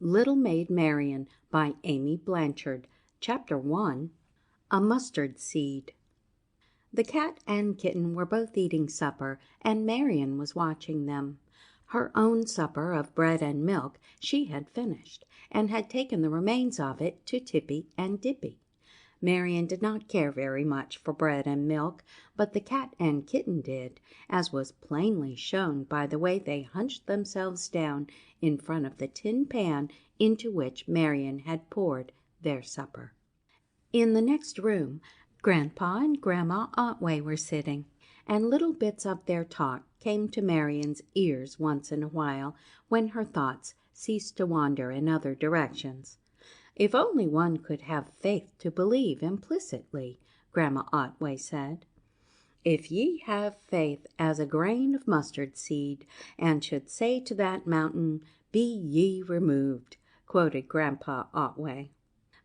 Little Maid Marian by Amy Blanchard. Chapter 1. A Mustard Seed. The cat and kitten were both eating supper, and Marian was watching them. Her own supper of bread and milk she had finished, and had taken the remains of it to Tippy and Dippy. Marian did not care very much for bread and milk, but the cat and kitten did, as was plainly shown by the way they hunched themselves down in front of the tin pan into which Marian had poured their supper. In the next room, Grandpa and Grandma Otway were sitting, and little bits of their talk came to Marian's ears once in a while when her thoughts ceased to wander in other directions. "If only one could have faith to believe implicitly," Grandma Otway said. "If ye have faith as a grain of mustard seed, and should say to that mountain, Be ye removed," quoted Grandpa Otway.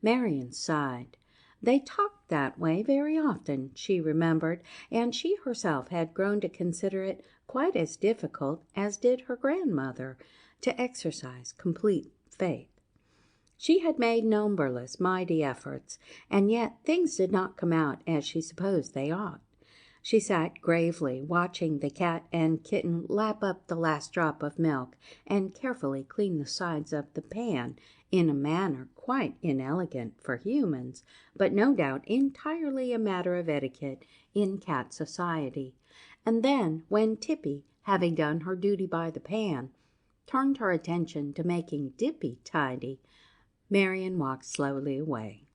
Marian sighed. They talked that way very often, she remembered, and she herself had grown to consider it quite as difficult as did her grandmother to exercise complete faith. She had made numberless mighty efforts, and yet things did not come out as she supposed they ought. She sat gravely watching the cat and kitten lap up the last drop of milk and carefully clean the sides of the pan in a manner quite inelegant for humans, but no doubt entirely a matter of etiquette in cat society. And then, when Tippy, having done her duty by the pan, turned her attention to making Dippy tidy, Marian walked slowly away.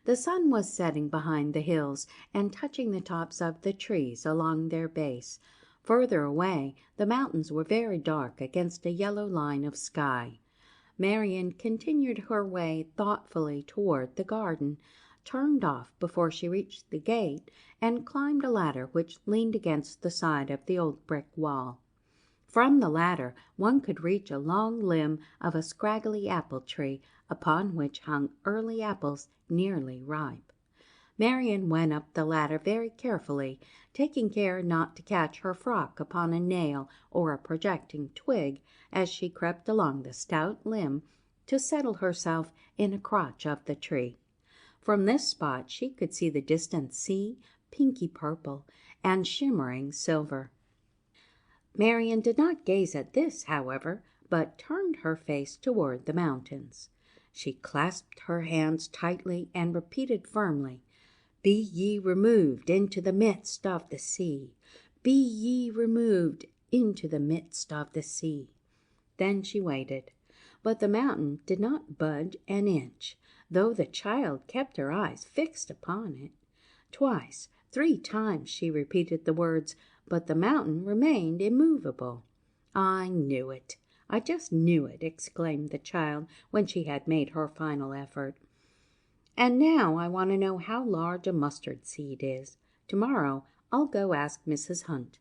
The sun was setting behind the hills and touching the tops of the trees along their base. Further away, the mountains were very dark against a yellow line of sky. Marian continued her way thoughtfully toward the garden, turned off before she reached the gate, and climbed a ladder which leaned against the side of the old brick wall. From the ladder one could reach a long limb of a scraggly apple tree upon which hung early apples nearly ripe. Marian went up the ladder very carefully, taking care not to catch her frock upon a nail or a projecting twig as she crept along the stout limb to settle herself in a crotch of the tree. From this spot she could see the distant sea, pinky purple and shimmering silver. Marian did not gaze at this, however, but turned her face toward the mountains. She clasped her hands tightly and repeated firmly, "Be ye removed into the midst of the sea. Be ye removed into the midst of the sea." Then she waited, but the mountain did not budge an inch, though the child kept her eyes fixed upon it. Twice, 3 times she repeated the words, but the mountain remained immovable. "I knew it. I just knew it," exclaimed the child when she had made her final effort. "And now I want to know how large a mustard seed is. Tomorrow I'll go ask Mrs. Hunt."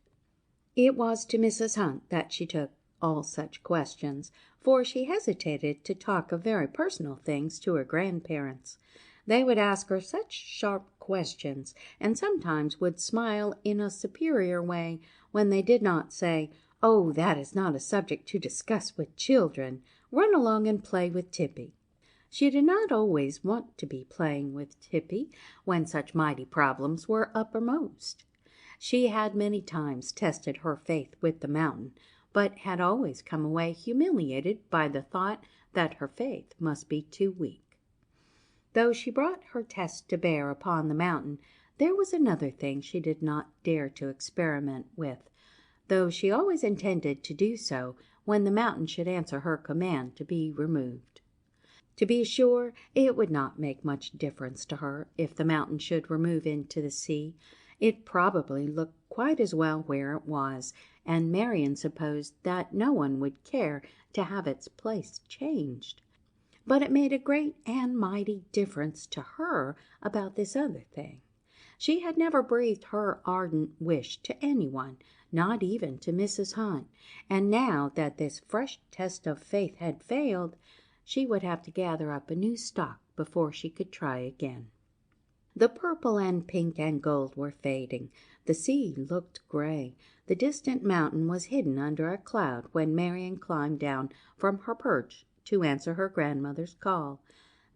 It was to Mrs. Hunt that she took all such questions, for she hesitated to talk of very personal things to her grandparents. They would ask her such sharp questions, and sometimes would smile in a superior way when they did not say, "Oh, that is not a subject to discuss with children. Run along and play with Tippy." She did not always want to be playing with Tippy when such mighty problems were uppermost. She had many times tested her faith with the mountain, but had always come away humiliated by the thought that her faith must be too weak. Though she brought her test to bear upon the mountain, there was another thing she did not dare to experiment with, though she always intended to do so when the mountain should answer her command to be removed. To be sure, it would not make much difference to her if the mountain should remove into the sea. It probably looked quite as well where it was, and Marian supposed that no one would care to have its place changed. But it made a great and mighty difference to her about this other thing. She had never breathed her ardent wish to anyone, not even to Mrs. Hunt, and now that this fresh test of faith had failed, she would have to gather up a new stock before she could try again. The purple and pink and gold were fading. The sea looked gray. The distant mountain was hidden under a cloud when Marian climbed down from her perch to answer her grandmother's call.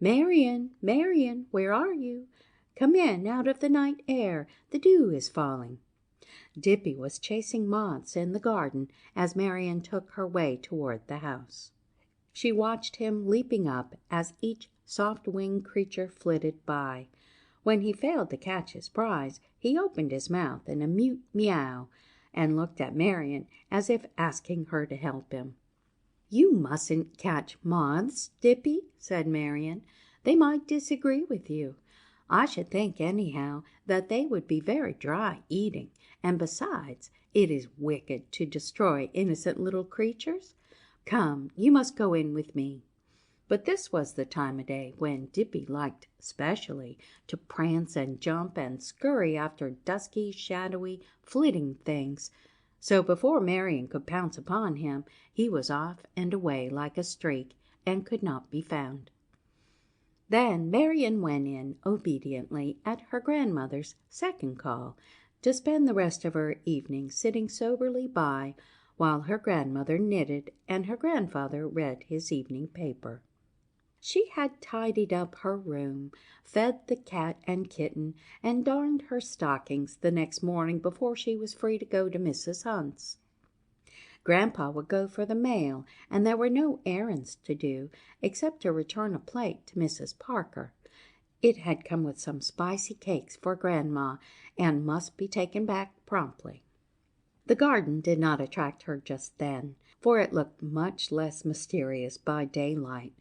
"Marian, Marian, where are you? Come in out of the night air. The dew is falling." Dippy was chasing moths in the garden as Marian took her way toward the house. She watched him leaping up as each soft-winged creature flitted by. When he failed to catch his prize, he opened his mouth in a mute meow and looked at Marian as if asking her to help him. "You mustn't catch moths, Dippy," said Marian. "They might disagree with you. I should think, anyhow, that they would be very dry eating, and besides, it is wicked to destroy innocent little creatures. Come, you must go in with me." But this was the time of day when Dippy liked specially to prance and jump and scurry after dusky, shadowy, flitting things. So before Marian could pounce upon him, he was off and away like a streak, and could not be found. Then Marian went in obediently at her grandmother's second call, to spend the rest of her evening sitting soberly by while her grandmother knitted and her grandfather read his evening paper. She had tidied up her room, fed the cat and kitten, and darned her stockings the next morning before she was free to go to Mrs. Hunt's. Grandpa would go for the mail, and there were no errands to do except to return a plate to Mrs. Parker. It had come with some spicy cakes for Grandma, and must be taken back promptly. The garden did not attract her just then, for it looked much less mysterious by daylight.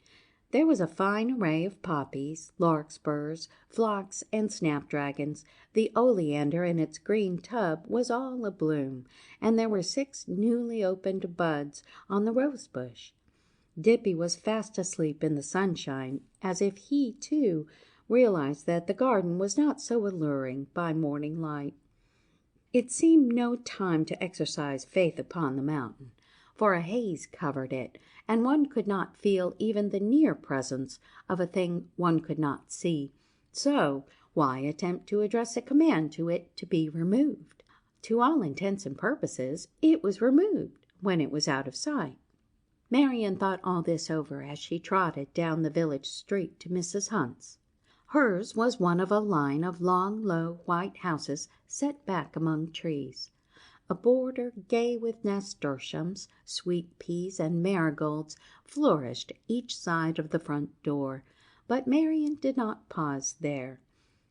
There was a fine array of poppies, larkspurs, phlox, and snapdragons. The oleander in its green tub was all abloom, and there were 6 newly opened buds on the rose bush. Dippy was fast asleep in the sunshine, as if he, too, realized that the garden was not so alluring by morning light. It seemed no time to exercise faith upon the mountain, for a haze covered it, and one could not feel even the near presence of a thing one could not see. So why attempt to address a command to it to be removed? To all intents and purposes, it was removed when it was out of sight. Marian thought all this over as she trotted down the village street to Mrs. Hunt's. Hers was one of a line of long, low, white houses set back among trees. A border gay with nasturtiums, sweet peas, and marigolds flourished each side of the front door, but Marian did not pause there.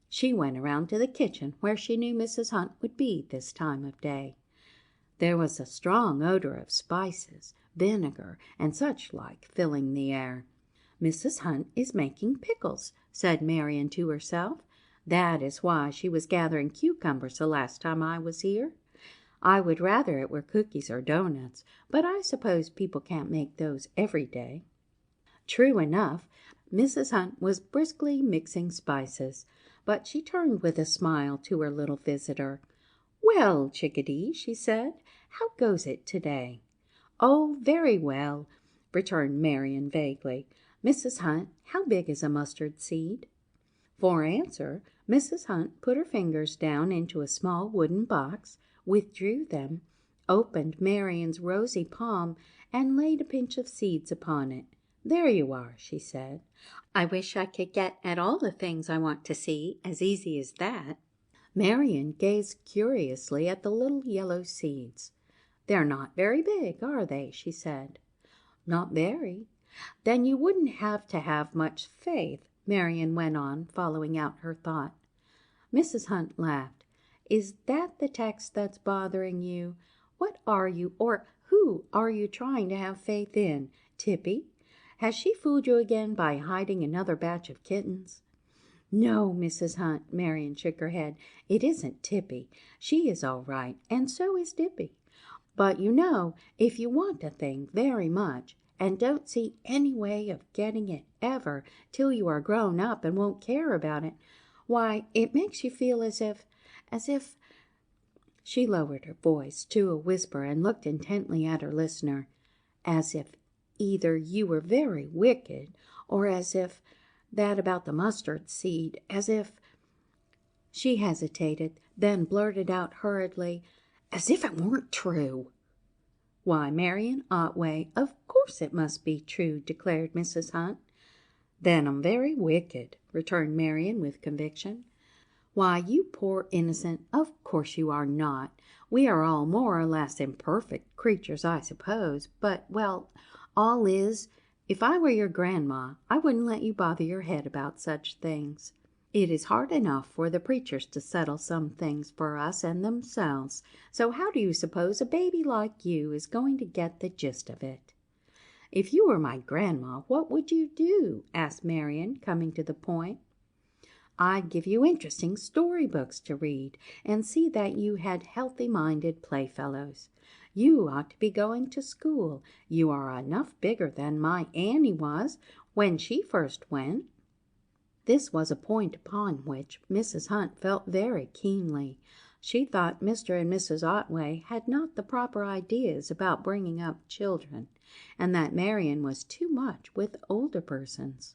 She went around to the kitchen, where she knew Mrs. Hunt would be this time of day. There was a strong odor of spices, vinegar, and such like filling the air. "Mrs. Hunt is making pickles," said Marian to herself. "That is why she was gathering cucumbers the last time I was here. I would rather it were cookies or doughnuts, but I suppose people can't make those every day." True enough, Mrs. Hunt was briskly mixing spices, but she turned with a smile to her little visitor. "Well, Chickadee," she said, "how goes it today?" "Oh, very well," returned Marian vaguely. "Mrs. Hunt, how big is a mustard seed?" For answer, Mrs. Hunt put her fingers down into a small wooden box, withdrew them, opened Marian's rosy palm, and laid a pinch of seeds upon it. "There you are," she said. "I wish I could get at all the things I want to see as easy as that." Marian gazed curiously at the little yellow seeds. "They're not very big, are they?" she said. "Not very." "Then you wouldn't have to have much faith," Marian went on, following out her thought. Mrs. Hunt laughed. "Is that the text that's bothering you? What are you, or who are you trying to have faith in? Tippy? Has she fooled you again by hiding another batch of kittens?" "No, Mrs. Hunt," Marian shook her head. "It isn't Tippy. She is all right, and so is Dippy. But you know, if you want a thing very much, and don't see any way of getting it ever till you are grown up and won't care about it, why, it makes you feel as if she lowered her voice to a whisper and looked intently at her listener, "as if either you were very wicked, or as if that about the mustard seed, as if—" She hesitated, then blurted out hurriedly, "as if it weren't true." "Why, Marian Otway, of course it must be true," declared Mrs. Hunt. "Then I'm very wicked," returned Marian with conviction. "Why, you poor innocent, of course you are not. We are all more or less imperfect creatures, I suppose. But, well, all is, if I were your grandma, I wouldn't let you bother your head about such things. It is hard enough for the preachers to settle some things for us and themselves, so how do you suppose a baby like you is going to get the gist of it?" "If you were my grandma, what would you do?" asked Marian, coming to the point. "I'd give you interesting story books to read, and see that you had healthy-minded playfellows. You ought to be going to school. You are enough bigger than my Annie was when she first went." This was a point upon which Mrs. Hunt felt very keenly. She thought Mr. and Mrs. Otway had not the proper ideas about bringing up children, and that Marian was too much with older persons.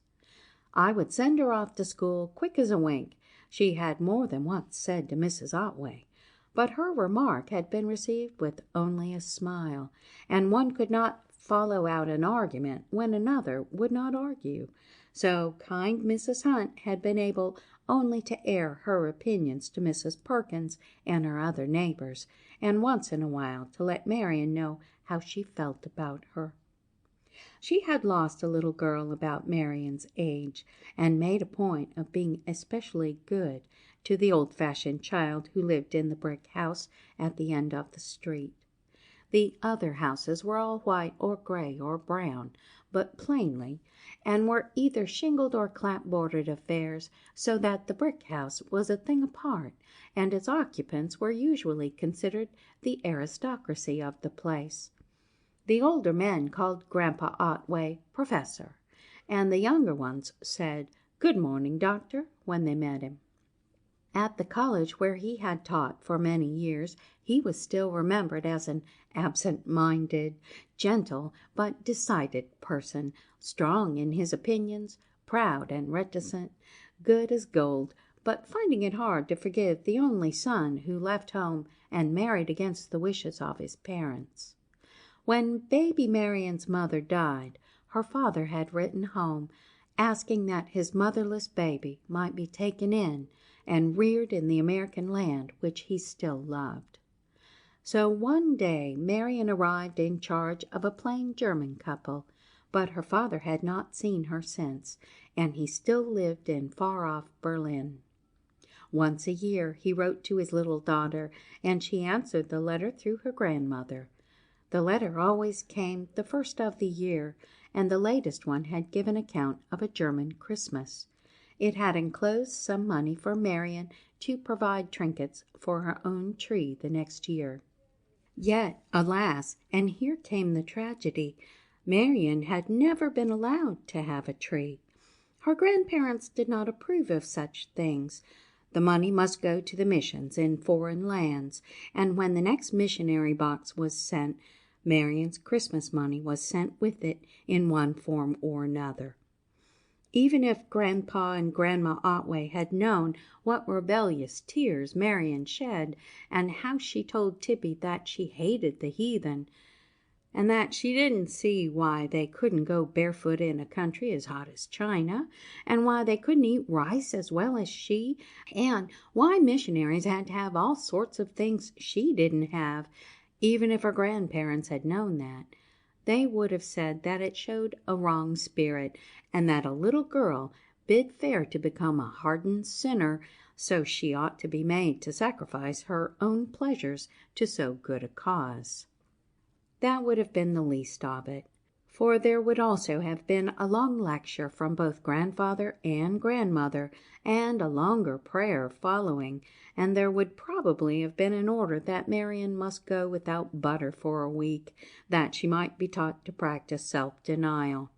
"I would send her off to school quick as a wink," she had more than once said to Mrs. Otway. But her remark had been received with only a smile, and one could not follow out an argument when another would not argue. So kind Mrs. Hunt had been able only to air her opinions to Mrs. Perkins and her other neighbors, and once in a while to let Marian know how she felt about her. She had lost a little girl about Marian's age, and made a point of being especially good to the old-fashioned child who lived in the brick house at the end of the street. The other houses were all white or gray or brown, but plainly, and were either shingled or clapboarded affairs, so that the brick house was a thing apart, and its occupants were usually considered the aristocracy of the place. The older men called Grandpa Otway Professor, and the younger ones said, "Good morning, Doctor," when they met him. At the college where he had taught for many years, he was still remembered as an absent-minded, gentle, but decided person, strong in his opinions, proud and reticent, good as gold, but finding it hard to forgive the only son who left home and married against the wishes of his parents. When baby Marian's mother died, her father had written home, asking that his motherless baby might be taken in and reared in the American land which he still loved. So one day Marian arrived in charge of a plain German couple, but her father had not seen her since, and he still lived in far-off Berlin. Once a year he wrote to his little daughter, and she answered the letter through her grandmother. The letter always came the first of the year, and the latest one had given account of a German Christmas. It had enclosed some money for Marian to provide trinkets for her own tree the next year. Yet, alas, and here came the tragedy, Marian had never been allowed to have a tree. Her grandparents did not approve of such things. The money must go to the missions in foreign lands, and when the next missionary box was sent, Marian's Christmas money was sent with it in one form or another. Even if Grandpa and Grandma Otway had known what rebellious tears Marian shed, and how she told Tippy that she hated the heathen, and that she didn't see why they couldn't go barefoot in a country as hot as China, and why they couldn't eat rice as well as she, and why missionaries had to have all sorts of things she didn't have, even if her grandparents had known that, they would have said that it showed a wrong spirit, and that a little girl bid fair to become a hardened sinner, so she ought to be made to sacrifice her own pleasures to so good a cause. That would have been the least of it, for there would also have been a long lecture from both grandfather and grandmother, and a longer prayer following, and there would probably have been an order that Marian must go without butter for a week, that she might be taught to practice self-denial.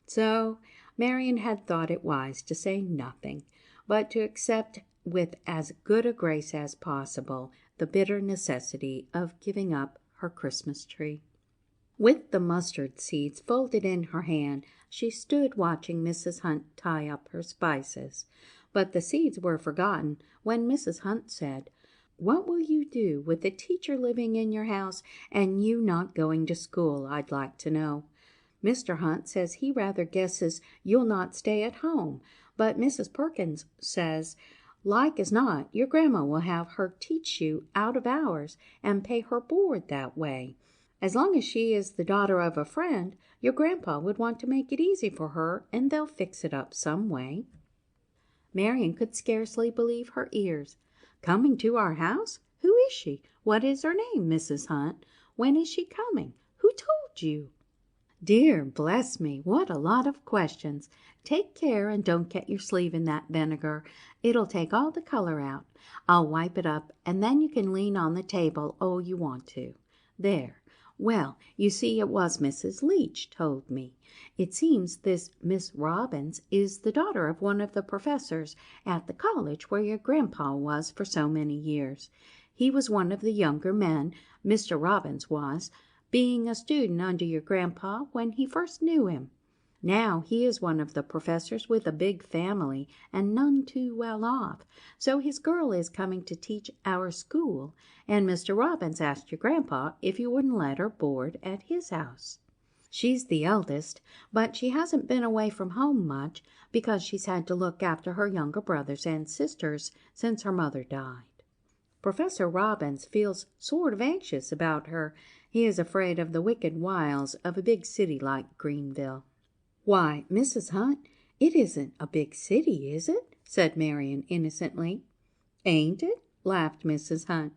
So Marian had thought it wise to say nothing, but to accept with as good a grace as possible the bitter necessity of giving up her Christmas tree. With the mustard seeds folded in her hand, she stood watching Mrs. Hunt tie up her spices. But the seeds were forgotten when Mrs. Hunt said, what will you do with a teacher living in your house and you not going to school, I'd like to know? Mr. Hunt says he rather guesses you'll not stay at home, but Mrs. Perkins says, like as not, your grandma will have her teach you out of hours and pay her board that way. As long as she is the daughter of a friend, your grandpa would want to make it easy for her, and they'll fix it up some way." Marian could scarcely believe her ears. "Coming to our house? Who is she? What is her name, Mrs. Hunt? When is she coming? Who told you?" "Dear bless me, what a lot of questions! Take care and don't get your sleeve in that vinegar. It'll take all the color out. I'll wipe it up, and then you can lean on the table all you want to. There. Well, you see it was Mrs. Leach told me. It seems this Miss Robbins is the daughter of one of the professors at the college where your grandpa was for so many years. He was one of the younger men, Mr. Robbins was, being a student under your grandpa when he first knew him. Now he is one of the professors with a big family and none too well off, so his girl is coming to teach our school, and Mr. Robbins asked your grandpa if you wouldn't let her board at his house. She's the eldest, but she hasn't been away from home much because she's had to look after her younger brothers and sisters since her mother died. Professor Robbins feels sort of anxious about her. He is afraid of the wicked wiles of a big city like Greenville." "Why, Mrs. Hunt, it isn't a big city, is it?" said Marian innocently. "Ain't it?" laughed Mrs. Hunt.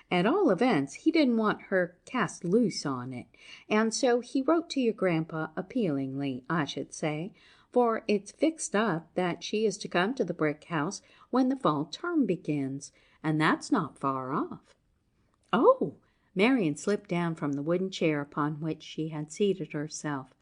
"At all events, he didn't want her cast loose on it, and so he wrote to your grandpa appealingly, I should say, for it's fixed up that she is to come to the brick house when the fall term begins, and that's not far off." "Oh!" Marian slipped down from the wooden chair upon which she had seated herself.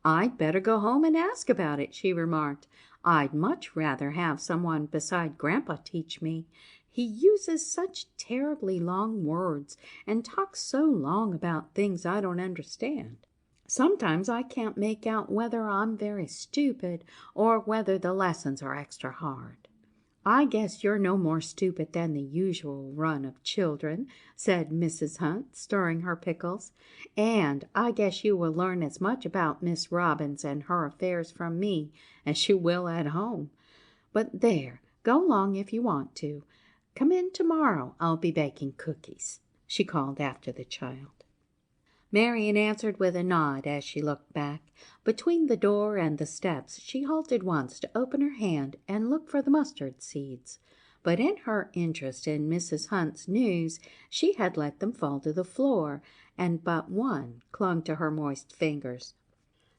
"I'd better go home and ask about it," she remarked. "I'd much rather have someone beside Grandpa teach me. He uses such terribly long words and talks so long about things I don't understand. Sometimes I can't make out whether I'm very stupid or whether the lessons are extra hard." "I guess you're no more stupid than the usual run of children," said Mrs. Hunt, stirring her pickles. "And I guess you will learn as much about Miss Robbins and her affairs from me as you will at home. But there, go along if you want to. Come in tomorrow. I'll be baking cookies," she called after the child. Marian answered with a nod as she looked back. Between the door and the steps she halted once to open her hand and look for the mustard seeds, but in her interest in Mrs. Hunt's news she had let them fall to the floor, and but one clung to her moist fingers.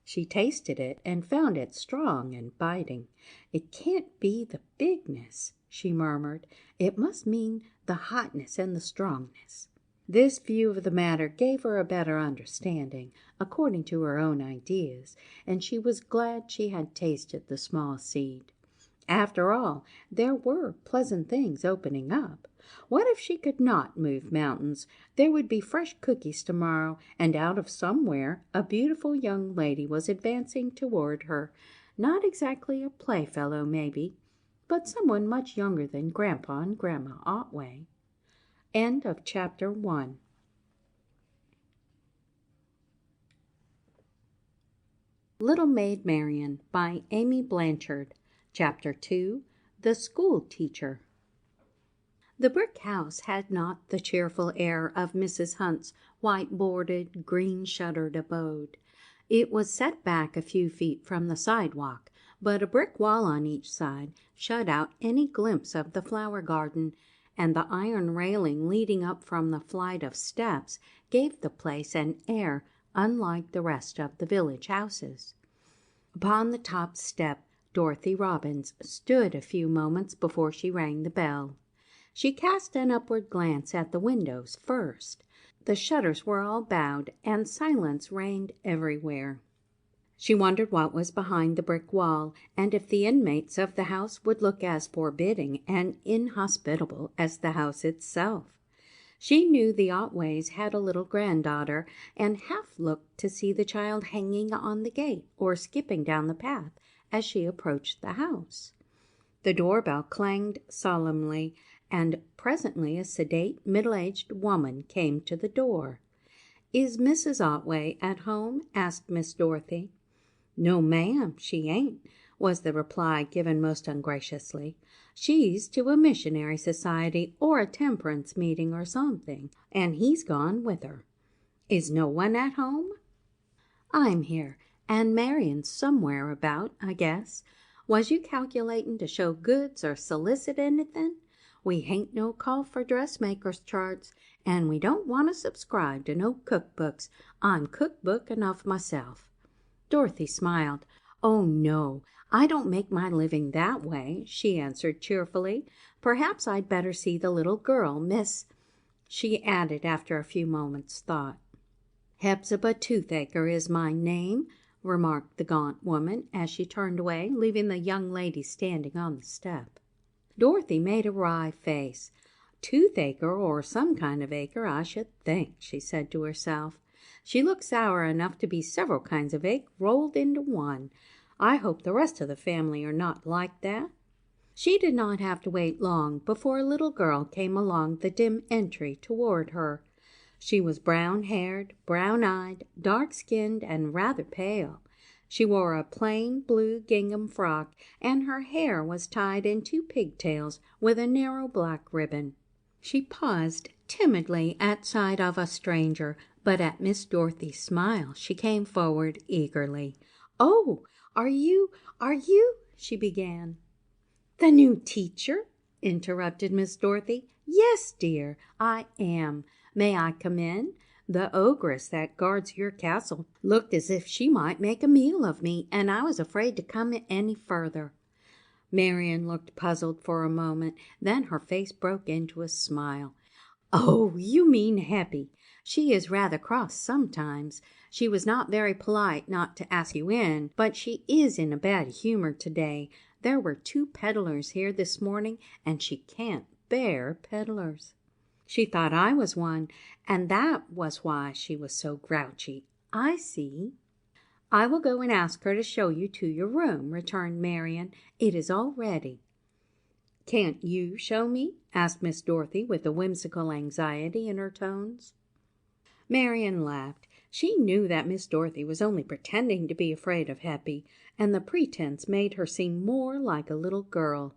She tasted it and found it strong and biting. "It can't be the bigness," she murmured. "It must mean the hotness and the strongness." This view of the matter gave her a better understanding, according to her own ideas, and she was glad she had tasted the small seed. After all, there were pleasant things opening up. What if she could not move mountains? There would be fresh cookies tomorrow, and out of somewhere a beautiful young lady was advancing toward her. Not exactly a playfellow, maybe, but someone much younger than Grandpa and Grandma Otway. End of chapter 1. Little Maid Marian by Amy Blanchard. Chapter 2. The School Teacher. The brick house had not the cheerful air of Mrs. Hunt's white-boarded, green-shuttered abode. It was set back a few feet from the sidewalk, but a brick wall on each side shut out any glimpse of the flower garden, and the iron railing leading up from the flight of steps gave the place an air unlike the rest of the village houses. Upon the top step Dorothy Robbins stood a few moments before she rang the bell. She cast an upward glance at the windows first. The shutters were all bowed, and silence reigned everywhere. She wondered what was behind the brick wall, and if the inmates of the house would look as forbidding and inhospitable as the house itself. She knew the Otways had a little granddaughter, and half looked to see the child hanging on the gate or skipping down the path as she approached the house. The doorbell clanged solemnly, and presently a sedate, middle-aged woman came to the door. "Is Mrs. Otway at home?" asked Miss Dorothy. "No, ma'am, she ain't," was the reply, given most ungraciously. "She's to a missionary society or a temperance meeting or something, and he's gone with her. Is no one at home?" "I'm here, and Marian's somewhere about, I guess. Was you calculatin' to show goods or solicit anything? We hain't no call for dressmakers' charts, and we don't want to subscribe to no cookbooks. I'm cookbook enough myself." Dorothy smiled. "Oh, no, I don't make my living that way," she answered cheerfully. "Perhaps I'd better see the little girl, Miss," she added after a few moments' thought. "Hepzibah Toothaker is my name," remarked the gaunt woman as she turned away, leaving the young lady standing on the step. Dorothy made a wry face. "Toothaker, or some kind of acre, I should think," she said to herself. "She looks sour enough to be several kinds of ache rolled into one. I hope the rest of the family are not like that." She did not have to wait long before a little girl came along the dim entry toward her. She was brown-haired, brown-eyed, dark-skinned, and rather pale. She wore a plain blue gingham frock, and her hair was tied in 2 pigtails with a narrow black ribbon. She paused timidly at sight of a stranger, but at Miss Dorothy's smile she came forward eagerly. "Oh, are you—" she began. "The new teacher?" interrupted Miss Dorothy. "Yes, dear, I am. May I come in? The ogress that guards your castle looked as if she might make a meal of me, and I was afraid to come any further." Marian looked puzzled for a moment, then her face broke into a smile. "Oh, you mean Heppy. She is rather cross sometimes. She was not very polite not to ask you in, but she is in a bad humor today. There were 2 peddlers here this morning, and she can't bear peddlers. She thought I was one, and that was why she was so grouchy. I see." "I will go and ask her to show you to your room," returned Marian. "It is all ready." "Can't you show me?" asked Miss Dorothy with a whimsical anxiety in her tones. Marian laughed. She knew that Miss Dorothy was only pretending to be afraid of Heppy, and the pretense made her seem more like a little girl.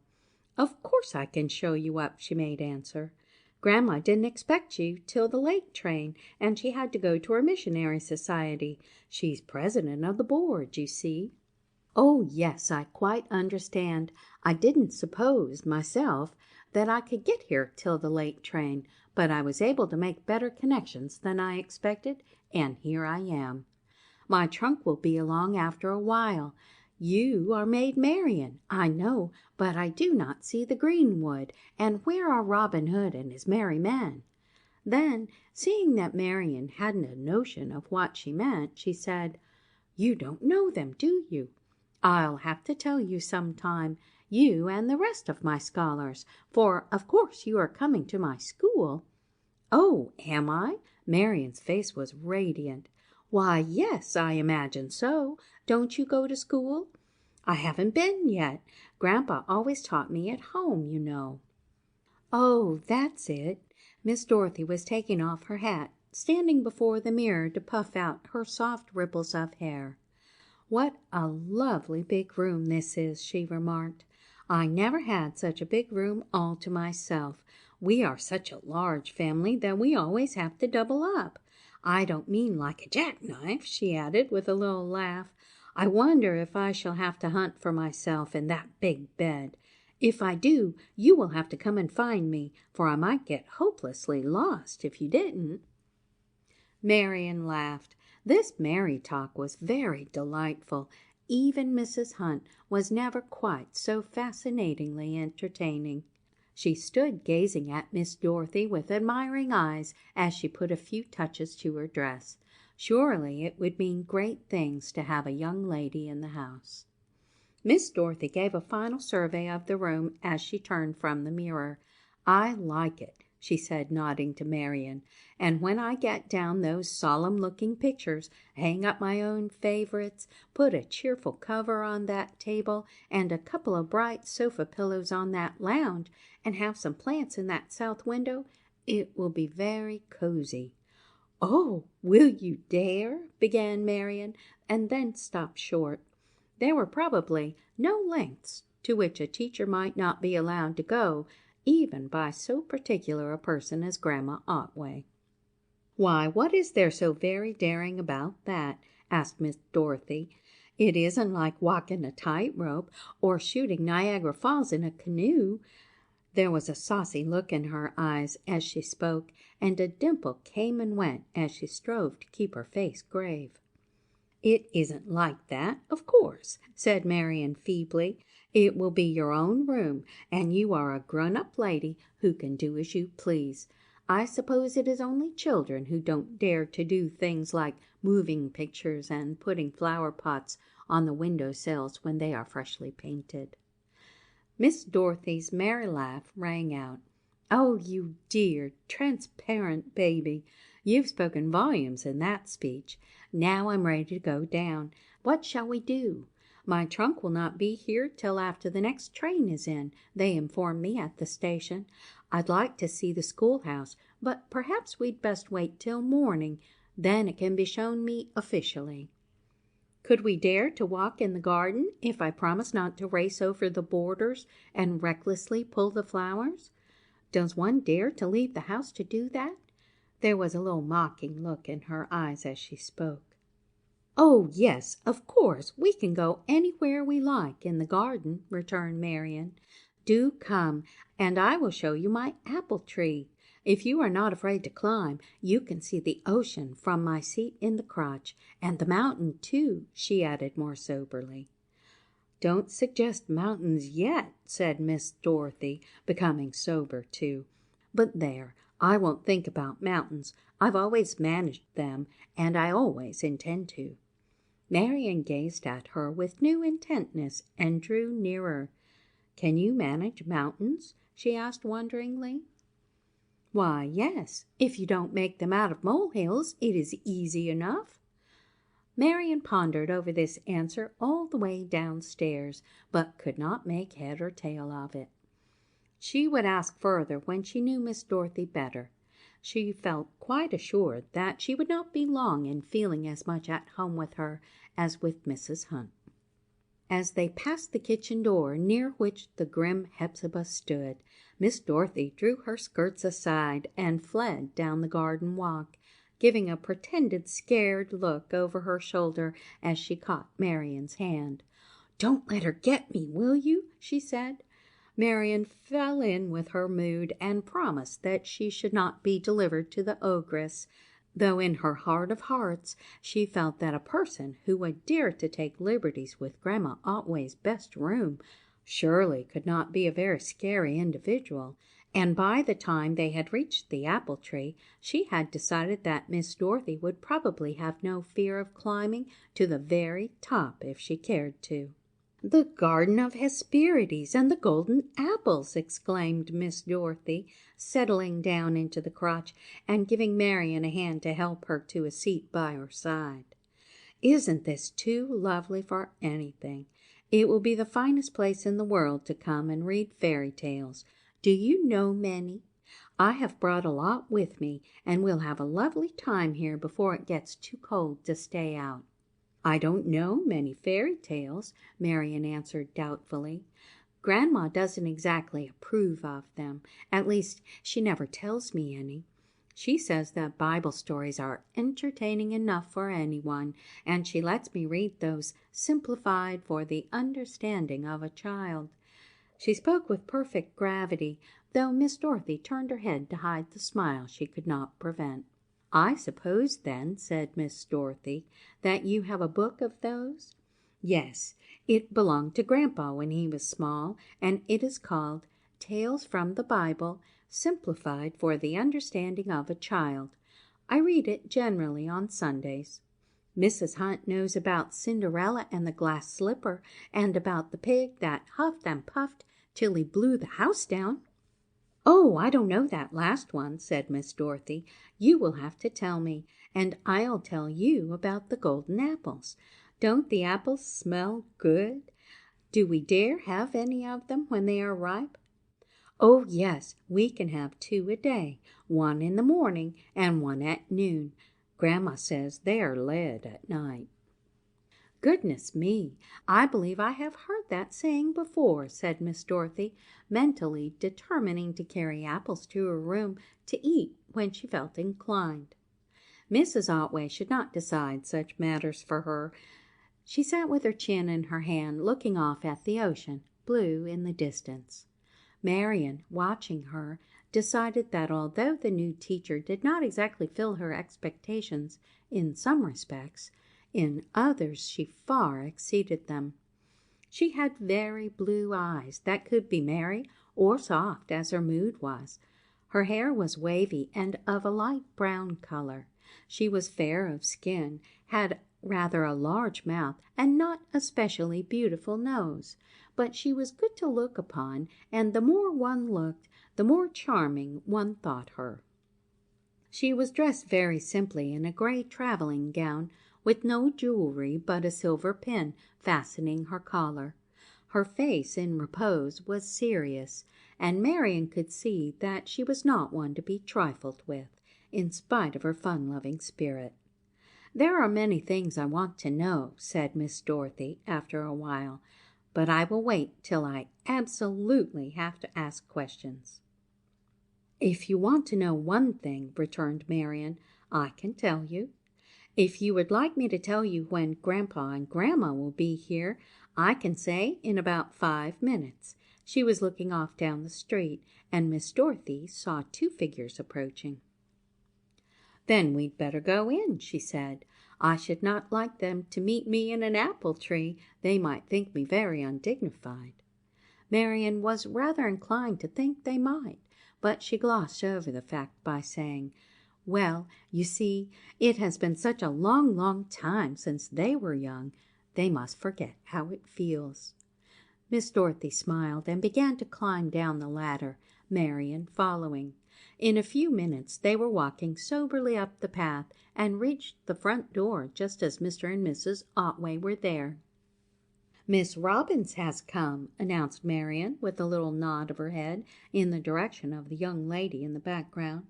"Of course I can show you up," she made answer. "Grandma didn't expect you till the late train, and she had to go to her missionary society. She's president of the board, you see." "Oh, yes, I quite understand. I didn't suppose, myself, that I could get here till the late train, but I was able to make better connections than I expected, and here I am. My trunk will be along after a while. You are Maid Marian, I know, but I do not see the greenwood, and where are Robin Hood and his merry men?" Then, seeing that Marian hadn't a notion of what she meant, she said, "You don't know them, do you? I'll have to tell you sometime, you and the rest of my scholars, for of course you are coming to my school." "Oh, am I?" Marian's face was radiant. "Why, yes, I imagine so. Don't you go to school?" "I haven't been yet. Grandpa always taught me at home, you know." "Oh, that's it." Miss Dorothy was taking off her hat, standing before the mirror to puff out her soft ripples of hair. "What a lovely big room this is," she remarked. "I never had such a big room all to myself. We are such a large family that we always have to double up. I don't mean like a jackknife," she added with a little laugh. "I wonder if I shall have to hunt for myself in that big bed. If I do, you will have to come and find me, for I might get hopelessly lost if you didn't." Marian laughed. This merry talk was very delightful. Even Mrs. Hunt was never quite so fascinatingly entertaining. She stood gazing at Miss Dorothy with admiring eyes as she put a few touches to her dress. Surely it would mean great things to have a young lady in the house. Miss Dorothy gave a final survey of the room as she turned from the mirror. "I like it," she said, nodding to Marian. "And when I get down those solemn-looking pictures, hang up my own favorites, put a cheerful cover on that table, and a couple of bright sofa pillows on that lounge, and have some plants in that south window, it will be very cozy." "Oh, will you dare?" began Marian, and then stopped short. There were probably no lengths to which a teacher might not be allowed to go, even by so particular a person as Grandma Otway. "Why, what is there so very daring about that?" asked Miss Dorothy. "It isn't like walking a tightrope or shooting Niagara Falls in a canoe." There was a saucy look in her eyes as she spoke, and a dimple came and went as she strove to keep her face grave. "It isn't like that, of course," said Marian feebly. "It will be your own room, and you are a grown-up lady who can do as you please. I suppose it is only children who don't dare to do things like moving pictures and putting flower pots on the window sills when they are freshly painted." Miss Dorothy's merry laugh rang out. "Oh, you dear, transparent baby! You've spoken volumes in that speech. Now I'm ready to go down. What shall we do? My trunk will not be here till after the next train is in, they inform me at the station. I'd like to see the schoolhouse, but perhaps we'd best wait till morning. Then it can be shown me officially." "Could we dare to walk in the garden if I promise not to race over the borders and recklessly pull the flowers? Does one dare to leave the house to do that?" There was a little mocking look in her eyes as she spoke. "Oh, yes, of course, we can go anywhere we like in the garden," returned Marian. "Do come, and I will show you my apple tree. If you are not afraid to climb, you can see the ocean from my seat in the crotch, and the mountain, too," she added more soberly. "Don't suggest mountains yet," said Miss Dorothy, becoming sober too. "But there, I won't think about mountains. I've always managed them, and I always intend to." Marian gazed at her with new intentness and drew nearer. "Can you manage mountains?" she asked wonderingly. "Why, yes, if you don't make them out of molehills, it is easy enough." Marian pondered over this answer all the way downstairs, but could not make head or tail of it. She would ask further when she knew Miss Dorothy better. She felt quite assured that she would not be long in feeling as much at home with her as with Mrs. Hunt. As they passed the kitchen door near which the grim Hepzibah stood, Miss Dorothy drew her skirts aside and fled down the garden walk, giving a pretended scared look over her shoulder as she caught Marian's hand. "Don't let her get me, will you?" she said. Marian fell in with her mood and promised that she should not be delivered to the ogress, though in her heart of hearts she felt that a person who would dare to take liberties with Grandma Otway's best room surely could not be a very scary individual, and by the time they had reached the apple tree she had decided that Miss Dorothy would probably have no fear of climbing to the very top if she cared to. "The Garden of Hesperides and the golden apples!" exclaimed Miss Dorothy, settling down into the crotch and giving Marian a hand to help her to a seat by her side. "Isn't this too lovely for anything? It will be the finest place in the world to come and read fairy tales. Do you know many? I have brought a lot with me, and we'll have a lovely time here before it gets too cold to stay out." "I don't know many fairy tales," Marian answered doubtfully. "Grandma doesn't exactly approve of them. At least, she never tells me any. She says that Bible stories are entertaining enough for anyone, and she lets me read those simplified for the understanding of a child." She spoke with perfect gravity, though Miss Dorothy turned her head to hide the smile she could not prevent. "I suppose, then," said Miss Dorothy, "that you have a book of those?" "Yes, it belonged to Grandpa when he was small, and it is called Tales from the Bible, Simplified for the Understanding of a Child. I read it generally on Sundays. Mrs. Hunt knows about Cinderella and the glass slipper, and about the pig that huffed and puffed till he blew the house down." "Oh, I don't know that last one," said Miss Dorothy. "You will have to tell me, and I'll tell you about the golden apples. Don't the apples smell good? Do we dare have any of them when they are ripe?" "Oh, yes, we can have 2 a day, one in the morning and one at noon. Grandma says they are laid at night." "Goodness me, I believe I have heard that saying before," said Miss Dorothy, mentally determining to carry apples to her room to eat when she felt inclined. Mrs. Otway should not decide such matters for her. She sat with her chin in her hand, looking off at the ocean, blue in the distance. Marian, watching her, decided that although the new teacher did not exactly fill her expectations in some respects, in others she far exceeded them. She had very blue eyes that could be merry or soft as her mood was. Her hair was wavy and of a light brown color. She was fair of skin, had rather a large mouth, and not especially beautiful nose. But she was good to look upon, and the more one looked, the more charming one thought her. She was dressed very simply in a gray traveling gown, with no jewelry but a silver pin fastening her collar. Her face in repose was serious, and Marian could see that she was not one to be trifled with, in spite of her fun-loving spirit. "There are many things I want to know," said Miss Dorothy after a while, "but I will wait till I absolutely have to ask questions." "If you want to know one thing," returned Marian, "I can tell you. If you would like me to tell you when Grandpa and Grandma will be here, I can say in about 5 minutes." She was looking off down the street, and Miss Dorothy saw 2 figures approaching. "Then we'd better go in," she said. "I should not like them to meet me in an apple tree. They might think me very undignified." Marian was rather inclined to think they might, but she glossed over the fact by saying, "Well, you see, it has been such a long, long time since they were young, they must forget how it feels." Miss Dorothy smiled and began to climb down the ladder, Marian following. In a few minutes they were walking soberly up the path and reached the front door just as Mr. and Mrs. Otway were there. "Miss Robbins has come," announced Marian, with a little nod of her head in the direction of the young lady in the background.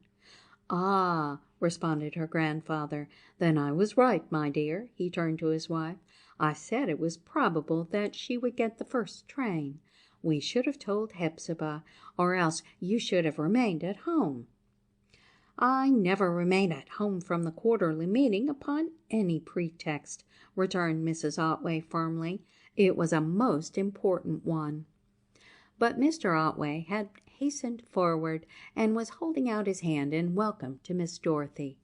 "Ah," responded her grandfather, "then I was right, my dear." He turned to his wife. "I said it was probable that she would get the first train. We should have told Hepzibah, or else you should have remained at home." "I never remain at home from the quarterly meeting upon any pretext," returned Mrs. Otway firmly. "It was a most important one." But Mr. Otway had hastened forward and was holding out his hand in welcome to Miss Dorothy.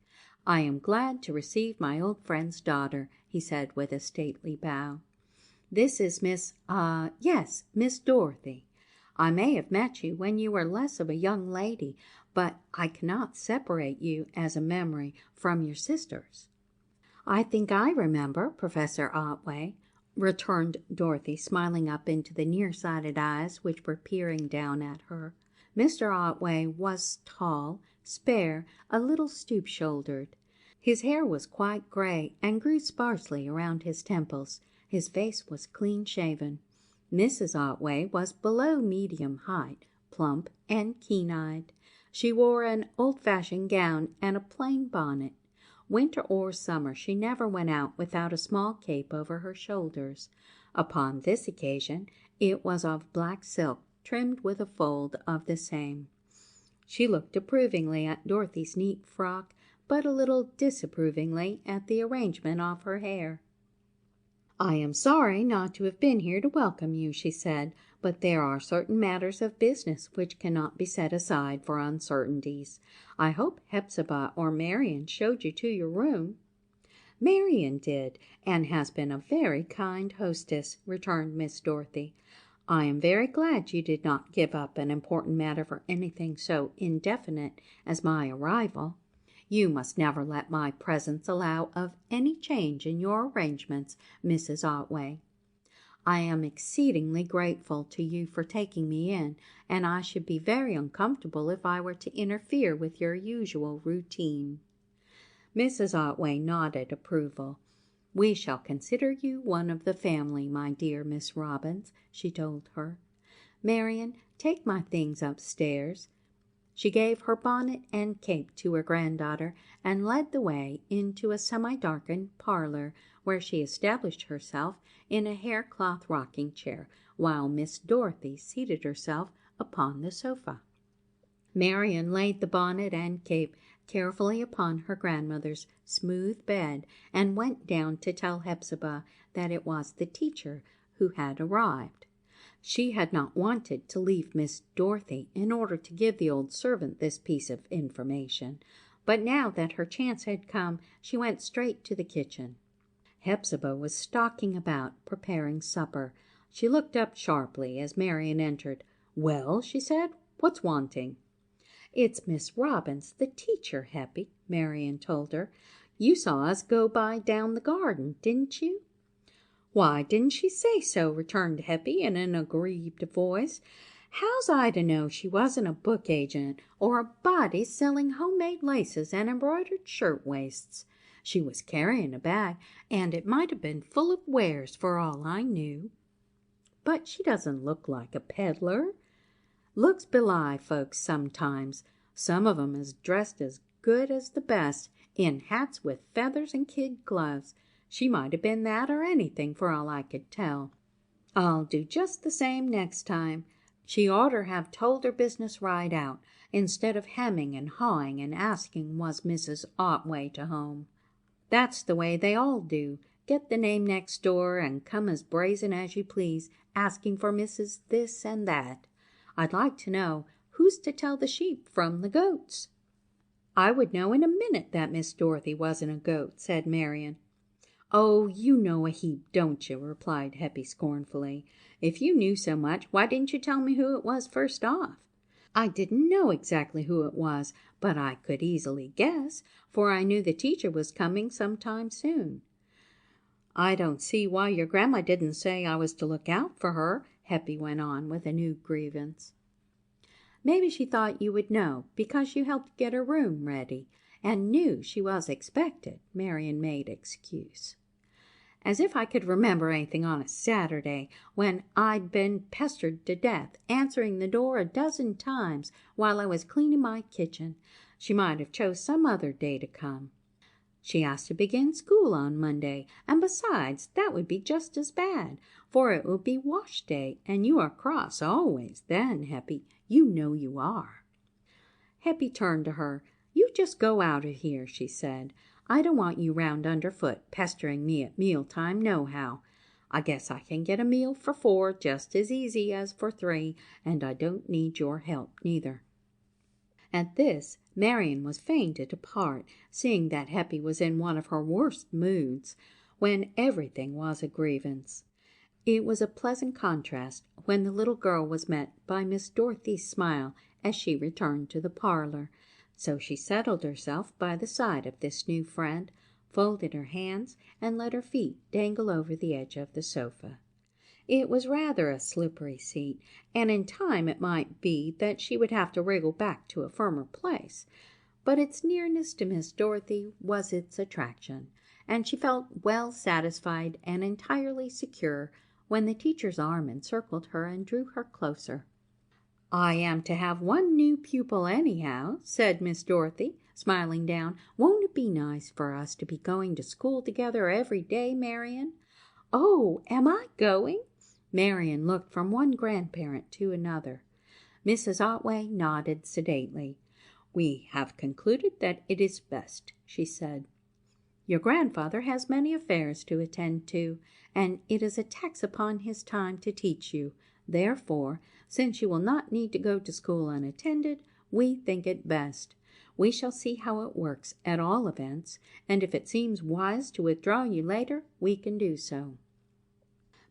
"I am glad to receive my old friend's daughter," he said with a stately bow. "This is Miss Dorothy. I may have met you when you were less of a young lady, but I cannot separate you as a memory from your sisters." "I think I remember, Professor Otway," returned Dorothy, smiling up into the near-sighted eyes which were peering down at her. Mr. Otway was tall, spare, a little stoop-shouldered. His hair was quite gray and grew sparsely around his temples. His face was clean-shaven. Mrs. Otway was below medium height, plump and keen-eyed. She wore an old-fashioned gown and a plain bonnet. Winter or summer she never went out without a small cape over her shoulders. Upon this occasion it was of black silk, trimmed with a fold of the same. She looked approvingly at Dorothy's neat frock, but a little disapprovingly at the arrangement of her hair. "I am sorry not to have been here to welcome you," she said, "but there are certain matters of business which cannot be set aside for uncertainties. I hope Hepzibah or Marian showed you to your room." "Marian did, and has been a very kind hostess," returned Miss Dorothy. "I am very glad you did not give up an important matter for anything so indefinite as my arrival. You must never let my presence allow of any change in your arrangements, Mrs. Otway." I am exceedingly grateful to you for taking me in, and I should be very uncomfortable if I were to interfere with your usual routine." Mrs. Otway nodded approval. "We shall consider you one of the family, my dear Miss Robbins," she told her. "Marian, take my things upstairs." She gave her bonnet and cape to her granddaughter and led the way into a semi-darkened parlor, where she established herself in a haircloth rocking chair, while Miss Dorothy seated herself upon the sofa. Marian laid the bonnet and cape carefully upon her grandmother's smooth bed and went down to tell Hepzibah that it was the teacher who had arrived. She had not wanted to leave Miss Dorothy in order to give the old servant this piece of information, but now that her chance had come, she went straight to the kitchen. Hepzibah was stalking about, preparing supper. She looked up sharply as Marian entered. "Well," she said, "what's wanting?" "It's Miss Robbins, the teacher, Heppy," Marian told her. "You saw us go by down the garden, didn't you?" "Why didn't she say so?" returned Heppy in an aggrieved voice. "How's I to know she wasn't a book agent or a body selling homemade laces and embroidered shirt-waists? She was carrying a bag, and it might have been full of wares for all I knew." "But she doesn't look like a peddler." "Looks belie folks sometimes. Some of 'em is dressed as good as the best, in hats with feathers and kid gloves. She might have been that or anything for all I could tell. I'll do just the same next time. She oughter have told her business right out, instead of hemming and hawing and asking was Mrs. Otway to home. That's the way they all do. Get the name next door and come as brazen as you please, asking for Mrs. This and that. I'd like to know who's to tell the sheep from the goats." "I would know in a minute that Miss Dorothy wasn't a goat," said Marian. "Oh, you know a heap, don't you?" replied Heppy scornfully. "If you knew so much, why didn't you tell me who it was first off?" "I didn't know exactly who it was, but I could easily guess, for I knew the teacher was coming some time soon." "I don't see why your grandma didn't say I was to look out for her," Heppy went on with a new grievance. "Maybe she thought you would know, because you helped get her room ready, and knew she was expected," Marian made excuse. "As if I could remember anything on a Saturday, when I'd been pestered to death, answering the door a dozen times while I was cleaning my kitchen. She might have chose some other day to come. She asked to begin school on Monday, and besides, that would be just as bad, for it would be wash day, and you are cross always then, Heppy. You know you are." Heppy turned to her. "You just go out of here," she said. "I don't want you round underfoot, pestering me at mealtime nohow. I guess I can get a meal for 4 just as easy as for 3, and I don't need your help neither." At this, Marian was fain to depart, seeing that Heppy was in one of her worst moods, when everything was a grievance. It was a pleasant contrast when the little girl was met by Miss Dorothy's smile as she returned to the parlor. So she settled herself by the side of this new friend, folded her hands, and let her feet dangle over the edge of the sofa. It was rather a slippery seat, and in time it might be that she would have to wriggle back to a firmer place, but its nearness to Miss Dorothy was its attraction, and she felt well satisfied and entirely secure when the teacher's arm encircled her and drew her closer. "I am to have one new pupil anyhow," said Miss Dorothy, smiling down. "Won't it be nice for us to be going to school together every day, Marian?" "Oh, am I going?" Marian looked from one grandparent to another. Mrs. Otway nodded sedately. "We have concluded that it is best," she said. "Your grandfather has many affairs to attend to, and it is a tax upon his time to teach you. Therefore, since you will not need to go to school unattended, we think it best. We shall see how it works, at all events, and if it seems wise to withdraw you later, we can do so."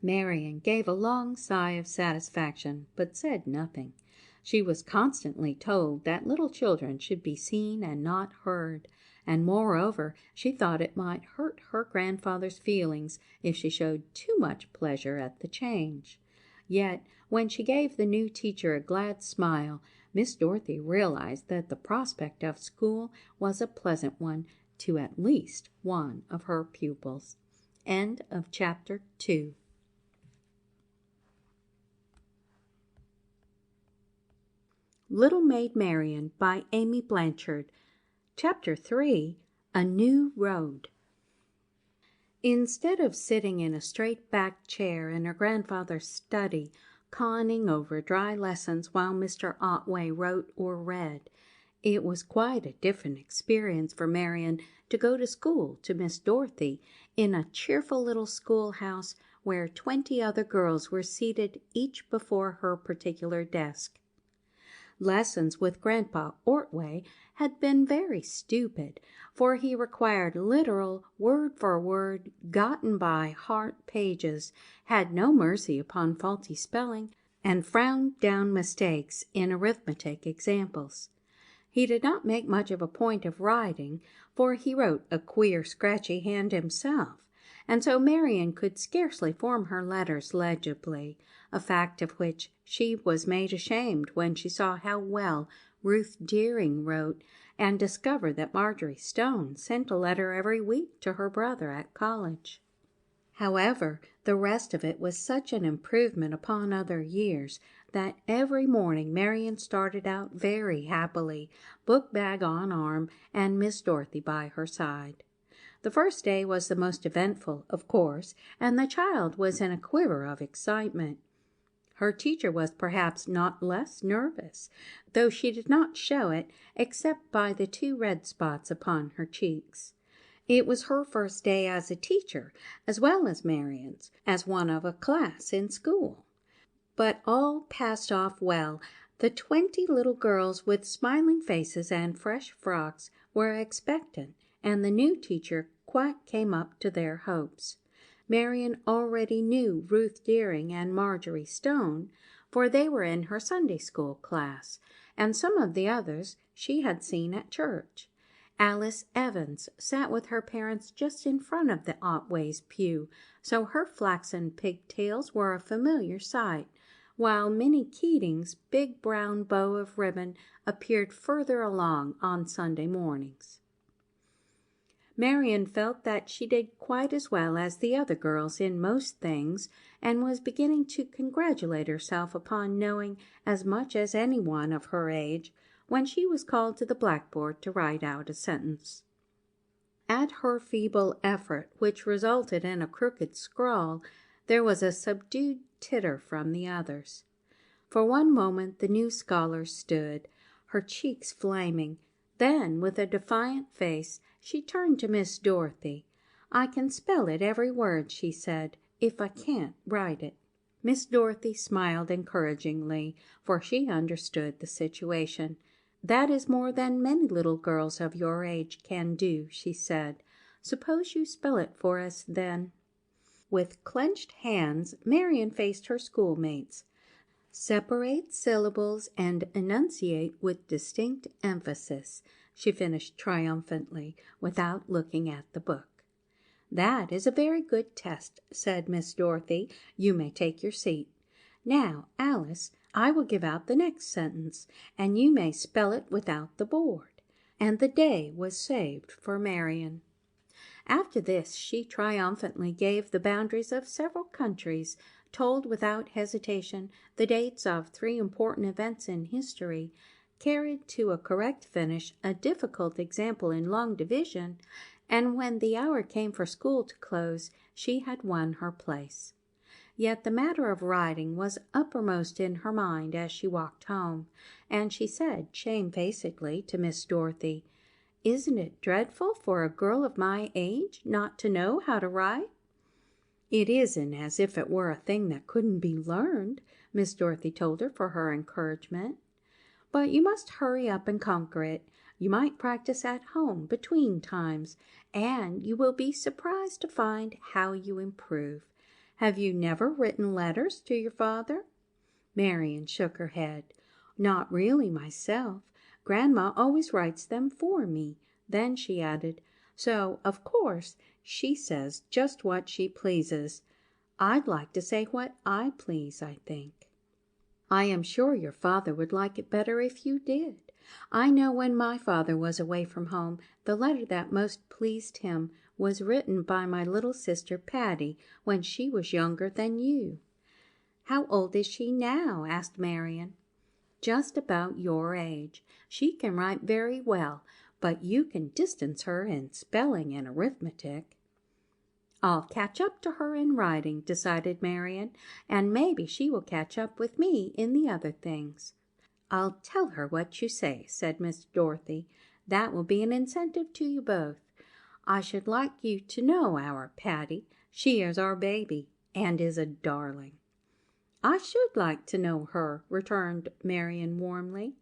Marian gave a long sigh of satisfaction, but said nothing. She was constantly told that little children should be seen and not heard, and moreover she thought it might hurt her grandfather's feelings if she showed too much pleasure at the change. Yet when she gave the new teacher a glad smile, Miss Dorothy realized that the prospect of school was a pleasant one to at least one of her pupils. End of chapter 2. Little Maid Marian by Amy Blanchard. Chapter 3. A New Road. Instead of sitting in a straight-backed chair in her grandfather's study, conning over dry lessons while Mr. Otway wrote or read, it was quite a different experience for Marian to go to school to Miss Dorothy in a cheerful little schoolhouse where 20 other girls were seated each before her particular desk. Lessons with Grandpa Otway had been very stupid, for he required literal, word-for-word, gotten-by-heart pages, had no mercy upon faulty spelling, and frowned down mistakes in arithmetic examples. He did not make much of a point of writing, for he wrote a queer, scratchy hand himself, and so Marian could scarcely form her letters legibly, a fact of which she was made ashamed when she saw how well Ruth Deering wrote, and discovered that Marjorie Stone sent a letter every week to her brother at college. However, the rest of it was such an improvement upon other years that every morning Marian started out very happily, book-bag on arm, and Miss Dorothy by her side. The first day was the most eventful, of course, and the child was in a quiver of excitement. Her teacher was perhaps not less nervous, though she did not show it except by the 2 red spots upon her cheeks. It was her first day as a teacher, as well as Marian's, as one of a class in school. But all passed off well. The 20 little girls with smiling faces and fresh frocks were expectant, and the new teacher quite came up to their hopes. Marian already knew Ruth Deering and Marjorie Stone, for they were in her Sunday school class, and some of the others she had seen at church. Alice Evans sat with her parents just in front of the Otways' pew, so her flaxen pigtails were a familiar sight, while Minnie Keating's big brown bow of ribbon appeared further along on Sunday mornings. Marian felt that she did quite as well as the other girls in most things, and was beginning to congratulate herself upon knowing as much as any one of her age, when she was called to the blackboard to write out a sentence. At her feeble effort, which resulted in a crooked scrawl, there was a subdued titter from the others. For one moment the new scholar stood, her cheeks flaming. Then, with a defiant face, she turned to Miss Dorothy. "I can spell it every word," she said, "if I can't write it." Miss Dorothy smiled encouragingly, for she understood the situation. "That is more than many little girls of your age can do," she said. "Suppose you spell it for us, then." With clenched hands, Marian faced her schoolmates. "Separate syllables and enunciate with distinct emphasis," she finished triumphantly, without looking at the book. "That is a very good test," said Miss Dorothy. "You may take your seat. Now, Alice, I will give out the next sentence, and you may spell it without the board." And the day was saved for Marian. After this she triumphantly gave the boundaries of several countries, told without hesitation the dates of 3 important events in history, carried to a correct finish a difficult example in long division, and when the hour came for school to close, she had won her place. Yet the matter of writing was uppermost in her mind as she walked home, and she said shamefacedly to Miss Dorothy, "Isn't it dreadful for a girl of my age not to know how to write?" "It isn't as if it were a thing that couldn't be learned," Miss Dorothy told her for her encouragement. "But you must hurry up and conquer it. You might practice at home between times, and you will be surprised to find how you improve. Have you never written letters to your father?" Marian shook her head. "Not really myself. Grandma always writes them for me. Then she added, "So, of course, she says just what she pleases. I'd like to say what I please, I think." "I am sure your father would like it better if you did. I know when my father was away from home, the letter that most pleased him was written by my little sister Patty when she was younger than you." "How old is she now?" asked Marian. "Just about your age. She can write very well, but you can distance her in spelling and arithmetic." "I'll catch up to her in writing," decided Marian, "and maybe she will catch up with me in the other things." "I'll tell her what you say," said Miss Dorothy. "That will be an incentive to you both. I should like you to know our Patty. She is our baby, and is a darling." "I should like to know her," returned Marian warmly.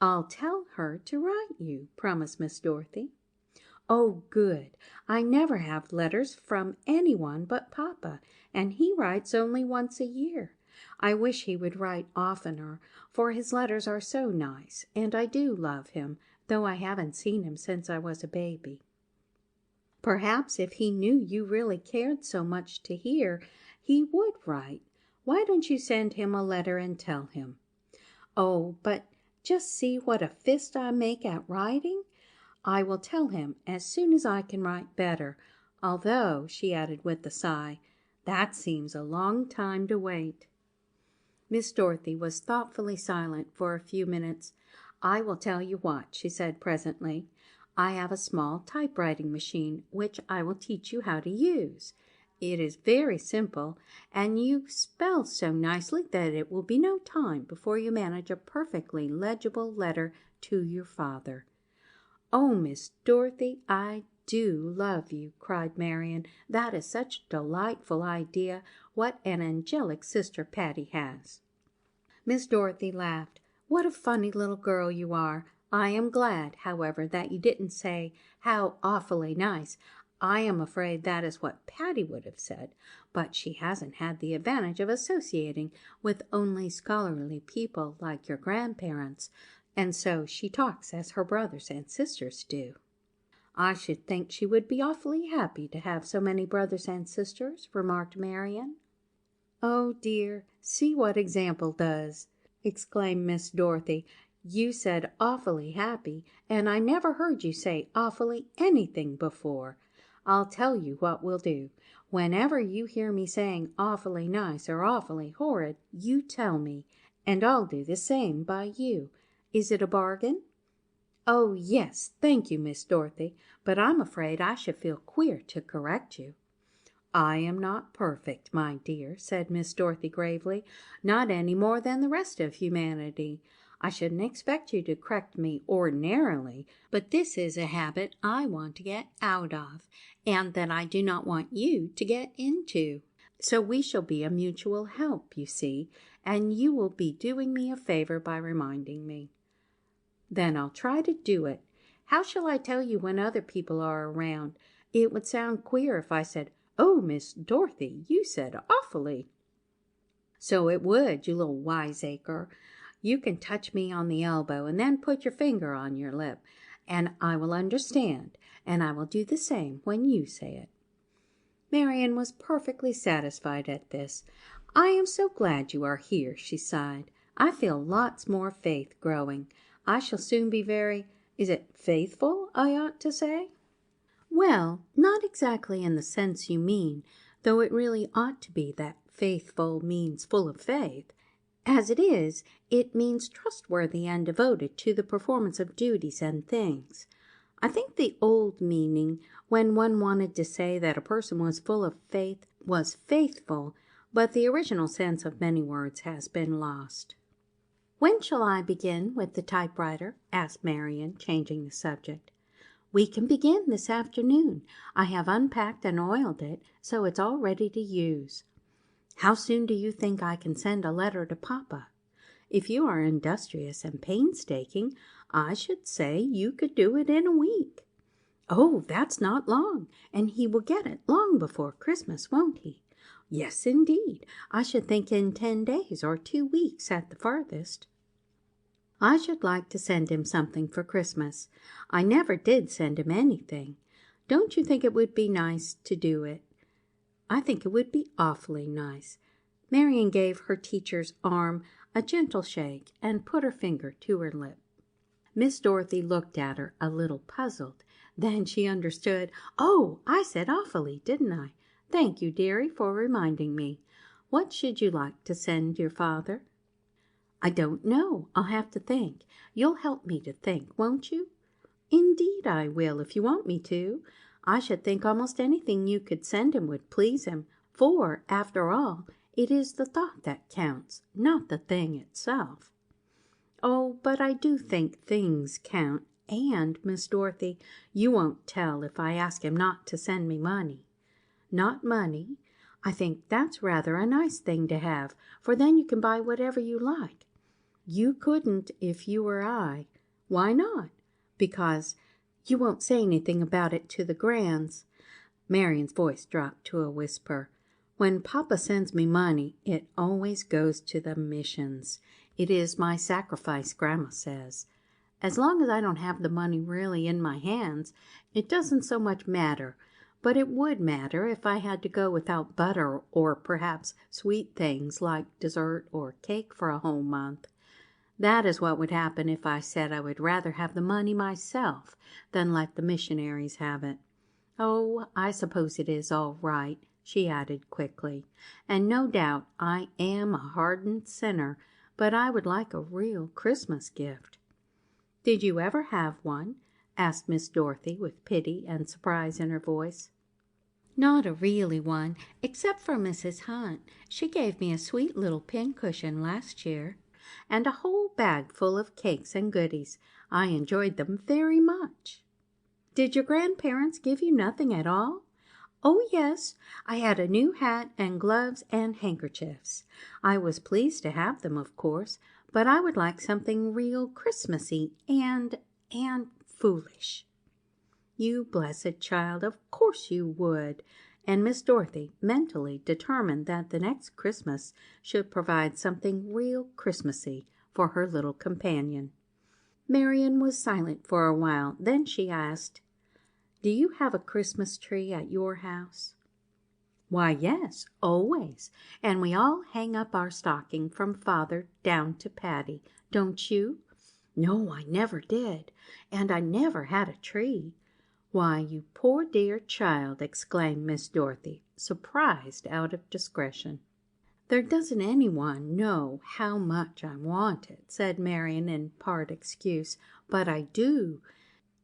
"I'll tell her to write you," promised Miss Dorothy. "Oh, good. I never have letters from anyone but Papa, and he writes only once a year. I wish he would write oftener, for his letters are so nice, and I do love him, though I haven't seen him since I was a baby." "Perhaps if he knew you really cared so much to hear, he would write. Why don't you send him a letter and tell him?" "Oh, but just see what a fist I make at writing. I will tell him as soon as I can write better, although," she added with a sigh, "that seems a long time to wait." Miss Dorothy was thoughtfully silent for a few minutes. "I will tell you what," she said presently. "I have a small typewriting machine which I will teach you how to use. It is very simple, and you spell so nicely that it will be no time before you manage a perfectly legible letter to your father." "Oh, Miss Dorothy, I do love you," cried Marian. "That is such a delightful idea. What an angelic sister Patty has." Miss Dorothy laughed. "What a funny little girl you are. I am glad, however, that you didn't say, 'How awfully nice.' I am afraid that is what Patty would have said, but she hasn't had the advantage of associating with only scholarly people like your grandparents, and so she talks as her brothers and sisters do." "I should think she would be awfully happy to have so many brothers and sisters," remarked Marian. "Oh dear, see what example does!" exclaimed Miss Dorothy. "You said awfully happy, and I never heard you say awfully anything before. I'll tell you what we'll do. Whenever you hear me saying awfully nice or awfully horrid, you tell me, and I'll do the same by you. Is it a bargain?" "Oh, yes, thank you, Miss Dorothy, but I'm afraid I should feel queer to correct you." "I am not perfect, my dear," said Miss Dorothy gravely, "not any more than the rest of humanity. I shouldn't expect you to correct me ordinarily, but this is a habit I want to get out of, and that I do not want you to get into. So we shall be a mutual help, you see, and you will be doing me a favor by reminding me." "Then I'll try to do it. How shall I tell you when other people are around? It would sound queer if I said, 'Oh, Miss Dorothy, you said awfully.'" "So it would, you little wiseacre. You can touch me on the elbow and then put your finger on your lip, and I will understand, and I will do the same when you say it." Marian was perfectly satisfied at this. "I am so glad you are here," she sighed. "I feel lots more faith growing. I shall soon be is it faithful, I ought to say?" "Well, not exactly in the sense you mean, though it really ought to be that faithful means full of faith. As it is, it means trustworthy and devoted to the performance of duties and things. I think the old meaning, when one wanted to say that a person was full of faith, was faithful, but the original sense of many words has been lost." "When shall I begin with the typewriter?" asked Marian, changing the subject. "We can begin this afternoon. I have unpacked and oiled it, so it's all ready to use." "How soon do you think I can send a letter to Papa?" "If you are industrious and painstaking, I should say you could do it in a week." "Oh, that's not long, and he will get it long before Christmas, won't he?" "Yes, indeed. I should think in 10 days or 2 weeks at the farthest." I should like to send him something for Christmas. I never did send him anything. Don't you think it would be nice to do it? I think it would be awfully nice." Marian gave her teacher's arm a gentle shake and put her finger to her lip. Miss Dorothy looked at her a little puzzled. Then she understood. "Oh, I said awfully, didn't I? Thank you, dearie, for reminding me. What should you like to send your father?" "I don't know. I'll have to think. You'll help me to think, won't you?" "Indeed I will, if you want me to. I should think almost anything you could send him would please him, for, after all, it is the thought that counts, not the thing itself." "Oh, but I do think things count. And, Miss Dorothy, you won't tell if I ask him not to send me money." "Not money? I think that's rather a nice thing to have, for then you can buy whatever you like." "You couldn't if you were I." "Why not?" "Because you won't say anything about it to the Grands." Marian's voice dropped to a whisper. "When Papa sends me money, it always goes to the missions. It is my sacrifice, Grandma says. As long as I don't have the money really in my hands, it doesn't so much matter. But it would matter if I had to go without butter or perhaps sweet things like dessert or cake for a whole month. That is what would happen if I said I would rather have the money myself than let the missionaries have it. Oh, I suppose it is all right," she added quickly, "and no doubt I am a hardened sinner, but I would like a real Christmas gift." "Did you ever have one?" asked Miss Dorothy with pity and surprise in her voice. "Not a really one, except for Mrs. Hunt. She gave me a sweet little pincushion last year, and a whole bag full of cakes and goodies. I enjoyed them very much." "Did your grandparents give you nothing at all?" "Oh, yes. I had a new hat and gloves and handkerchiefs. I was pleased to have them, of course, but I would like something real Christmassy and foolish." "You blessed child, of course you would." And Miss Dorothy mentally determined that the next Christmas should provide something real Christmassy for her little companion. Marian was silent for a while. Then she asked, "Do you have a Christmas tree at your house?" "Why, yes, always. And we all hang up our stocking from Father down to Patty. Don't you?" "No, I never did. And I never had a tree." "Why, you poor dear child!" exclaimed Miss Dorothy, surprised out of discretion. "There doesn't anyone know how much I want it," said Marian in part excuse, "but I do.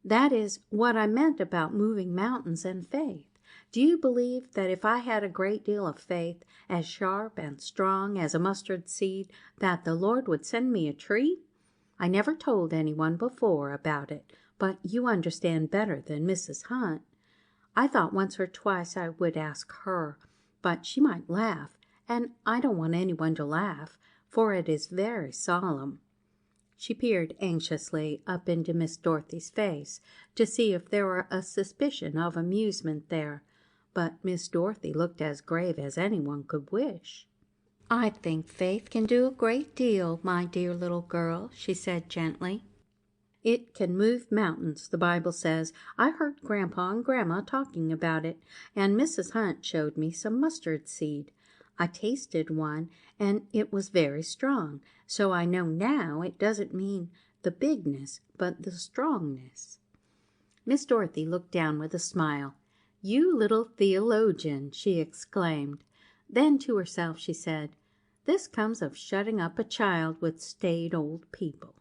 That is what I meant about moving mountains and faith. Do you believe that if I had a great deal of faith, as sharp and strong as a mustard seed, that the Lord would send me a tree? I never told anyone before about it, but you understand better than Mrs. Hunt. I thought once or twice I would ask her, but she might laugh, and I don't want anyone to laugh, for it is very solemn." She peered anxiously up into Miss Dorothy's face to see if there were a suspicion of amusement there, but Miss Dorothy looked as grave as anyone could wish. "I think faith can do a great deal, my dear little girl," she said gently. "It can move mountains, the Bible says. I heard Grandpa and Grandma talking about it, and Mrs. Hunt showed me some mustard seed. I tasted one, and it was very strong, so I know now it doesn't mean the bigness, but the strongness." Miss Dorothy looked down with a smile. "You little theologian!" she exclaimed. Then to herself she said, "This comes of shutting up a child with staid old people.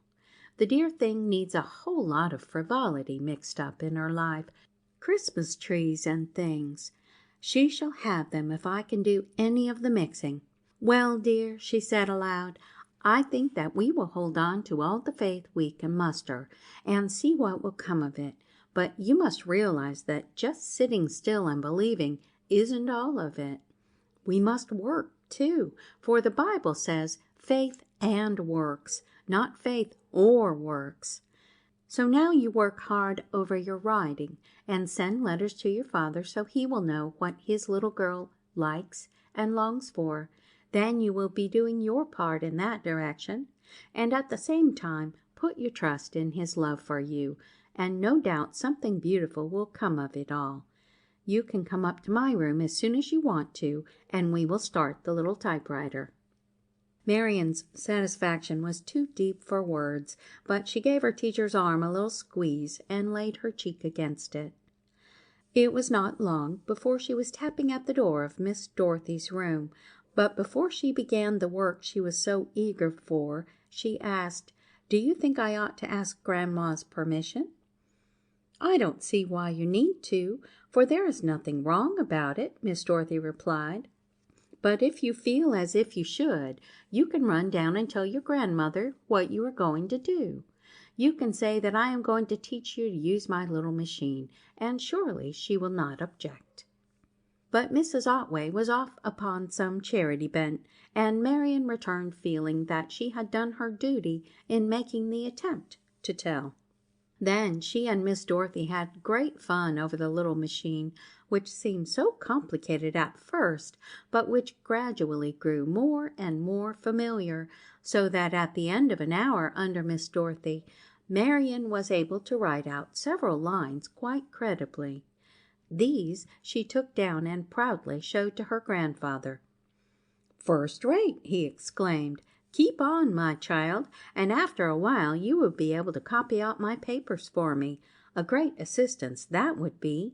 The dear thing needs a whole lot of frivolity mixed up in her life, Christmas trees and things. She shall have them if I can do any of the mixing. Well, dear," she said aloud, "I think that we will hold on to all the faith we can muster and see what will come of it. But you must realize that just sitting still and believing isn't all of it. We must work, too, for the Bible says faith and works, not faith or works. So now you work hard over your writing and send letters to your father so he will know what his little girl likes and longs for. Then you will be doing your part in that direction, and at the same time put your trust in his love for you, and no doubt something beautiful will come of it all. You can come up to my room as soon as you want to, and we will start the little typewriter." Marian's satisfaction was too deep for words, but she gave her teacher's arm a little squeeze and laid her cheek against it. It was not long before she was tapping at the door of Miss Dorothy's room, but before she began the work she was so eager for, she asked, "Do you think I ought to ask Grandma's permission?" "I don't see why you need to, for there is nothing wrong about it," Miss Dorothy replied. "But if you feel as if you should, you can run down and tell your grandmother what you are going to do. You can say that I am going to teach you to use my little machine, and surely she will not object." But Mrs. Otway was off upon some charity bent, and Marian returned feeling that she had done her duty in making the attempt to tell. Then she and Miss Dorothy had great fun over the little machine, which seemed so complicated at first, but which gradually grew more and more familiar, so that at the end of an hour under Miss Dorothy, Marian was able to write out several lines quite creditably. These she took down and proudly showed to her grandfather. "First rate," he exclaimed. "Keep on, my child, and after a while you will be able to copy out my papers for me. A great assistance that would be.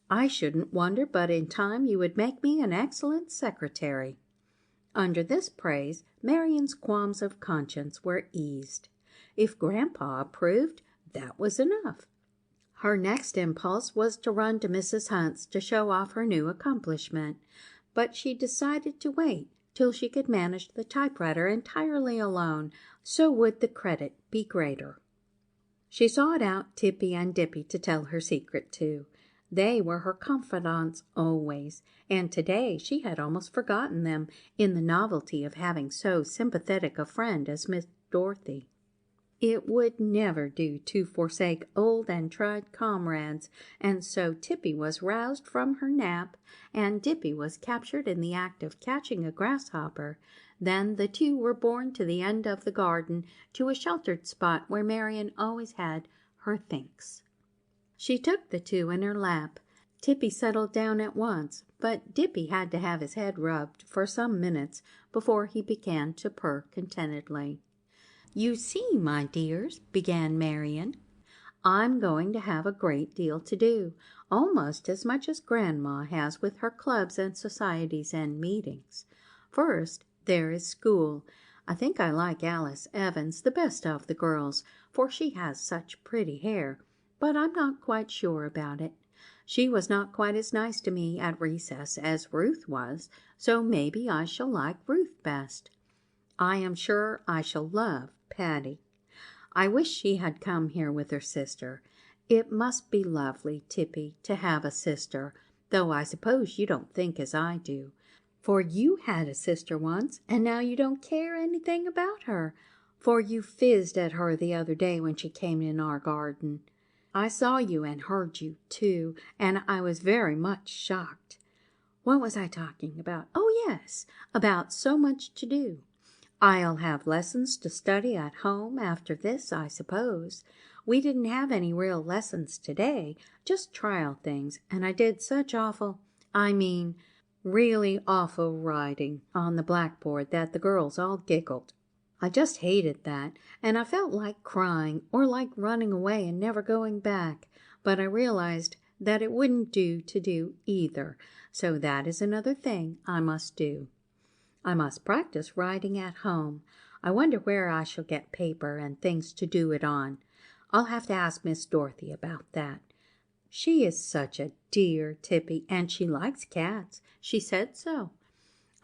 I shouldn't wonder but in time you would make me an excellent secretary." Under this praise, Marian's qualms of conscience were eased. If Grandpa approved, that was enough. Her next impulse was to run to Mrs. Hunt's to show off her new accomplishment, but she decided to wait till she could manage the typewriter entirely alone, so would the credit be greater. She sought out Tippy and Dippy to tell her secret to. They were her confidants always, and today she had almost forgotten them in the novelty of having so sympathetic a friend as Miss Dorothy. It would never do to forsake old and tried comrades, and so Tippy was roused from her nap, and Dippy was captured in the act of catching a grasshopper. Then the two were borne to the end of the garden, to a sheltered spot where Marian always had her thinks. She took the two in her lap. Tippy settled down at once, but Dippy had to have his head rubbed for some minutes before he began to purr contentedly. "You see, my dears," began Marian, "I'm going to have a great deal to do, almost as much as Grandma has with her clubs and societies and meetings. First, there is school. I think I like Alice Evans the best of the girls, for she has such pretty hair, but I'm not quite sure about it. She was not quite as nice to me at recess as Ruth was, so maybe I shall like Ruth best. I am sure I shall love Patty. I wish she had come here with her sister. It must be lovely, Tippy, to have a sister, though I suppose you don't think as I do, for you had a sister once, and now you don't care anything about her, for you fizzed at her the other day when she came in our garden. I saw you and heard you, too, and I was very much shocked. What was I talking about? Oh, yes, about so much to do. I'll have lessons to study at home after this, I suppose. We didn't have any real lessons today, just trial things, and I did such really awful writing on the blackboard that the girls all giggled. I just hated that, and I felt like crying or like running away and never going back, but I realized that it wouldn't do to do either, so that is another thing I must do. I must practice writing at home. I wonder where I shall get paper and things to do it on. I'll have to ask Miss Dorothy about that. She is such a dear, Tippy, and she likes cats. She said so.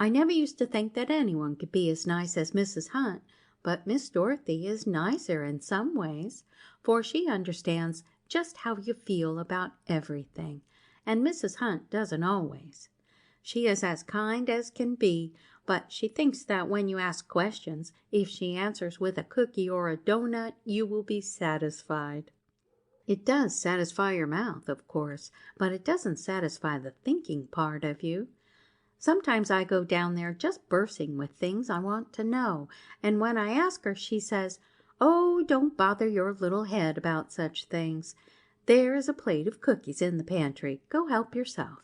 I never used to think that anyone could be as nice as Mrs. Hunt, but Miss Dorothy is nicer in some ways, for she understands just how you feel about everything, and Mrs. Hunt doesn't always. She is as kind as can be, but she thinks that when you ask questions, if she answers with a cookie or a doughnut, you will be satisfied. It does satisfy your mouth, of course, but it doesn't satisfy the thinking part of you. Sometimes I go down there just bursting with things I want to know, and when I ask her, she says, "Oh, don't bother your little head about such things. There is a plate of cookies in the pantry. Go help yourself."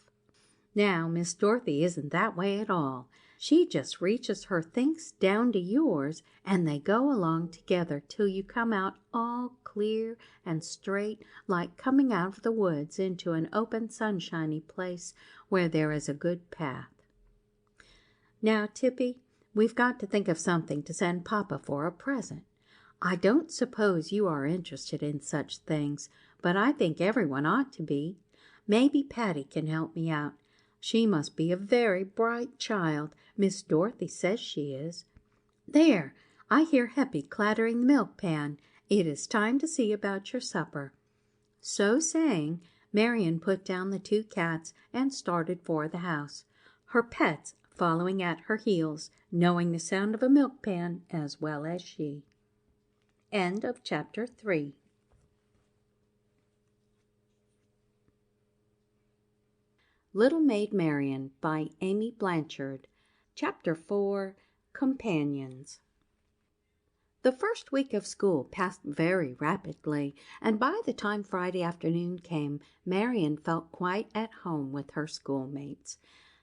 Now, Miss Dorothy isn't that way at all. She just reaches her thinks down to yours, and they go along together till you come out all clear and straight, like coming out of the woods into an open sunshiny place where there is a good path. Now, Tippy, we've got to think of something to send Papa for a present. I don't suppose you are interested in such things, but I think everyone ought to be. Maybe Patty can help me out. She must be a very bright child. Miss Dorothy says she is. There, I hear Heppy clattering the milk pan. It is time to see about your supper." So saying, Marian put down the two cats and started for the house, her pets following at her heels, knowing the sound of a milk pan as well as she. End of chapter 3. Little Maid Marian by Amy Blanchard. Chapter 4. Companions. The first week of school passed very rapidly, and by the time Friday afternoon came, Marian felt quite at home with her schoolmates.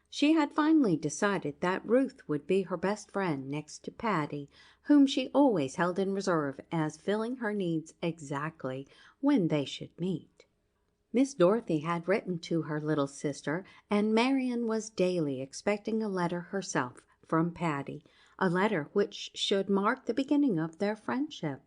She had finally decided that Ruth would be her best friend next to Patty, whom she always held in reserve as filling her needs exactly when they should meet. Miss Dorothy had written to her little sister, and Marian was daily expecting a letter herself from Patty, a letter which should mark the beginning of their friendship.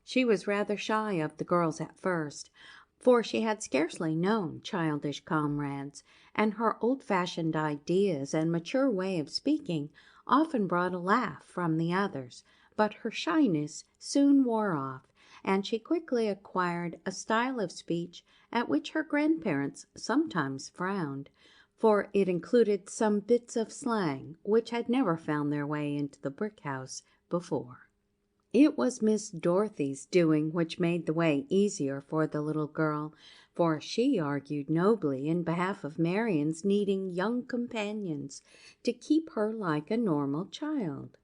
She was rather shy of the girls at first, for she had scarcely known childish comrades, and her old-fashioned ideas and mature way of speaking often brought a laugh from the others, but her shyness soon wore off, and she quickly acquired a style of speech at which her grandparents sometimes frowned, for it included some bits of slang which had never found their way into the brick house before. It was Miss Dorothy's doing which made the way easier for the little girl, for she argued nobly in behalf of Marian's needing young companions to keep her like a normal child.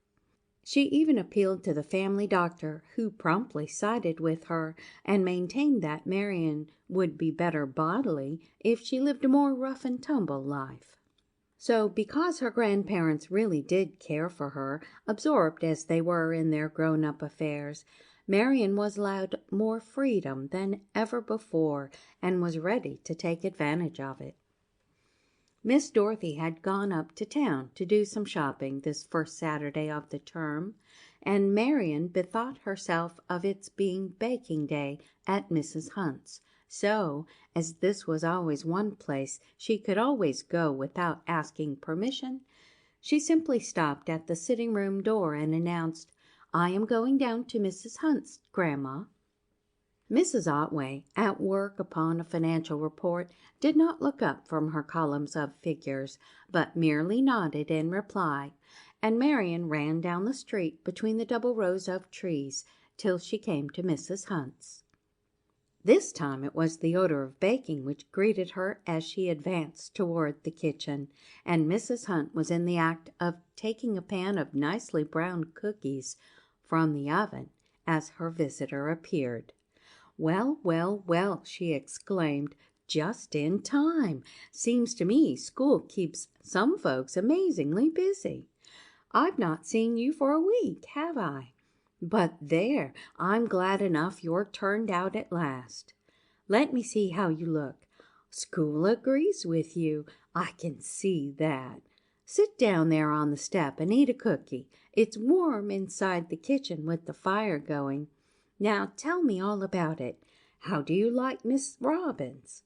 She even appealed to the family doctor, who promptly sided with her and maintained that Marian would be better bodily if she lived a more rough-and-tumble life. So, because her grandparents really did care for her, absorbed as they were in their grown-up affairs, Marian was allowed more freedom than ever before and was ready to take advantage of it. Miss Dorothy had gone up to town to do some shopping this first Saturday of the term, and Marian bethought herself of its being baking day at Mrs. Hunt's. So, as this was always one place she could always go without asking permission, she simply stopped at the sitting-room door and announced, "I am going down to Mrs. Hunt's, Grandma." Mrs. Otway, at work upon a financial report, did not look up from her columns of figures, but merely nodded in reply, and Marian ran down the street between the double rows of trees till she came to Mrs. Hunt's. This time it was the odor of baking which greeted her as she advanced toward the kitchen, and Mrs. Hunt was in the act of taking a pan of nicely browned cookies from the oven as her visitor appeared. "Well, well, well," she exclaimed, "just in time. Seems to me school keeps some folks amazingly busy. I've not seen you for a week, have I? But there, I'm glad enough you're turned out at last. Let me see how you look. School agrees with you, I can see that. Sit down there on the step and eat a cookie. It's warm inside the kitchen with the fire going. Now tell me all about it. How do you like Miss Robbins?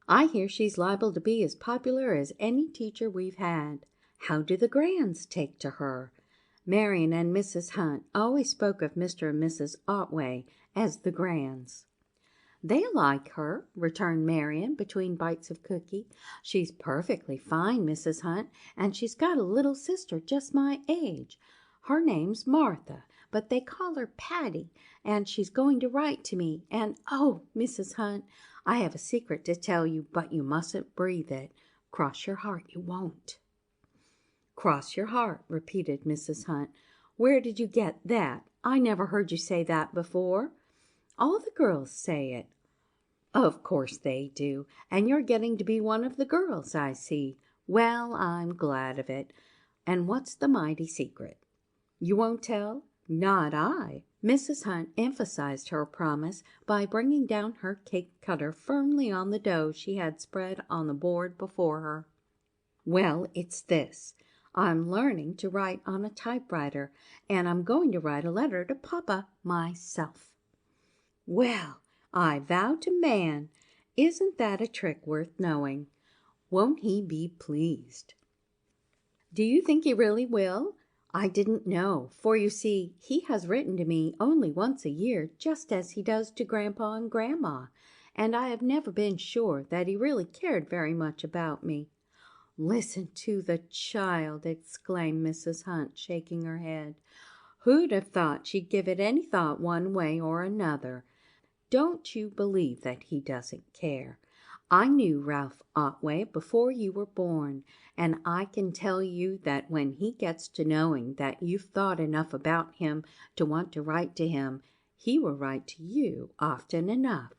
I hear she's liable to be as popular as any teacher we've had. How do the Grands take to her?" Marian and Mrs. Hunt always spoke of Mr. and Mrs. Otway as the Grands. "They like her," returned Marian between bites of cookie. "She's perfectly fine, Mrs. Hunt, and she's got a little sister just my age. Her name's Martha, but they call her Patty, and she's going to write to me, and oh, Mrs. Hunt, I have a secret to tell you, but you mustn't breathe it. Cross your heart you won't." "Cross your heart," repeated Mrs. Hunt. Where did you get that? I never heard you say that before." "All the girls say it." "Of course they do, and you're getting to be one of the girls, I see. Well, I'm glad of it. And what's the mighty secret?" "You won't tell?" "Not I." Mrs. Hunt emphasized her promise by bringing down her cake cutter firmly on the dough she had spread on the board before her. "Well, it's this. I'm learning to write on a typewriter, and I'm going to write a letter to Papa myself." "Well, I vow to man, isn't that a trick worth knowing? Won't he be pleased?" "Do you think he really will? I didn't know, for you see, he has written to me only once a year, just as he does to Grandpa and Grandma, and I have never been sure that he really cared very much about me." "Listen to the child!" exclaimed Mrs. Hunt, shaking her head. "Who'd have thought she'd give it any thought one way or another? Don't you believe that he doesn't care. I knew Ralph Otway before you were born, and I can tell you that when he gets to knowing that you've thought enough about him to want to write to him, he will write to you often enough.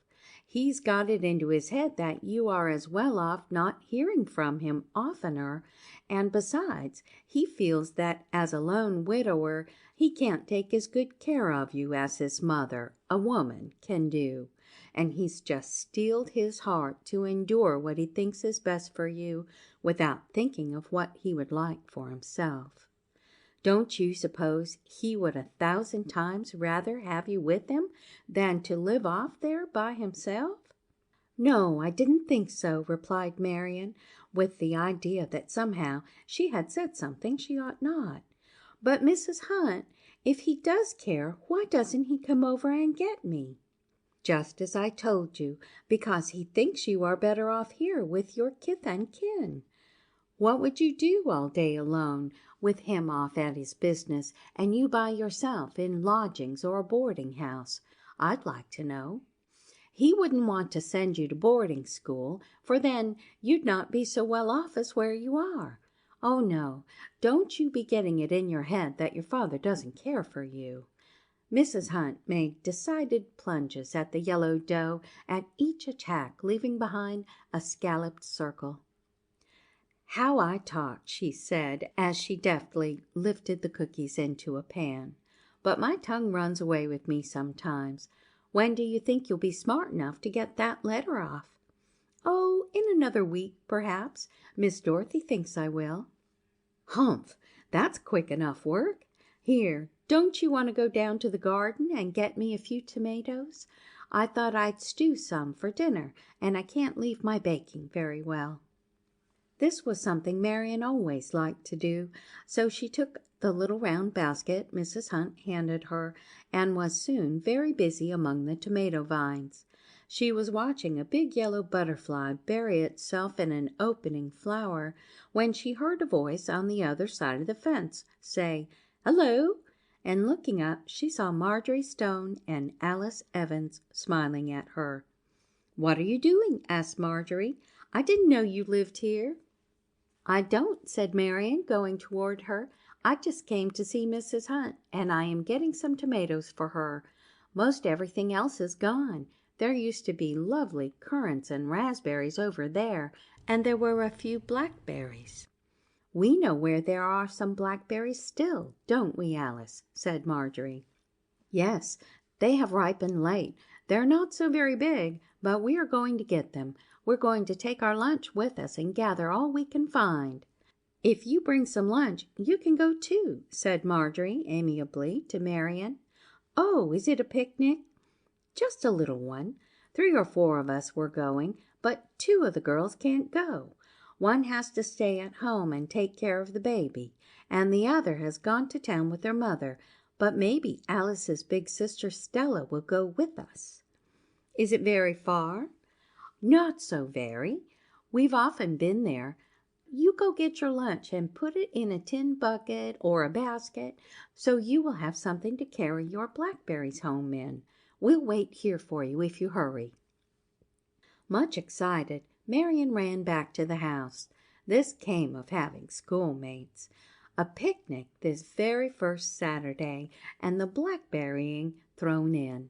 He's got it into his head that you are as well off not hearing from him oftener, and besides, he feels that as a lone widower he can't take as good care of you as his mother, a woman, can do, and he's just steeled his heart to endure what he thinks is best for you without thinking of what he would like for himself. Don't you suppose he would 1,000 times rather have you with him than to live off there by himself?" "No, I didn't think so," replied Marian, with the idea that somehow she had said something she ought not. "But, Mrs. Hunt, if he does care, why doesn't he come over and get me?" "Just as I told you, because he thinks you are better off here with your kith and kin. What would you do all day alone, with him off at his business, and you by yourself in lodgings or a boarding house, I'd like to know? He wouldn't want to send you to boarding school, for then you'd not be so well off as where you are. Oh, no, don't you be getting it in your head that your father doesn't care for you." Mrs. Hunt made decided plunges at the yellow dough at each attack, leaving behind a scalloped circle. "How I talk," she said, as she deftly lifted the cookies into a pan. "But my tongue runs away with me sometimes. When do you think you'll be smart enough to get that letter off?" "Oh, in another week, perhaps. Miss Dorothy thinks I will." "Humph! That's quick enough work. Here, don't you want to go down to the garden and get me a few tomatoes? I thought I'd stew some for dinner, and I can't leave my baking very well." This was something Marian always liked to do, so she took the little round basket Mrs. Hunt handed her, and was soon very busy among the tomato vines. She was watching a big yellow butterfly bury itself in an opening flower, when she heard a voice on the other side of the fence say, "Hello!" and looking up, she saw Marjorie Stone and Alice Evans smiling at her. "What are you doing?" asked Marjorie. "I didn't know you lived here." "I don't," said Marian, going toward her. "I just came to see Mrs. Hunt, and I am getting some tomatoes for her. Most everything else is gone. There used to be lovely currants and raspberries over there, and there were a few blackberries." "We know where there are some blackberries still, don't we, Alice?" said Marjorie. "Yes, they have ripened late. They're not so very big, but we are going to get them. We're going to take our lunch with us and gather all we can find." "If you bring some lunch, you can go too," said Marjorie amiably to Marian. "Oh, is it a picnic?" "Just a little one. 3 or 4 of us were going, but 2 of the girls can't go. One has to stay at home and take care of the baby, and the other has gone to town with her mother, but maybe Alice's big sister Stella will go with us." "Is it very far?" "Not so very. We've often been there. You go get your lunch and put it in a tin bucket or a basket, so you will have something to carry your blackberries home in. We'll wait here for you if you hurry." Much excited, Marian ran back to the house. This came of having schoolmates. A picnic this very first Saturday, and the blackberrying thrown in.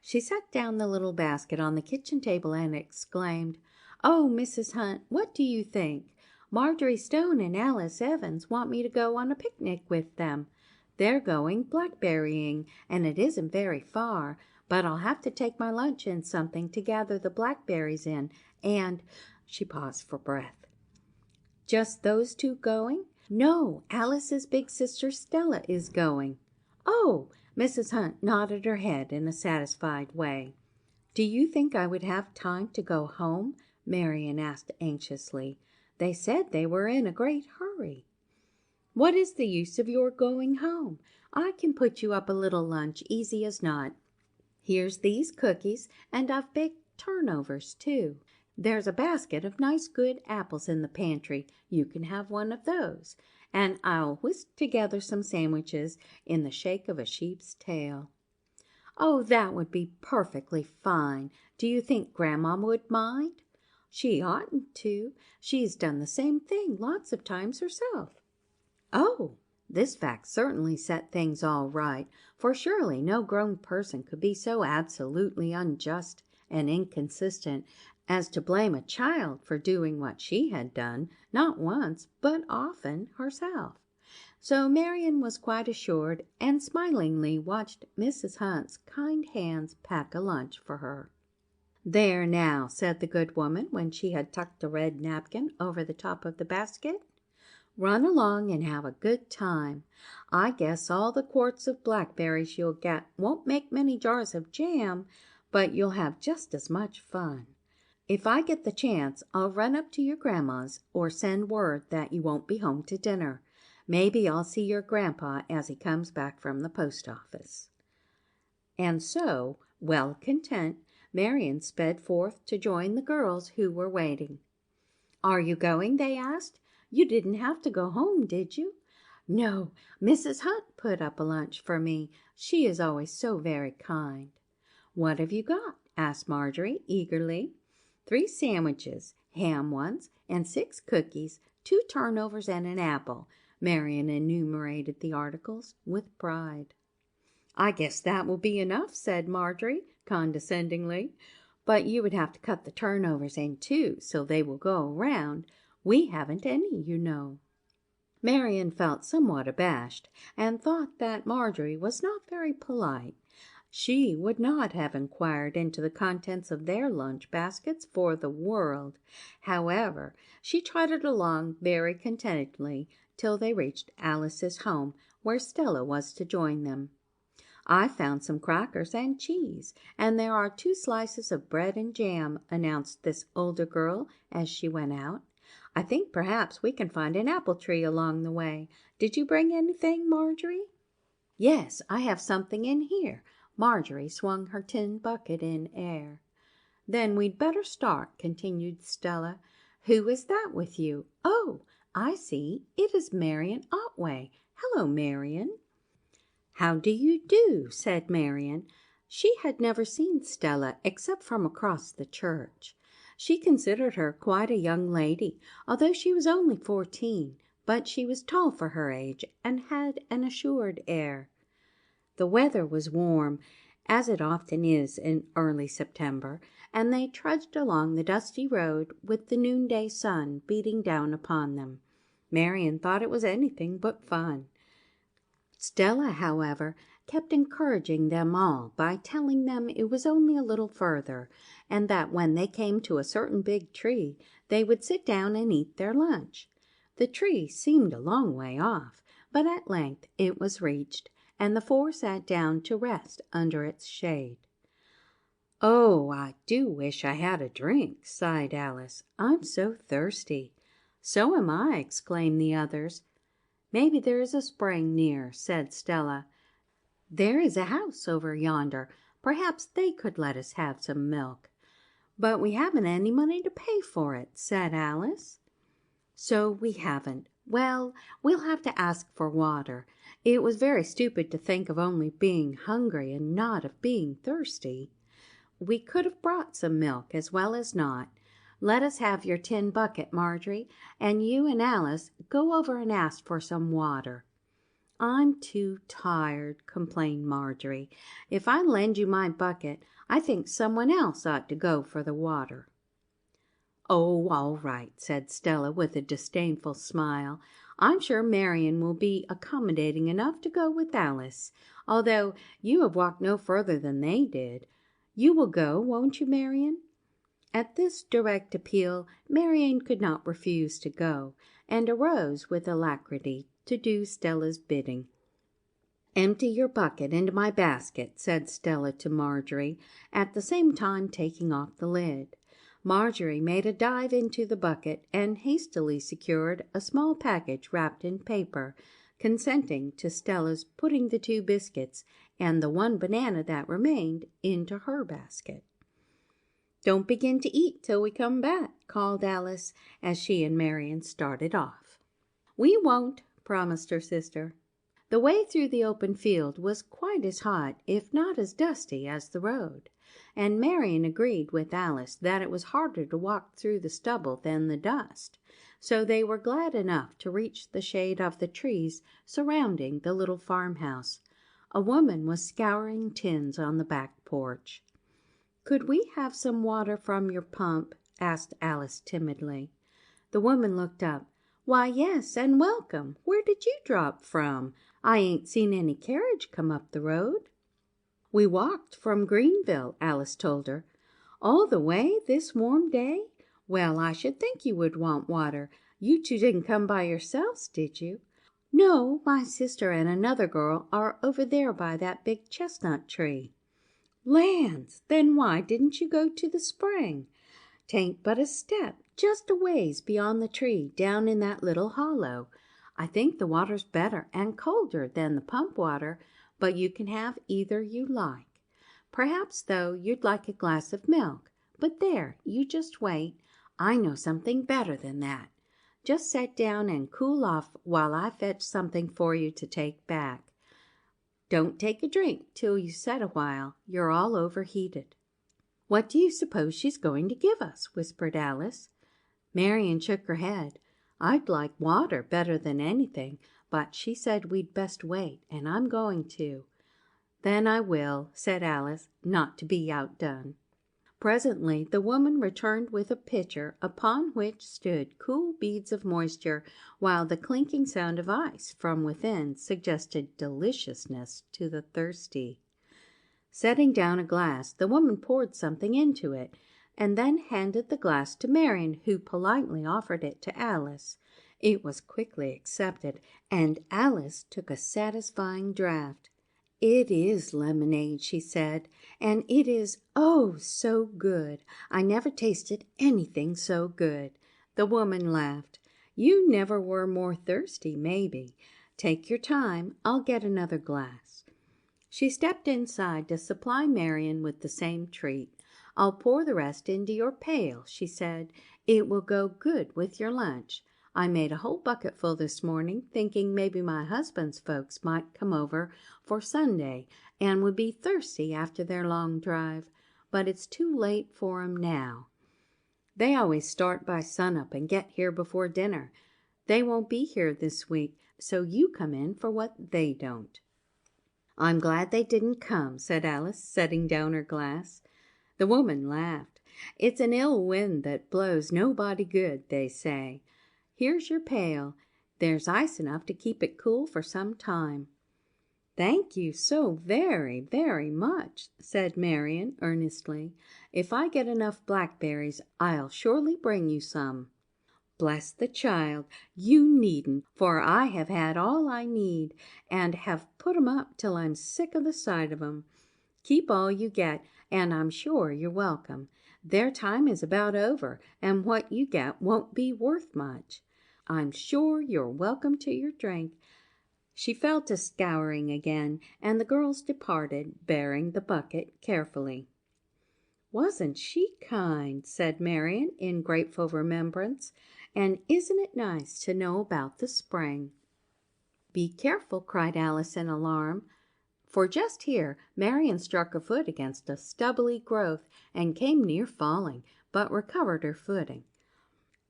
She set down the little basket on the kitchen table and exclaimed, "Oh, Mrs. Hunt, what do you think? Marjorie Stone and Alice Evans want me to go on a picnic with them. They're going blackberrying, and it isn't very far, but I'll have to take my lunch and something to gather the blackberries in, and—" She paused for breath. "Just those two going?" "No, Alice's big sister Stella is going." "Oh!" Mrs. Hunt nodded her head in a satisfied way. "Do you think I would have time to go home?" Marian asked anxiously. "They said they were in a great hurry." "What is the use of your going home? I can put you up a little lunch easy as not. Here's these cookies, and I've baked turnovers too. There's a basket of nice good apples in the pantry. You can have one of those. And I'll whisk together some sandwiches in the shake of a sheep's tail." "Oh, that would be perfectly fine. Do you think Grandma would mind?" "She oughtn't to. She's done the same thing lots of times herself." Oh, this fact certainly set things all right, for surely no grown person could be so absolutely unjust and inconsistent as to blame a child for doing what she had done, not once, but often herself. So Marian was quite assured, and smilingly watched Mrs. Hunt's kind hands pack a lunch for her. "There now," said the good woman when she had tucked a red napkin over the top of the basket. "Run along and have a good time. I guess all the quarts of blackberries you'll get won't make many jars of jam, but you'll have just as much fun. If I get the chance, I'll run up to your grandma's or send word that you won't be home to dinner. Maybe I'll see your grandpa as he comes back from the post office." And so, well content, Marian sped forth to join the girls who were waiting. "Are you going?" they asked. "You didn't have to go home, did you?" "No, Mrs. Hunt put up a lunch for me. She is always so very kind." "What have you got?" asked Marjorie eagerly. "3 sandwiches, ham ones, and 6 cookies, 2 turnovers, and an apple." Marian enumerated the articles with pride. "I guess that will be enough," said Marjorie condescendingly. "But you would have to cut the turnovers in 2 so they will go around. We haven't any, you know." Marian felt somewhat abashed, and thought that Marjorie was not very polite. She would not have inquired into the contents of their lunch baskets for the world. However, she trotted along very contentedly till they reached Alice's home, where Stella was to join them. "I found some crackers and cheese, and there are 2 slices of bread and jam," announced this older girl as she went out. "I think perhaps we can find an apple tree along the way. Did you bring anything, Marjorie?" "Yes, I have something in here." Marjorie swung her tin bucket in air. "Then we'd better start," continued Stella. "Who is that with you? Oh, I see, it is Marian Otway. Hello, Marian." "How do you do?" said Marian. She had never seen Stella except from across the church. She considered her quite a young lady, although she was only 14, but she was tall for her age and had an assured air. The weather was warm, as it often is in early September, and they trudged along the dusty road with the noonday sun beating down upon them. Marian thought it was anything but fun. Stella, however, kept encouraging them all by telling them it was only a little further, and that when they came to a certain big tree, they would sit down and eat their lunch. The tree seemed a long way off, but at length it was reached, and the 4 sat down to rest under its shade. "Oh, I do wish I had a drink," sighed Alice. "I'm so thirsty." "So am I," exclaimed the others. "Maybe there is a spring near," said Stella. "There is a house over yonder. Perhaps they could let us have some milk." "But we haven't any money to pay for it," said Alice. "So we haven't. Well, we'll have to ask for water. It was very stupid to think of only being hungry and not of being thirsty. We could have brought some milk as well as not. Let us have your tin bucket, Marjorie, and you and Alice go over and ask for some water." "I'm too tired," complained Marjorie. "If I lend you my bucket, I think someone else ought to go for the water." "Oh, all right," said Stella with a disdainful smile. "I'm sure Marian will be accommodating enough to go with Alice, although you have walked no further than they did. You will go, won't you, Marian?" At this direct appeal, Marian could not refuse to go, and arose with alacrity to do Stella's bidding. "Empty your bucket into my basket," said Stella to Marjorie, at the same time taking off the lid. Marjorie made a dive into the bucket and hastily secured a small package wrapped in paper, consenting to Stella's putting the 2 biscuits and the 1 banana that remained into her basket. "Don't begin to eat till we come back," called Alice as she and Marian started off. "We won't," promised her sister. The way through the open field was quite as hot, if not as dusty, as the road, and Marian agreed with Alice that it was harder to walk through the stubble than the dust, so they were glad enough to reach the shade of the trees surrounding the little farmhouse. A woman was scouring tins on the back porch. "Could we have some water from your pump?" asked Alice timidly. The woman looked up. "Why, yes, and welcome. Where did you drop from? I ain't seen any carriage come up the road." "We walked from Greenville," Alice told her. "All the way this warm day? Well, I should think you would want water. You 2 didn't come by yourselves, did you?" "No, my sister and another girl are over there by that big chestnut tree." "Lands! Then why didn't you go to the spring? 'Tain't but a step, just a ways beyond the tree, down in that little hollow. I think the water's better and colder than the pump water, but you can have either you like. Perhaps, though, you'd like a glass of milk. But there, you just wait. I know something better than that. Just sit down and cool off while I fetch something for you to take back. Don't take a drink till you set a while. You're all overheated." "What do you suppose she's going to give us?" whispered Alice. Marian shook her head. "I'd like water better than anything, but she said we'd best wait, and I'm going to." "Then I will," said Alice, not to be outdone. Presently the woman returned with a pitcher upon which stood cool beads of moisture, while the clinking sound of ice from within suggested deliciousness to the thirsty. Setting down a glass, the woman poured something into it, and then handed the glass to Marian, who politely offered it to Alice. It was quickly accepted, and Alice took a satisfying draught. "It is lemonade," she said, "and it is, oh, so good. I never tasted anything so good." The woman laughed. "You never were more thirsty, maybe. Take your time. I'll get another glass." She stepped inside to supply Marian with the same treat. "I'll pour the rest into your pail," she said. "It will go good with your lunch. I made a whole bucketful this morning, thinking maybe my husband's folks might come over for Sunday and would be thirsty after their long drive, but it's too late for 'em now. They always start by sunup and get here before dinner. They won't be here this week, so you come in for what they don't." "I'm glad they didn't come," said Alice, setting down her glass. The woman laughed. "It's an ill wind that blows nobody good, they say. Here's your pail. There's ice enough to keep it cool for some time." "Thank you so very, very much," said Marian earnestly. "If I get enough blackberries, I'll surely bring you some." "Bless the child, you needn't, for I have had all I need, and have put 'em up till I'm sick of the sight of 'em. Keep all you get, and I'm sure you're welcome. Their time is about over, and what you get won't be worth much. I'm sure you're welcome to your drink." She fell to scouring again, and the girls departed, bearing the bucket carefully. "Wasn't she kind?" said Marian in grateful remembrance. "And isn't it nice to know about the spring?" "Be careful," cried Alice in alarm, for just here Marian struck her foot against a stubbly growth and came near falling, but recovered her footing.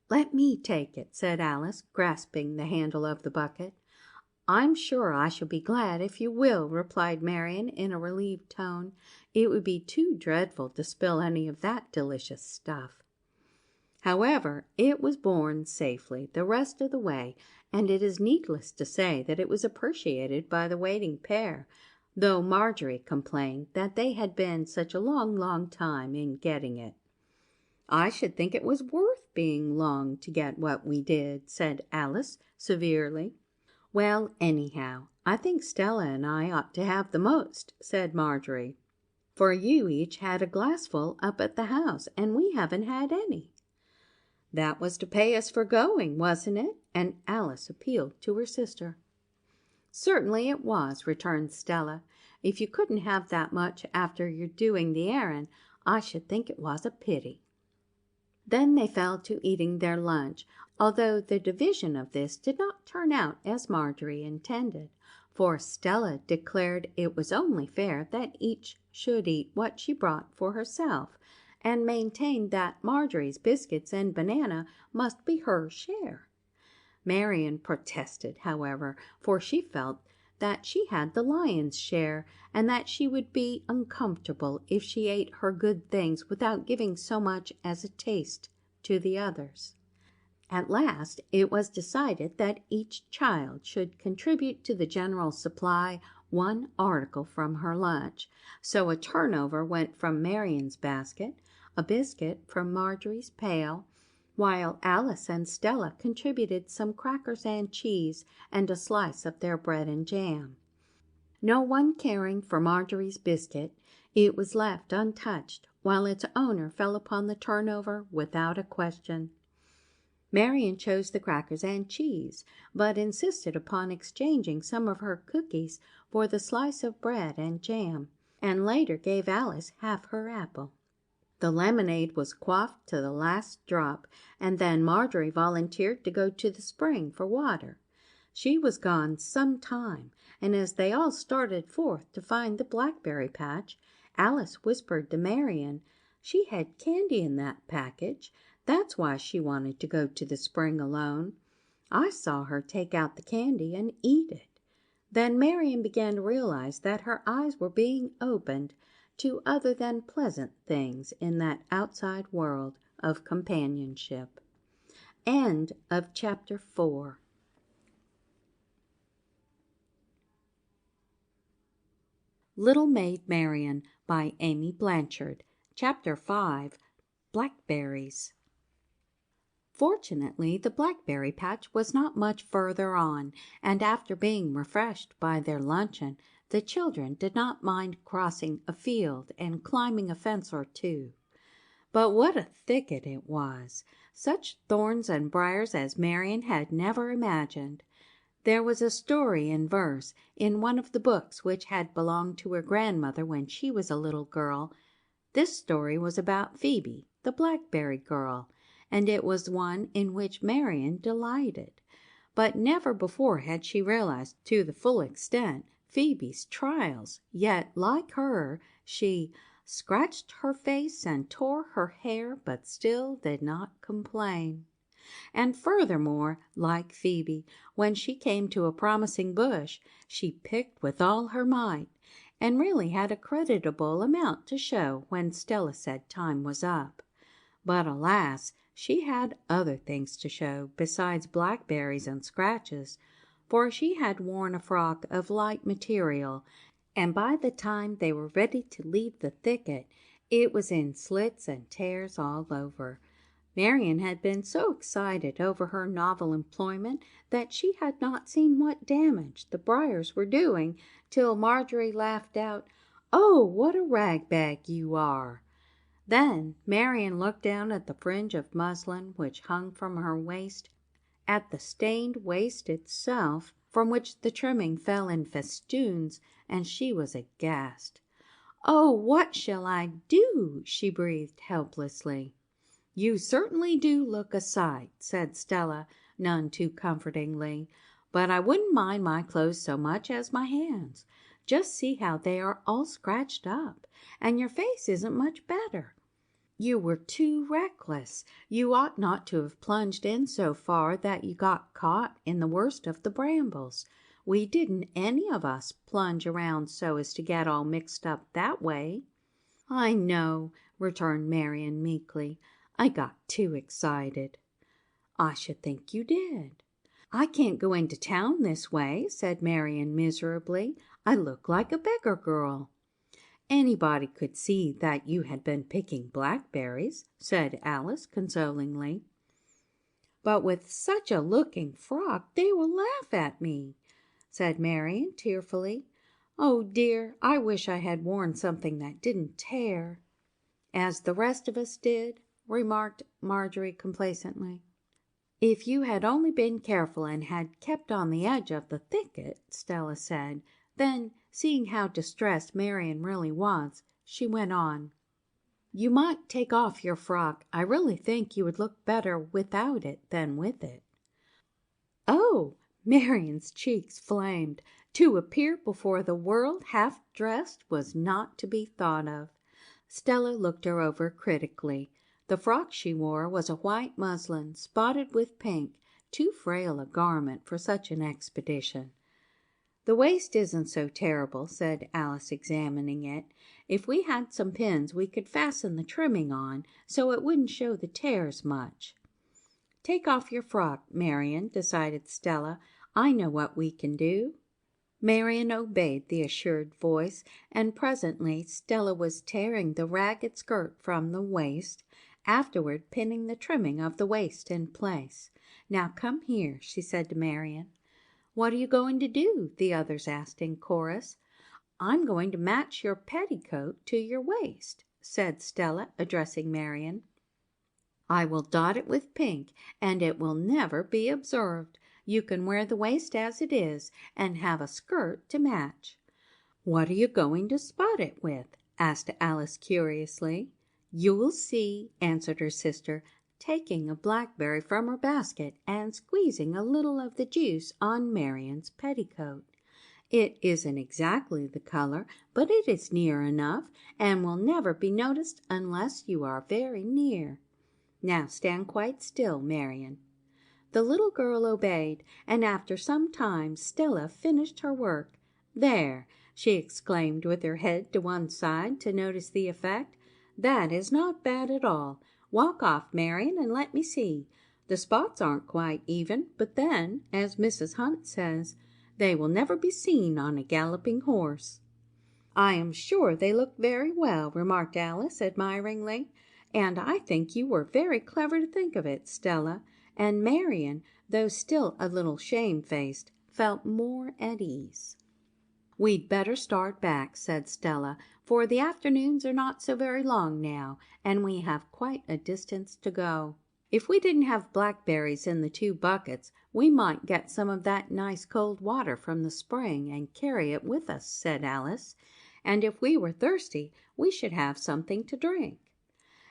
"Let me take it," said Alice, grasping the handle of the bucket. "I'm sure I shall be glad if you will," replied Marian in a relieved tone. "It would be too dreadful to spill any of that delicious stuff." However, it was borne safely the rest of the way, and it is needless to say that it was appreciated by the waiting pair, though Marjorie complained that they had been such a long time in getting it. "I should think it was worth being long to get what we did," said Alice severely. "Well, anyhow, I think Stella and I ought to have the most," said Marjorie, "for you each had a glassful up at the house, and we haven't had any." "That was to pay us for going, wasn't it?" and Alice appealed to her sister. "Certainly it was," returned Stella. "If you couldn't have that much after you're doing the errand, I should think it was a pity." Then they fell to eating their lunch, although the division of this did not turn out as Marjorie intended, for Stella declared it was only fair that each should eat what she brought for herself, and maintained that Marjorie's biscuits and banana must be her share. Marian protested, however, for she felt that she had the lion's share, and that she would be uncomfortable if she ate her good things without giving so much as a taste to the others. At last it was decided that each child should contribute to the general supply one article from her lunch, so a turnover went from Marian's basket, a biscuit from Marjorie's pail, while Alice and Stella contributed some crackers and cheese and a slice of their bread and jam. No one caring for Marjorie's biscuit, it was left untouched, while its owner fell upon the turnover without a question. Marian chose the crackers and cheese, but insisted upon exchanging some of her cookies for the slice of bread and jam, and later gave Alice half her apple. The lemonade was quaffed to the last drop, and then Marjorie volunteered to go to the spring for water. She was gone some time, and as they all started forth to find the blackberry patch, Alice whispered to Marian, "She had candy in that package. That's why she wanted to go to the spring alone. I saw her take out the candy and eat it." Then Marian began to realize that her eyes were being opened to other than pleasant things in that outside world of companionship. End of chapter 4. Little Maid Marian by Amy Blanchard. Chapter 5. Blackberries. Fortunately, the blackberry patch was not much further on, and after being refreshed by their luncheon, the children did not mind crossing a field and climbing a fence or two. But what a thicket it was! Such thorns and briars as Marian had never imagined. There was a story in verse in one of the books which had belonged to her grandmother when she was a little girl. This story was about Phoebe, the blackberry girl, and it was one in which Marian delighted. But never before had she realized to the full extent Phoebe's trials, yet, like her, she scratched her face and tore her hair, but still did not complain. And furthermore, like Phoebe, when she came to a promising bush, she picked with all her might, and really had a creditable amount to show when Stella said time was up. But alas, she had other things to show besides blackberries and scratches, for she had worn a frock of light material, and by the time they were ready to leave the thicket, it was in slits and tears all over. Marian had been so excited over her novel employment that she had not seen what damage the briars were doing till Marjorie laughed out, "Oh, what a ragbag you are!" Then Marian looked down at the fringe of muslin which hung from her waist, at the stained waist itself, from which the trimming fell in festoons, and she was aghast. "Oh, what shall I do?" she breathed helplessly. "You certainly do look a sight," said Stella, none too comfortingly, "but I wouldn't mind my clothes so much as my hands. Just see how they are all scratched up, and your face isn't much better." You were too reckless. You ought not to have plunged in so far that you got caught in the worst of the brambles. We didn't any of us plunge around so as to get all mixed up that way." "I know," returned Marian meekly. "I got too excited." "I should think you did." "I can't go into town this way," said Marian miserably. "I look like a beggar girl." "Anybody could see that you had been picking blackberries," said Alice consolingly. "But with such a looking frock they will laugh at me," said Marian tearfully. "Oh dear, I wish I had worn something that didn't tear." "As the rest of us did," remarked Marjorie complacently. "If you had only been careful and had kept on the edge of the thicket," Stella said. Then, seeing how distressed Marian really was, she went on. "You might take off your frock. I really think you would look better without it than with it." "Oh!" Marian's cheeks flamed. To appear before the world half dressed was not to be thought of. Stella looked her over critically. The frock she wore was a white muslin, spotted with pink, too frail a garment for such an expedition. "The waist isn't so terrible," said Alice, examining it. "If we had some pins we could fasten the trimming on, so it wouldn't show the tears much." "Take off your frock, Marian," decided Stella. "I know what we can do." Marian obeyed the assured voice, and presently Stella was tearing the ragged skirt from the waist, afterward pinning the trimming of the waist in place. "Now come here," she said to Marian. "What are you going to do?" the others asked in chorus. "I'm going to match your petticoat to your waist," said Stella, addressing Marian. "I will dot it with pink, and it will never be observed. You can wear the waist as it is, and have a skirt to match." "What are you going to spot it with?" asked Alice curiously. "You'll see," answered her sister, taking a blackberry from her basket and squeezing a little of the juice on Marian's petticoat. "It isn't exactly the color, but it is near enough, and will never be noticed unless you are very near. Now stand quite still, Marian." The little girl obeyed, and after some time Stella finished her work. "There!" she exclaimed with her head to one side to notice the effect. "That is not bad at all. Walk off, Marian, and let me see. The spots aren't quite even, but then, as Mrs. Hunt says, they will never be seen on a galloping horse." "I am sure they look very well," remarked Alice admiringly, "and I think you were very clever to think of it, Stella." And Marian, though still a little shamefaced, felt more at ease. "We'd better start back," said Stella, "for the afternoons are not so very long now, and we have quite a distance to go." "If we didn't have blackberries in the 2 buckets, we might get some of that nice cold water from the spring and carry it with us," said Alice. "And if we were thirsty, we should have something to drink."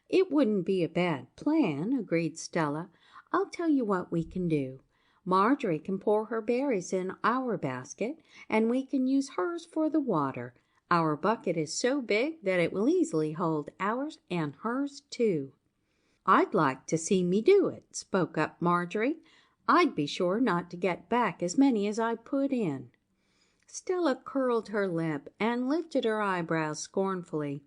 "It wouldn't be a bad plan," agreed Stella. "I'll tell you what we can do. Marjorie can pour her berries in our basket, and we can use hers for the water. Our bucket is so big that it will easily hold ours and hers too." "I'd like to see me do it," spoke up Marjorie. "I'd be sure not to get back as many as I put in." Stella curled her lip and lifted her eyebrows scornfully.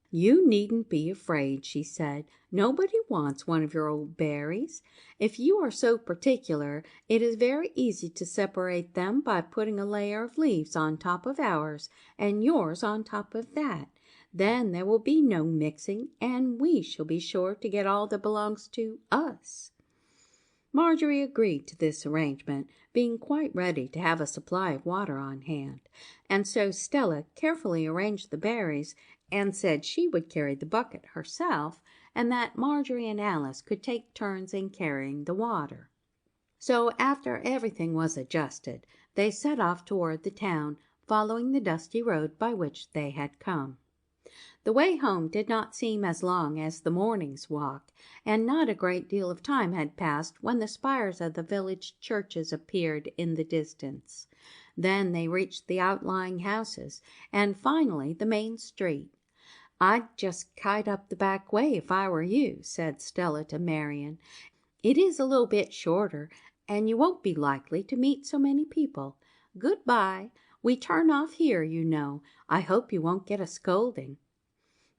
"You needn't be afraid," she said. "Nobody wants one of your old berries. If you are so particular, it is very easy to separate them by putting a layer of leaves on top of ours and yours on top of that. Then there will be no mixing, and we shall be sure to get all that belongs to us." Marjorie agreed to this arrangement, being quite ready to have a supply of water on hand, and so Stella carefully arranged the berries and said she would carry the bucket herself, and that Marjorie and Alice could take turns in carrying the water. So after everything was adjusted, they set off toward the town, following the dusty road by which they had come. The way home did not seem as long as the morning's walk, and not a great deal of time had passed when the spires of the village churches appeared in the distance. Then they reached the outlying houses, and finally the main street. "I'd just kite up the back way if I were you," said Stella to Marian. "It is a little bit shorter, and you won't be likely to meet so many people. Good-bye. We turn off here, you know. I hope you won't get a scolding."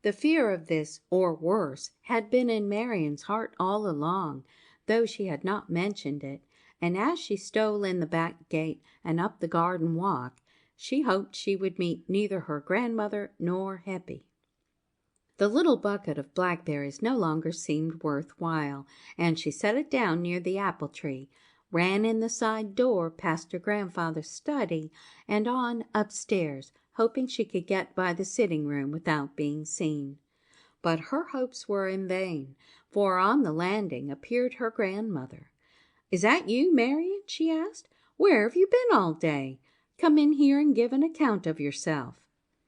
The fear of this, or worse, had been in Marian's heart all along, though she had not mentioned it, and as she stole in the back gate and up the garden walk, she hoped she would meet neither her grandmother nor Heppy. The little bucket of blackberries no longer seemed worth while, and she set it down near the apple tree, ran in the side door past her grandfather's study, and on upstairs, hoping she could get by the sitting room without being seen. But her hopes were in vain, for on the landing appeared her grandmother. "Is that you, Marian?" she asked. "Where have you been all day? Come in here and give an account of yourself."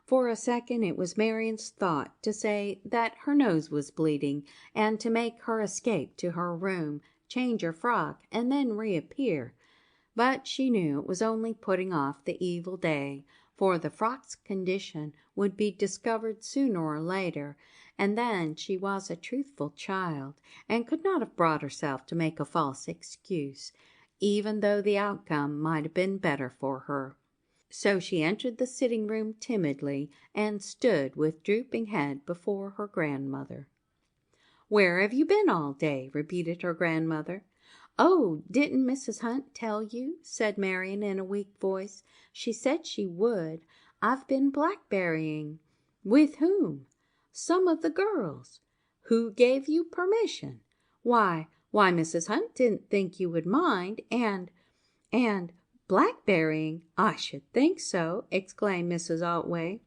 For a second it was Marian's thought to say that her nose was bleeding, and to make her escape to her room, change her frock, and then reappear. But she knew it was only putting off the evil day, for the frock's condition would be discovered sooner or later, and then she was a truthful child, and could not have brought herself to make a false excuse, even though the outcome might have been better for her. So she entered the sitting room timidly, and stood with drooping head before her grandmother. "Where have you been all day?" repeated her grandmother. "Oh, didn't Mrs. Hunt tell you?" said Marian in a weak voice. "She said she would. I've been blackberrying." "With whom?" "Some of the girls." "Who gave you permission?" Why, Mrs. Hunt didn't think you would mind, and blackberrying? I should think so!" exclaimed Mrs. Otway.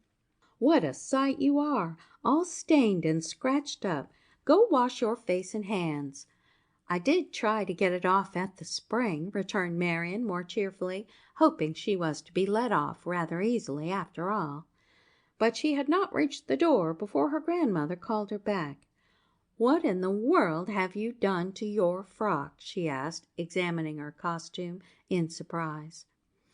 "What a sight you are, all stained and scratched up. Go wash your face and hands." "I did try to get it off at the spring," returned Marian more cheerfully, hoping she was to be let off rather easily after all. But she had not reached the door before her grandmother called her back. "What in the world have you done to your frock?" she asked, examining her costume in surprise.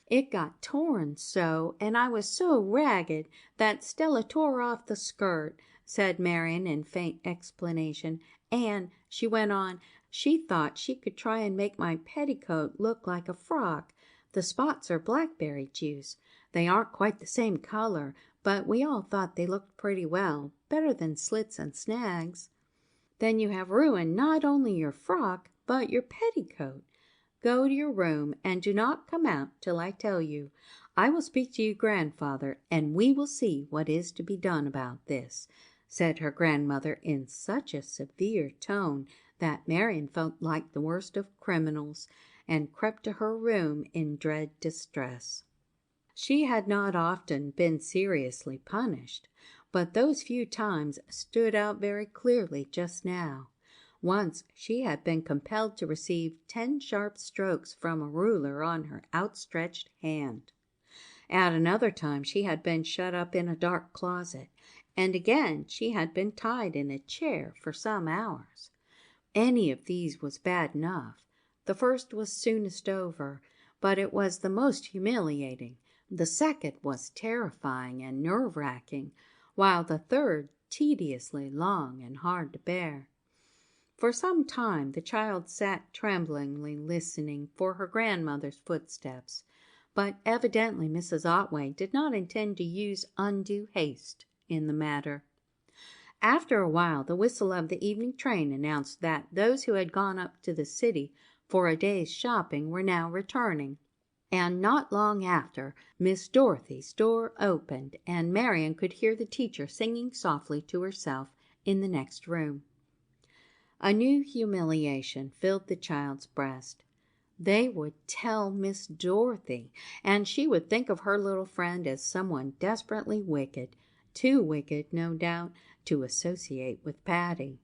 "It got torn so, and I was so ragged that Stella tore off the skirt," said Marian in faint explanation, "and," she went on, "she thought she could try and make my petticoat look like a frock. The spots are blackberry juice. They aren't quite the same color, but we all thought they looked pretty well, better than slits and snags." "Then you have ruined not only your frock, but your petticoat. Go to your room, and do not come out till I tell you. I will speak to your grandfather, and we will see what is to be done about this," said her grandmother in such a severe tone that Marian felt like the worst of criminals, and crept to her room in dread distress. She had not often been seriously punished, but those few times stood out very clearly just now. Once she had been compelled to receive 10 sharp strokes from a ruler on her outstretched hand. At another time she had been shut up in a dark closet, and again she had been tied in a chair for some hours. Any of these was bad enough. The first was soonest over, but it was the most humiliating. The second was terrifying and nerve-wracking, while the third tediously long and hard to bear. For some time the child sat tremblingly listening for her grandmother's footsteps, but evidently Mrs. Otway did not intend to use undue haste in the matter. After a while the whistle of the evening train announced that those who had gone up to the city for a day's shopping were now returning, and not long after Miss Dorothy's door opened, and Marian could hear the teacher singing softly to herself in the next room. A new humiliation filled the child's breast. They would tell Miss Dorothy, and she would think of her little friend as someone desperately wicked, too wicked, no doubt, to associate with Patty.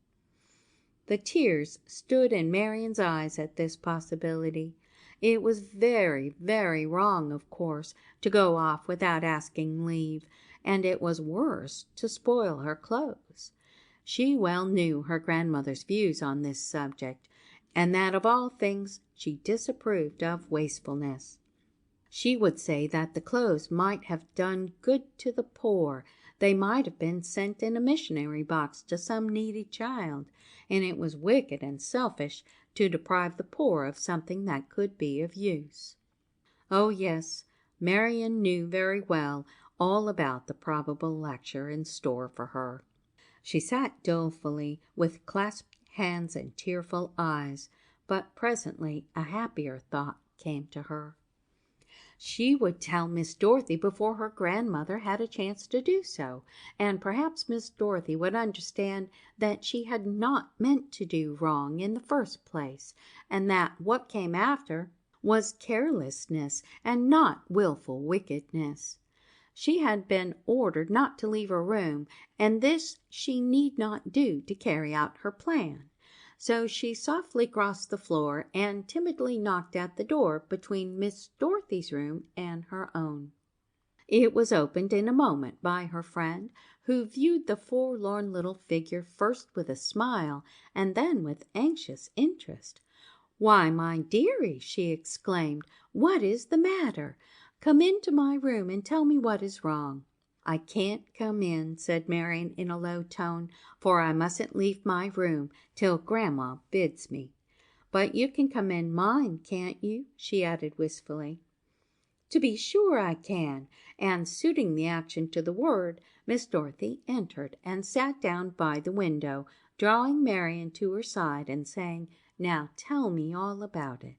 The tears stood in Marian's eyes at this possibility. It was very, very wrong, of course, to go off without asking leave, and it was worse to spoil her clothes. She well knew her grandmother's views on this subject, and that of all things she disapproved of wastefulness. She would say that the clothes might have done good to the poor, They might have been sent in a missionary box to some needy child, and it was wicked and selfish to deprive the poor of something that could be of use. Oh yes, Marian knew very well all about the probable lecture in store for her. She sat dolefully, with clasped hands and tearful eyes, but presently a happier thought came to her. She would tell Miss Dorothy before her grandmother had a chance to do so, and perhaps Miss Dorothy would understand that she had not meant to do wrong in the first place, and that what came after was carelessness and not wilful wickedness. She had been ordered not to leave her room, and this she need not do to carry out her plan. So she softly crossed the floor and timidly knocked at the door between Miss Dorothy's room and her own. It was opened in a moment by her friend, who viewed the forlorn little figure first with a smile and then with anxious interest. "Why, my dearie," she exclaimed, "what is the matter? Come into my room and tell me what is wrong." "I can't come in," said Marian in a low tone, "for I mustn't leave my room till Grandma bids me. But you can come in mine, can't you?" she added wistfully. "To be sure I can," and suiting the action to the word, Miss Dorothy entered and sat down by the window, drawing Marian to her side and saying, "Now tell me all about it."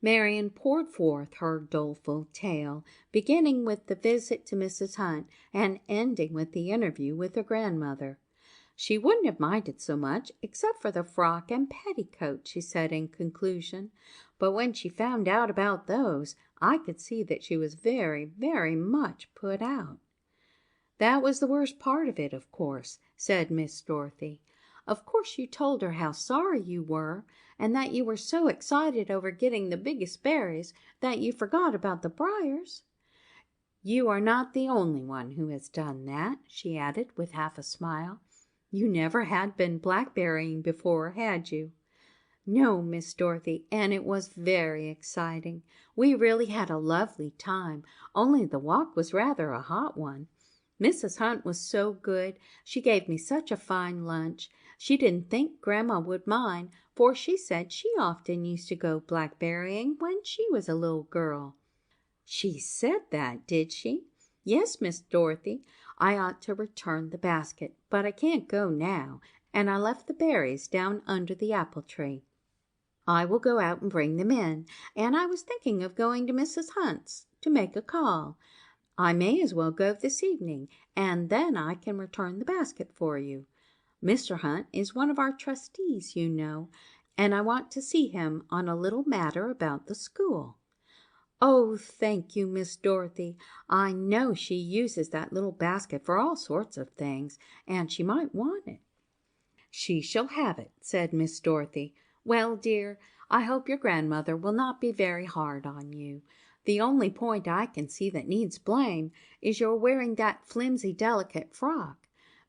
Marian poured forth her doleful tale, beginning with the visit to Mrs. Hunt and ending with the interview with her grandmother. She wouldn't have minded so much, except for the frock and petticoat, she said in conclusion. But when she found out about those, I could see that she was very, very much put out. "That was the worst part of it, of course," said Miss Dorothy. "Of course you told her how sorry you were, and that you were so excited over getting the biggest berries that you forgot about the briars. You are not the only one who has done that," she added with half a smile. "You never had been blackberrying before, had you?" "No, Miss Dorothy, and it was very exciting. We really had a lovely time, only the walk was rather a hot one. Mrs. Hunt was so good. She gave me such a fine lunch. She didn't think Grandma would mind, for she said she often used to go blackberrying when she was a little girl." "She said that, did she?" "Yes, Miss Dorothy. I ought to return the basket, but I can't go now, and I left the berries down under the apple tree. I will go out and bring them in, and I was thinking of going to Mrs. Hunt's to make a call. I may as well go this evening, and then I can return the basket for you. Mr. Hunt is one of our trustees, you know, and I want to see him on a little matter about the school." "Oh, thank you, Miss Dorothy. I know she uses that little basket for all sorts of things, and she might want it." "She shall have it," said Miss Dorothy. "Well, dear, I hope your grandmother will not be very hard on you. The only point I can see that needs blame is your wearing that flimsy, delicate frock.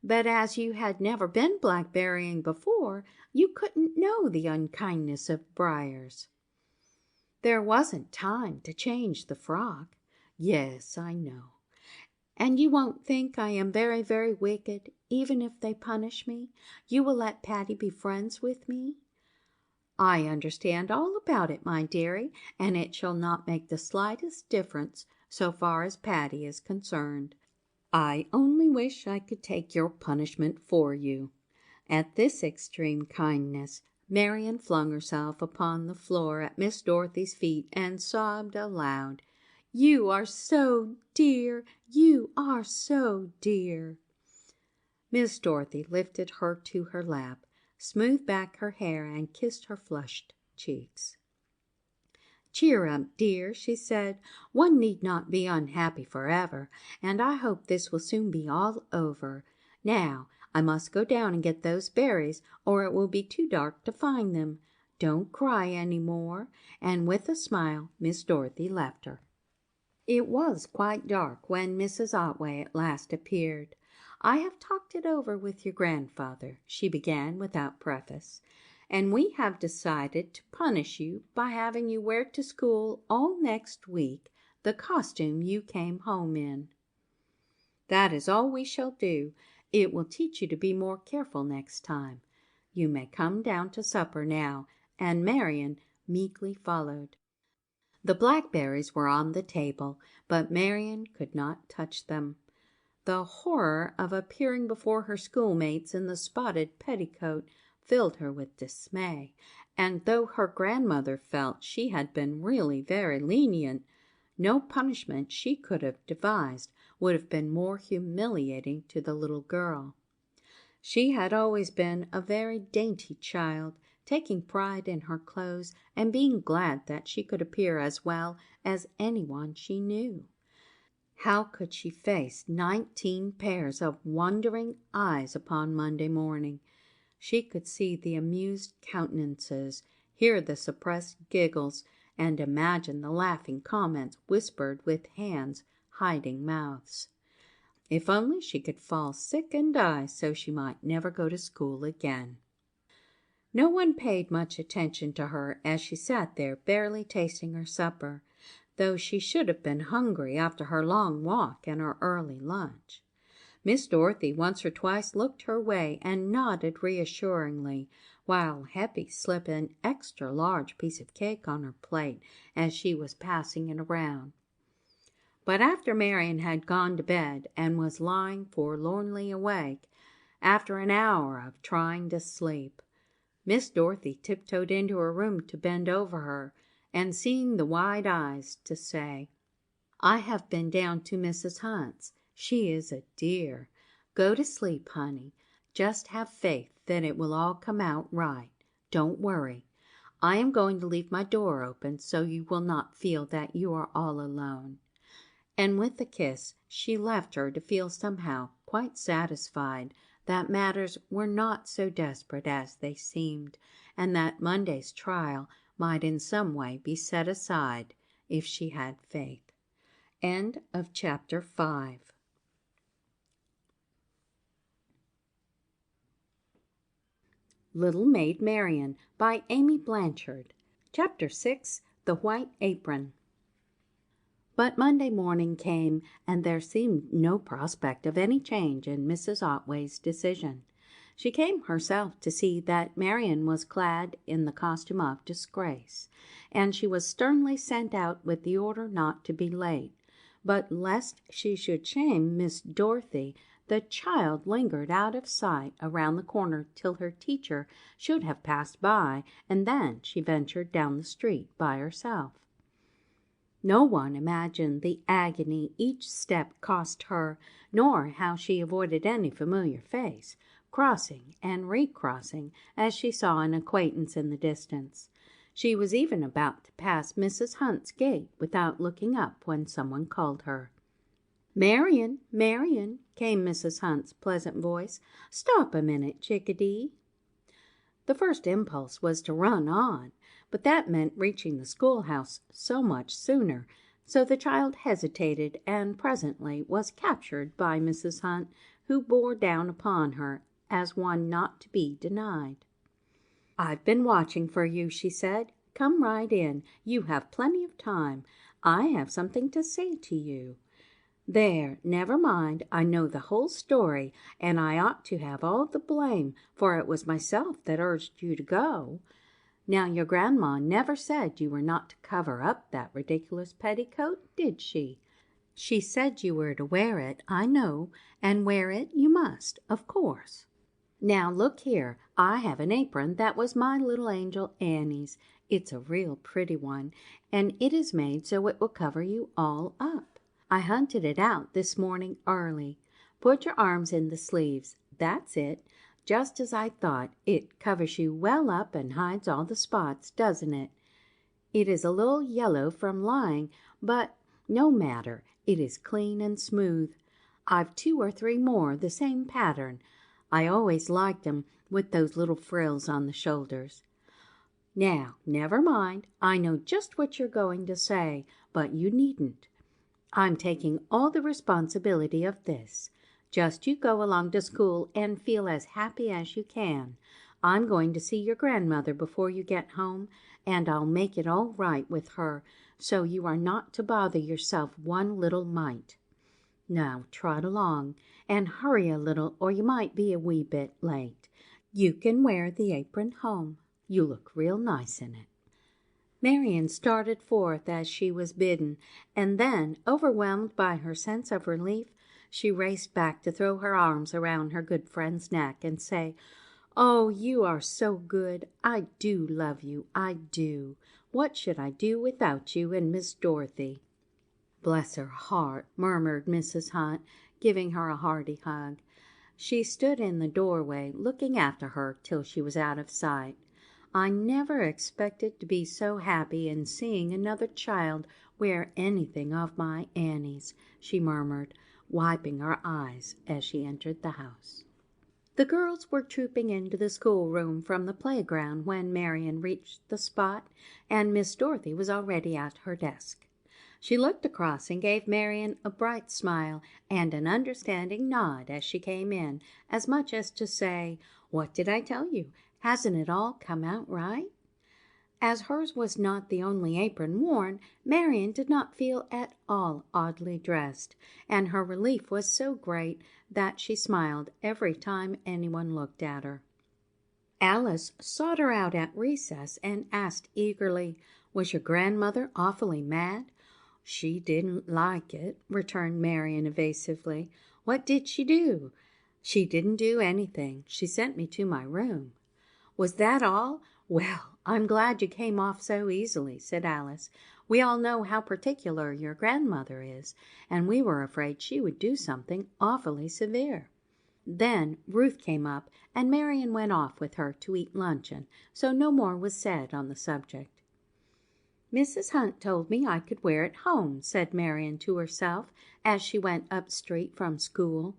But as you had never been blackberrying before, you couldn't know the unkindness of briars." "There wasn't time to change the frock." "Yes, I know. And you won't think I am very, very wicked, even if they punish me? You will let Patty be friends with me?" "I understand all about it, my dearie, and it shall not make the slightest difference so far as Patty is concerned. I only wish I could take your punishment for you." At this extreme kindness, Marian flung herself upon the floor at Miss Dorothy's feet and sobbed aloud. "You are so dear! You are so dear!" Miss Dorothy lifted her to her lap, smoothed back her hair, and kissed her flushed cheeks. "Cheer up, dear," she said. "One need not be unhappy forever, and I hope this will soon be all over. Now, I must go down and get those berries, or it will be too dark to find them. Don't cry any more," and with a smile Miss Dorothy left her. It was quite dark when Mrs. Otway at last appeared. "I have talked it over with your grandfather," she began without preface, "and we have decided to punish you by having you wear to school all next week the costume you came home in." That is all we shall do. It will teach you to be more careful next time. You may come down to supper now," and Marian meekly followed. The blackberries were on the table, but Marian could not touch them. The horror of appearing before her schoolmates in the spotted petticoat filled her with dismay, and though her grandmother felt she had been really very lenient, no punishment she could have devised would have been more humiliating to the little girl. She had always been a very dainty child, taking pride in her clothes and being glad that she could appear as well as anyone she knew. How could she face 19 pairs of wondering eyes upon Monday morning? She could see the amused countenances, hear the suppressed giggles, and imagine the laughing comments whispered with hands hiding mouths. If only she could fall sick and die so she might never go to school again. No one paid much attention to her as she sat there barely tasting her supper, though she should have been hungry after her long walk and her early lunch. Miss Dorothy once or twice looked her way and nodded reassuringly, while Heppy slipped an extra large piece of cake on her plate as she was passing it around. But after Marian had gone to bed and was lying forlornly awake, after an hour of trying to sleep, Miss Dorothy tiptoed into her room to bend over her, and seeing the wide eyes, to say, "I have been down to Mrs. Hunt's. She is a dear. Go to sleep, honey. Just have faith that it will all come out right. Don't worry. I am going to leave my door open so you will not feel that you are all alone." And with a kiss she left her to feel somehow quite satisfied that matters were not so desperate as they seemed, and that Monday's trial might in some way be set aside if she had faith. End of chapter 5. Little Maid Marian by Amy Blanchard. Chapter 6. The White Apron. But Monday morning came, and there seemed no prospect of any change in Mrs. Otway's decision. She came herself to see that Marian was clad in the costume of disgrace, and she was sternly sent out with the order not to be late. But lest she should shame Miss Dorothy, the child lingered out of sight around the corner till her teacher should have passed by, and then she ventured down the street by herself. No one imagined the agony each step cost her, nor how she avoided any familiar face, crossing and recrossing as she saw an acquaintance in the distance. She was even about to pass Mrs. Hunt's gate without looking up when someone called her. "Marian, Marian," came Mrs. Hunt's pleasant voice. "Stop a minute, chickadee." The first impulse was to run on, but that meant reaching the schoolhouse so much sooner, so the child hesitated and presently was captured by Mrs. Hunt, who bore down upon her as one not to be denied. "I've been watching for you," she said. "Come right in. You have plenty of time. I have something to say to you. There, never mind, I know the whole story, and I ought to have all the blame, for it was myself that urged you to go. Now, your grandma never said you were not to cover up that ridiculous petticoat, did she? She said you were to wear it, I know, and wear it you must, of course. Now, look here, I have an apron that was my little angel Annie's. It's a real pretty one, and it is made so it will cover you all up. I hunted it out this morning early. Put your arms in the sleeves. That's it. Just as I thought. It covers you well up and hides all the spots, doesn't it? It is a little yellow from lying, but no matter. It is clean and smooth. I've 2 or 3 more the same pattern. I always liked 'em with those little frills on the shoulders. Now, never mind. I know just what you're going to say, but you needn't. I'm taking all the responsibility of this. Just you go along to school and feel as happy as you can. I'm going to see your grandmother before you get home, and I'll make it all right with her, so you are not to bother yourself one little mite. Now trot along, and hurry a little, or you might be a wee bit late. You can wear the apron home. You look real nice in it." Marian started forth as she was bidden, and then, overwhelmed by her sense of relief, she raced back to throw her arms around her good friend's neck and say, "Oh, you are so good. I do love you, I do. What should I do without you and Miss Dorothy?" "Bless her heart," murmured Mrs. Hunt, giving her a hearty hug. She stood in the doorway, looking after her till she was out of sight. "I never expected to be so happy in seeing another child wear anything of my Annie's," she murmured, wiping her eyes as she entered the house. The girls were trooping into the schoolroom from the playground when Marian reached the spot, and Miss Dorothy was already at her desk. She looked across and gave Marian a bright smile and an understanding nod as she came in, as much as to say, "What did I tell you? Hasn't it all come out right?" As hers was not the only apron worn, Marian did not feel at all oddly dressed, and her relief was so great that she smiled every time anyone looked at her. Alice sought her out at recess and asked eagerly, "Was your grandmother awfully mad?" "She didn't like it," returned Marian evasively. "What did she do?" "She didn't do anything. She sent me to my room." "Was that all? Well, I'm glad you came off so easily," said Alice. "We all know how particular your grandmother is, and we were afraid she would do something awfully severe." Then Ruth came up, and Marian went off with her to eat luncheon, so no more was said on the subject. "Mrs. Hunt told me I could wear it home," said Marian to herself as she went up street from school.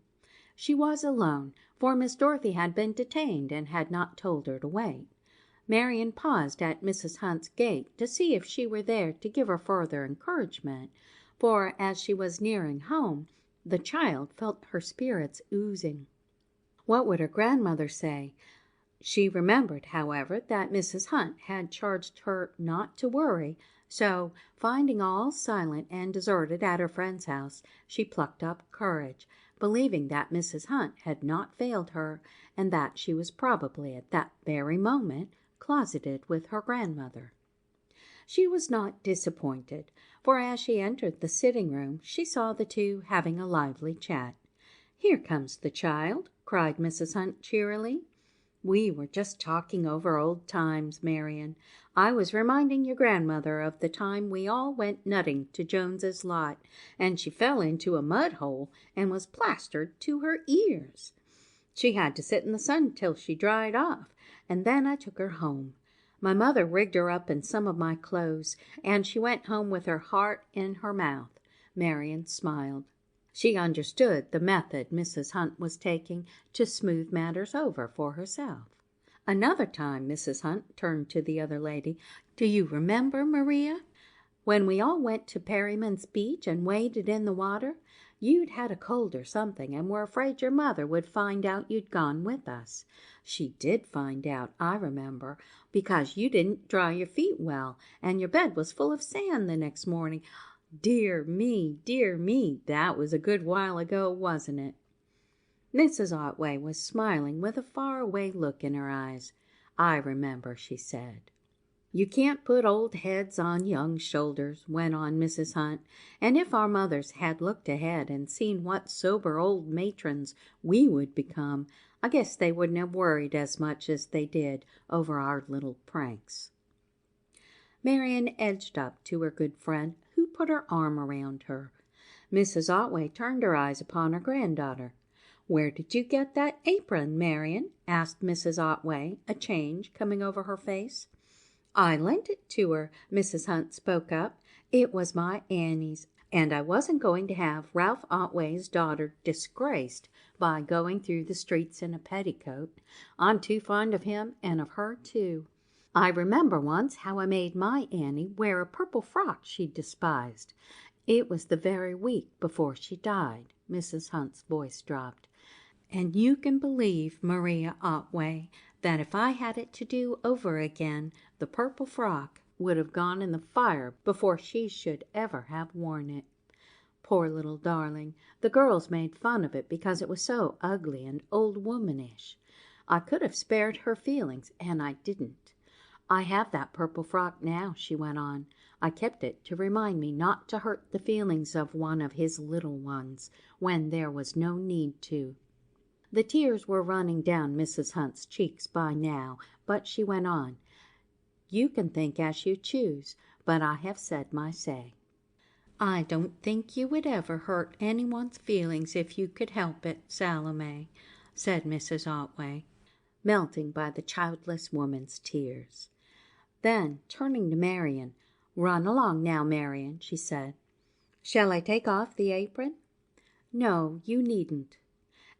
She was alone, for Miss Dorothy had been detained and had not told her to wait. Marian paused at Mrs. Hunt's gate to see if she were there to give her further encouragement, for as she was nearing home, the child felt her spirits oozing. What would her grandmother say? She remembered, however, that Mrs. Hunt had charged her not to worry, so, finding all silent and deserted at her friend's house, she plucked up courage, believing that Mrs. Hunt had not failed her, and that she was probably at that very moment closeted with her grandmother. She was not disappointed, for as she entered the sitting-room, she saw the two having a lively chat. "Here comes the child," cried Mrs. Hunt cheerily. "We were just talking over old times, Marian. I was reminding your grandmother of the time we all went nutting to Jones's lot, and she fell into a mud hole and was plastered to her ears. She had to sit in the sun till she dried off, and then I took her home. My mother rigged her up in some of my clothes, and she went home with her heart in her mouth." Marian smiled. She understood the method Mrs. Hunt was taking to smooth matters over for herself. Another time Mrs. Hunt turned to the other lady. "Do you remember, Maria, when we all went to Perryman's Beach and waded in the water? You'd had a cold or something and were afraid your mother would find out you'd gone with us. She did find out, I remember, because you didn't dry your feet well, and your bed was full of sand the next morning. Dear me, that was a good while ago, wasn't it?" Mrs. Otway was smiling with a far-away look in her eyes. "I remember," she said. "You can't put old heads on young shoulders," went on Mrs. Hunt, "and if our mothers had looked ahead and seen what sober old matrons we would become, I guess they wouldn't have worried as much as they did over our little pranks." Marian edged up to her good friend, who put her arm around her. Mrs. Otway turned her eyes upon her granddaughter. "Where did you get that apron, Marian?" asked Mrs. Otway, a change coming over her face. "I lent it to her," Mrs. Hunt spoke up. "It was my Annie's, and I wasn't going to have Ralph Otway's daughter disgraced by going through the streets in a petticoat. I'm too fond of him and of her too. I remember once how I made my Annie wear a purple frock she despised. It was the very week before she died." Mrs. Hunt's voice dropped. "And you can believe, Maria Otway, that if I had it to do over again, the purple frock would have gone in the fire before she should ever have worn it." Poor little darling, the girls made fun of it because it was so ugly and old-womanish. I could have spared her feelings, and I didn't. I have that purple frock now," she went on. "I kept it to remind me not to hurt the feelings of one of his little ones when there was no need to." The tears were running down Mrs. Hunt's cheeks by now, but she went on. "You can think as you choose, but I have said my say." "I don't think you would ever hurt anyone's feelings if you could help it, Salome," said Mrs. Otway, melting by the childless woman's tears. Then, turning to Marian, "Run along now, Marian," she said. "Shall I take off the apron?" "No, you needn't."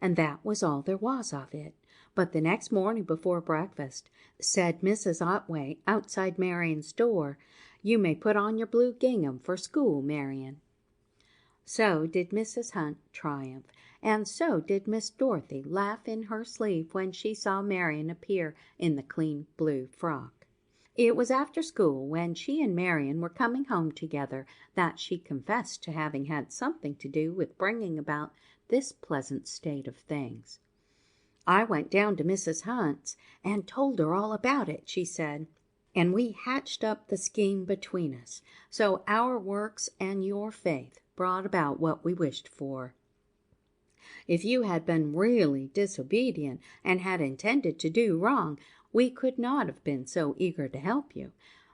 And that was all there was of it. But the next morning before breakfast, said Mrs. Otway outside Marian's door, "You may put on your blue gingham for school, Marian." So did Mrs. Hunt triumph, and so did Miss Dorothy laugh in her sleeve when she saw Marian appear in the clean blue frock. It was after school, when she and Marian were coming home together, that she confessed to having had something to do with bringing about this pleasant state of things. "I went down to Mrs. Hunt's and told her all about it," she said, "and we hatched up the scheme between us. So our works and your faith brought about what we wished for. If you had been really disobedient and had intended to do wrong, we could not have been so eager to help you.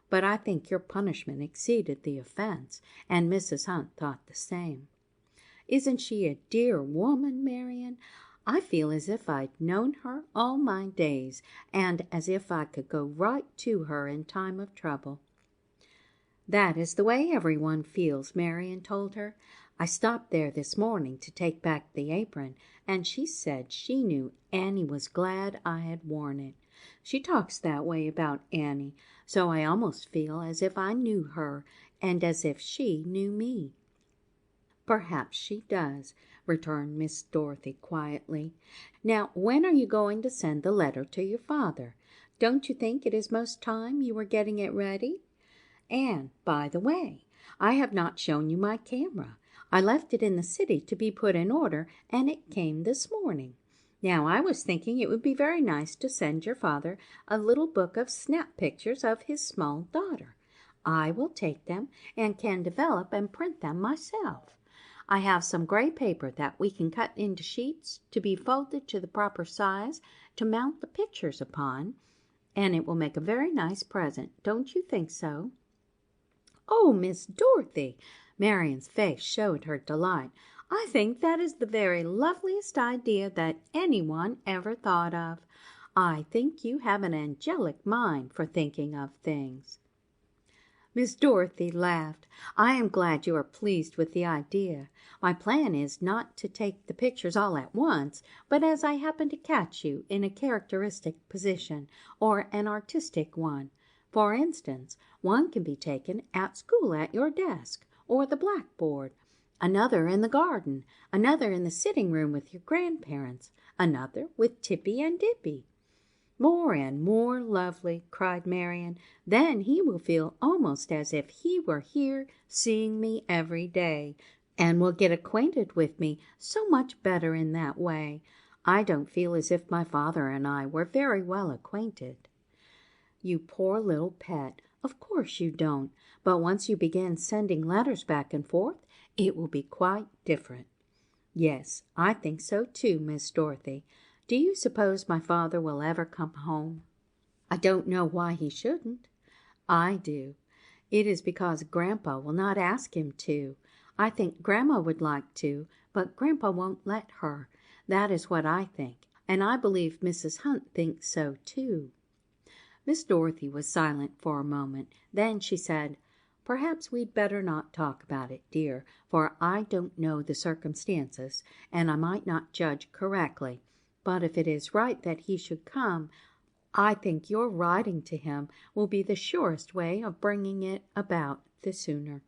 But I think your punishment exceeded the offense, and Mrs. Hunt thought the same. Isn't she a dear woman, Marian? I feel as if I'd known her all my days, and as if I could go right to her in time of trouble." "That is the way everyone feels," Marian told her. "I stopped there this morning to take back the apron, and she said she knew Annie was glad I had worn it. She talks that way about Annie, so I almost feel as if I knew her, and as if she knew me." "Perhaps she does," returned Miss Dorothy quietly. "Now, when are you going to send the letter to your father? Don't you think it is most time you were getting it ready? And, by the way, I have not shown you my camera. I left it in the city to be put in order, and it came this morning. Now, I was thinking it would be very nice to send your father a little book of snap pictures of his small daughter. I will take them and can develop and print them myself. I have some gray paper that we can cut into sheets to be folded to the proper size to mount the pictures upon, and it will make a very nice present. Don't you think so?" "Oh, Miss Dorothy!" Marian's face showed her delight. "I think that is the very loveliest idea that anyone ever thought of. I think you have an angelic mind for thinking of things." Miss Dorothy laughed. "I am glad you are pleased with the idea. My plan is not to take the pictures all at once, but as I happen to catch you in a characteristic position, or an artistic one. For instance, one can be taken at school at your desk, or the blackboard, another in the garden, another in the sitting room with your grandparents, another with Tippy and Dippy." "More and more lovely," cried Marian. "Then he will feel almost as if he were here seeing me every day, and will get acquainted with me so much better in that way. I don't feel as if my father and I were very well acquainted." "You poor little pet, of course you don't, but once you begin sending letters back and forth, it will be quite different." "Yes, I think so too, Miss Dorothy. Do you suppose my father will ever come home?" "I don't know why he shouldn't." "I do. It is because Grandpa will not ask him to. I think Grandma would like to, but Grandpa won't let her. That is what I think, and I believe Mrs. Hunt thinks so too." Miss Dorothy was silent for a moment. Then she said, "Perhaps we'd better not talk about it, dear, for I don't know the circumstances, and I might not judge correctly. But if it is right that he should come, I think your writing to him will be the surest way of bringing it about the sooner.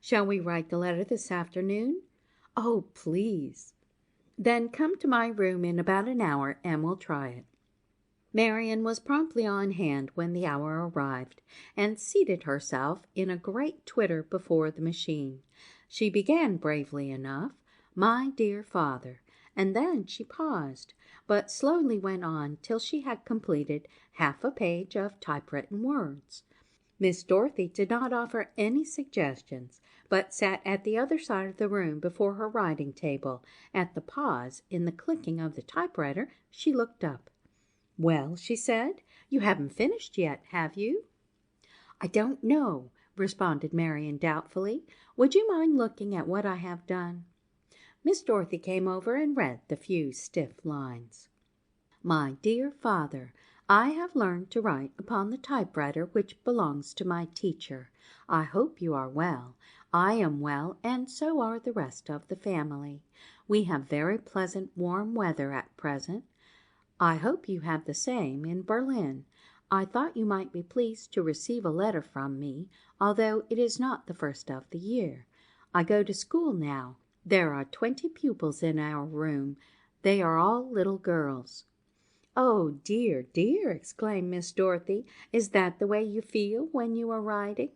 Shall we write the letter this afternoon?" "Oh, please." "Then come to my room in about an hour and we'll try it." Marian was promptly on hand when the hour arrived, and seated herself in a great twitter before the machine. She began bravely enough, "My dear father," and then she paused, but slowly went on till she had completed half a page of typewritten words. Miss Dorothy did not offer any suggestions, but sat at the other side of the room before her writing table. At the pause in the clicking of the typewriter, she looked up. "Well," she said, "you haven't finished yet, have you?" "I don't know," responded Marian doubtfully. "Would you mind looking at what I have done?" Miss Dorothy came over and read the few stiff lines. "My dear father, I have learned to write upon the typewriter which belongs to my teacher. I hope you are well. I am well, and so are the rest of the family. We have very pleasant warm weather at present. I hope you have the same in Berlin. I thought you might be pleased to receive a letter from me, although it is not the first of the year. I go to school now. There are 20 pupils in our room. They are all little girls." "Oh, dear, dear!" exclaimed Miss Dorothy. "Is that the way you feel when you are writing?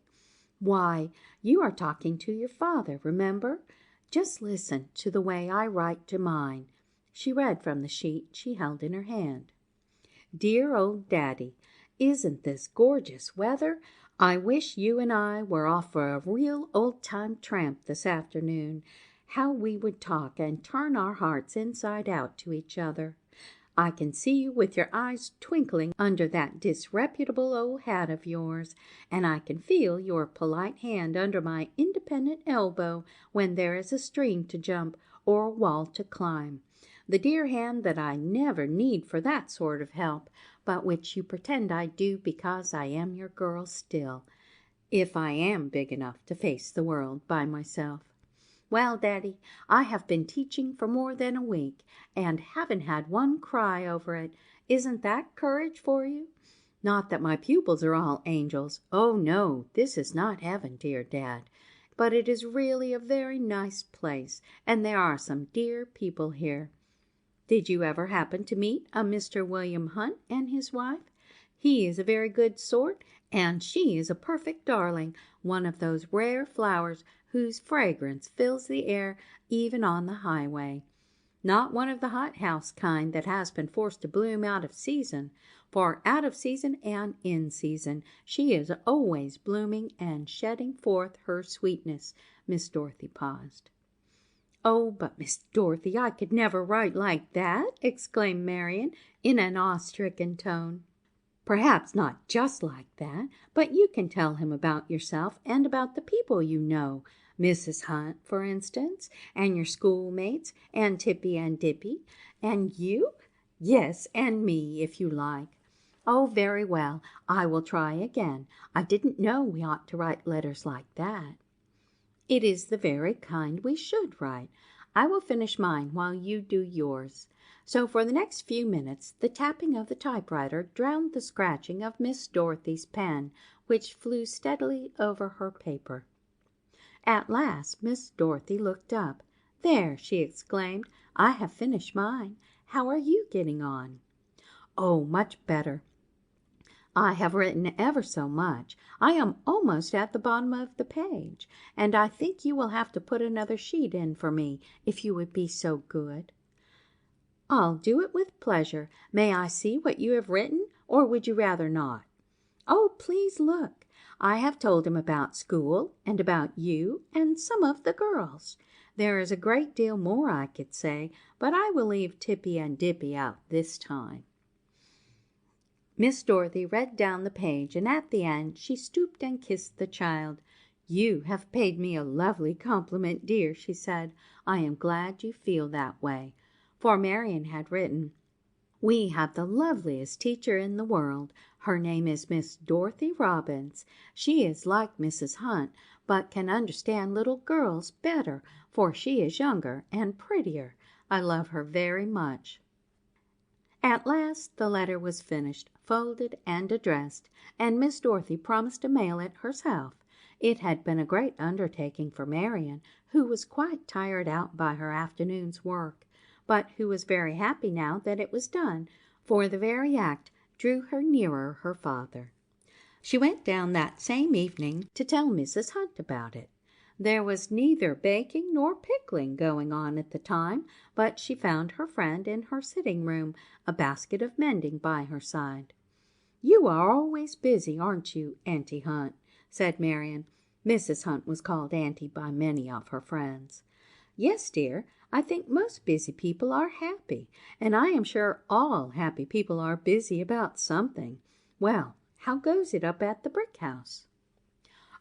Why, you are talking to your father, remember. Just listen to the way I write to mine." She read from the sheet she held in her hand. "Dear old Daddy, isn't this gorgeous weather? I wish you and I were off for a real old-time tramp this afternoon. How we would talk and turn our hearts inside out to each other. I can see you with your eyes twinkling under that disreputable old hat of yours, and I can feel your polite hand under my independent elbow when there is a stream to jump or a wall to climb. The dear hand that I never need for that sort of help, but which you pretend I do because I am your girl still, if I am big enough to face the world by myself. Well, Daddy, I have been teaching for more than a week, and haven't had one cry over it. Isn't that courage for you? Not that my pupils are all angels. Oh, no, this is not heaven, dear Dad. But it is really a very nice place, and there are some dear people here. Did you ever happen to meet a Mr. William Hunt and his wife? He is a very good sort, and she is a perfect darling, one of those rare flowers whose fragrance fills the air even on the highway. Not one of the hothouse kind that has been forced to bloom out of season, for out of season and in season she is always blooming and shedding forth her sweetness." Miss Dorothy paused. "Oh, but Miss Dorothy, I could never write like that!" exclaimed Marian in an awe-stricken tone. "Perhaps not just like that, but you can tell him about yourself and about the people you know, Mrs. Hunt, for instance, and your schoolmates, and Tippy and Dippy, and you? Yes, and me, if you like." "Oh, very well, I will try again. I didn't know we ought to write letters like that." "It is the very kind we should write. I will finish mine while you do yours." So for the next few minutes the tapping of the typewriter drowned the scratching of Miss Dorothy's pen, which flew steadily over her paper. At last Miss Dorothy looked up. "There," she exclaimed, "I have finished mine. How are you getting on?" "Oh, much better. I have written ever so much. I am almost at the bottom of the page, and I think you will have to put another sheet in for me, if you would be so good." "I'll do it with pleasure. May I see what you have written, or would you rather not?" "Oh, please look. I have told him about school, and about you, and some of the girls. There is a great deal more I could say, but I will leave Tippy and Dippy out this time." Miss Dorothy read down the page, and at the end she stooped and kissed the child. "You have paid me a lovely compliment, dear," she said. "I am glad you feel that way." For Marian had written, "We have the loveliest teacher in the world. Her name is Miss Dorothy Robbins. She is like Mrs. Hunt, but can understand little girls better, for she is younger and prettier. I love her very much." At last the letter was finished, folded and addressed, and Miss Dorothy promised to mail it herself. It had been a great undertaking for Marian, who was quite tired out by her afternoon's work, but who was very happy now that it was done, for the very act drew her nearer her father. She went down that same evening to tell Mrs. Hunt about it. There was neither baking nor pickling going on at the time, but she found her friend in her sitting room, a basket of mending by her side. "You are always busy, aren't you, Auntie Hunt?" said Marian. Mrs. Hunt was called Auntie by many of her friends. "Yes, dear, I think most busy people are happy, and I am sure all happy people are busy about something. Well, how goes it up at the brick house?"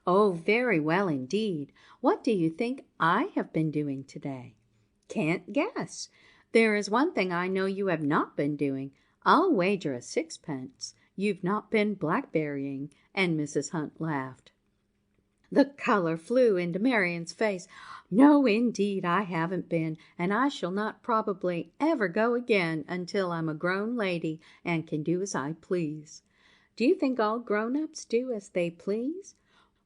"Oh, very well indeed. What do you think I have been doing today?" "Can't guess. There is one thing I know you have not been doing. I'll wager a sixpence you've not been blackberrying," and Mrs. Hunt laughed. The color flew into Marian's face. "No, indeed, I haven't been, and I shall not probably ever go again until I'm a grown lady and can do as I please." "Do you think all grown-ups do as they please?"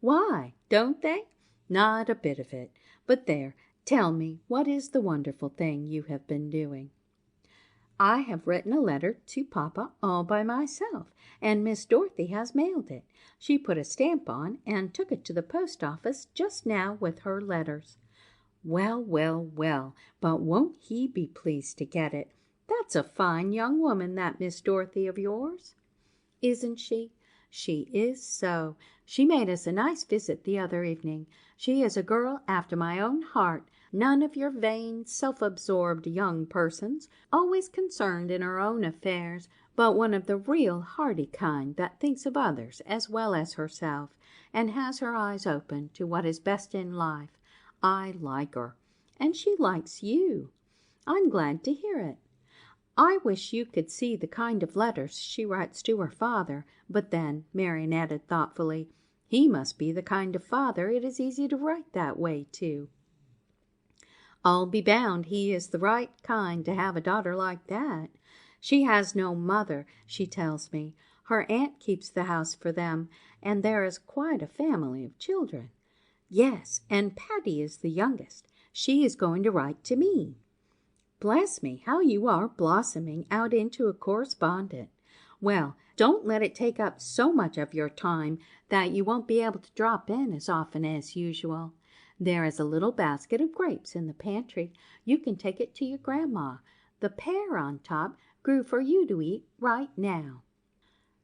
"Why, don't they? Not a bit of it. But there, tell me, what is the wonderful thing you have been doing?" "I have written a letter to Papa all by myself, and Miss Dorothy has mailed it. She put a stamp on and took it to the post office just now with her letters." "Well, well, well, but won't he be pleased to get it? That's a fine young woman, that Miss Dorothy of yours." "Isn't she? She is so. She made us a nice visit the other evening. She is a girl after my own heart. None of your vain, self-absorbed young persons, always concerned in her own affairs, but one of the real hearty kind that thinks of others as well as herself, and has her eyes open to what is best in life. I like her, and she likes you. I'm glad to hear it. I wish you could see the kind of letters she writes to her father, but then," Marian added thoughtfully, "he must be the kind of father it is easy to write that way to." "I'll be bound he is the right kind to have a daughter like that. She has no mother, she tells me. Her aunt keeps the house for them, and there is quite a family of children." "Yes, and Patty is the youngest. She is going to write to me." "Bless me, how you are blossoming out into a correspondent. Well, don't let it take up so much of your time that you won't be able to drop in as often as usual. There is a little basket of grapes in the pantry. You can take it to your grandma. The pear on top grew for you to eat right now."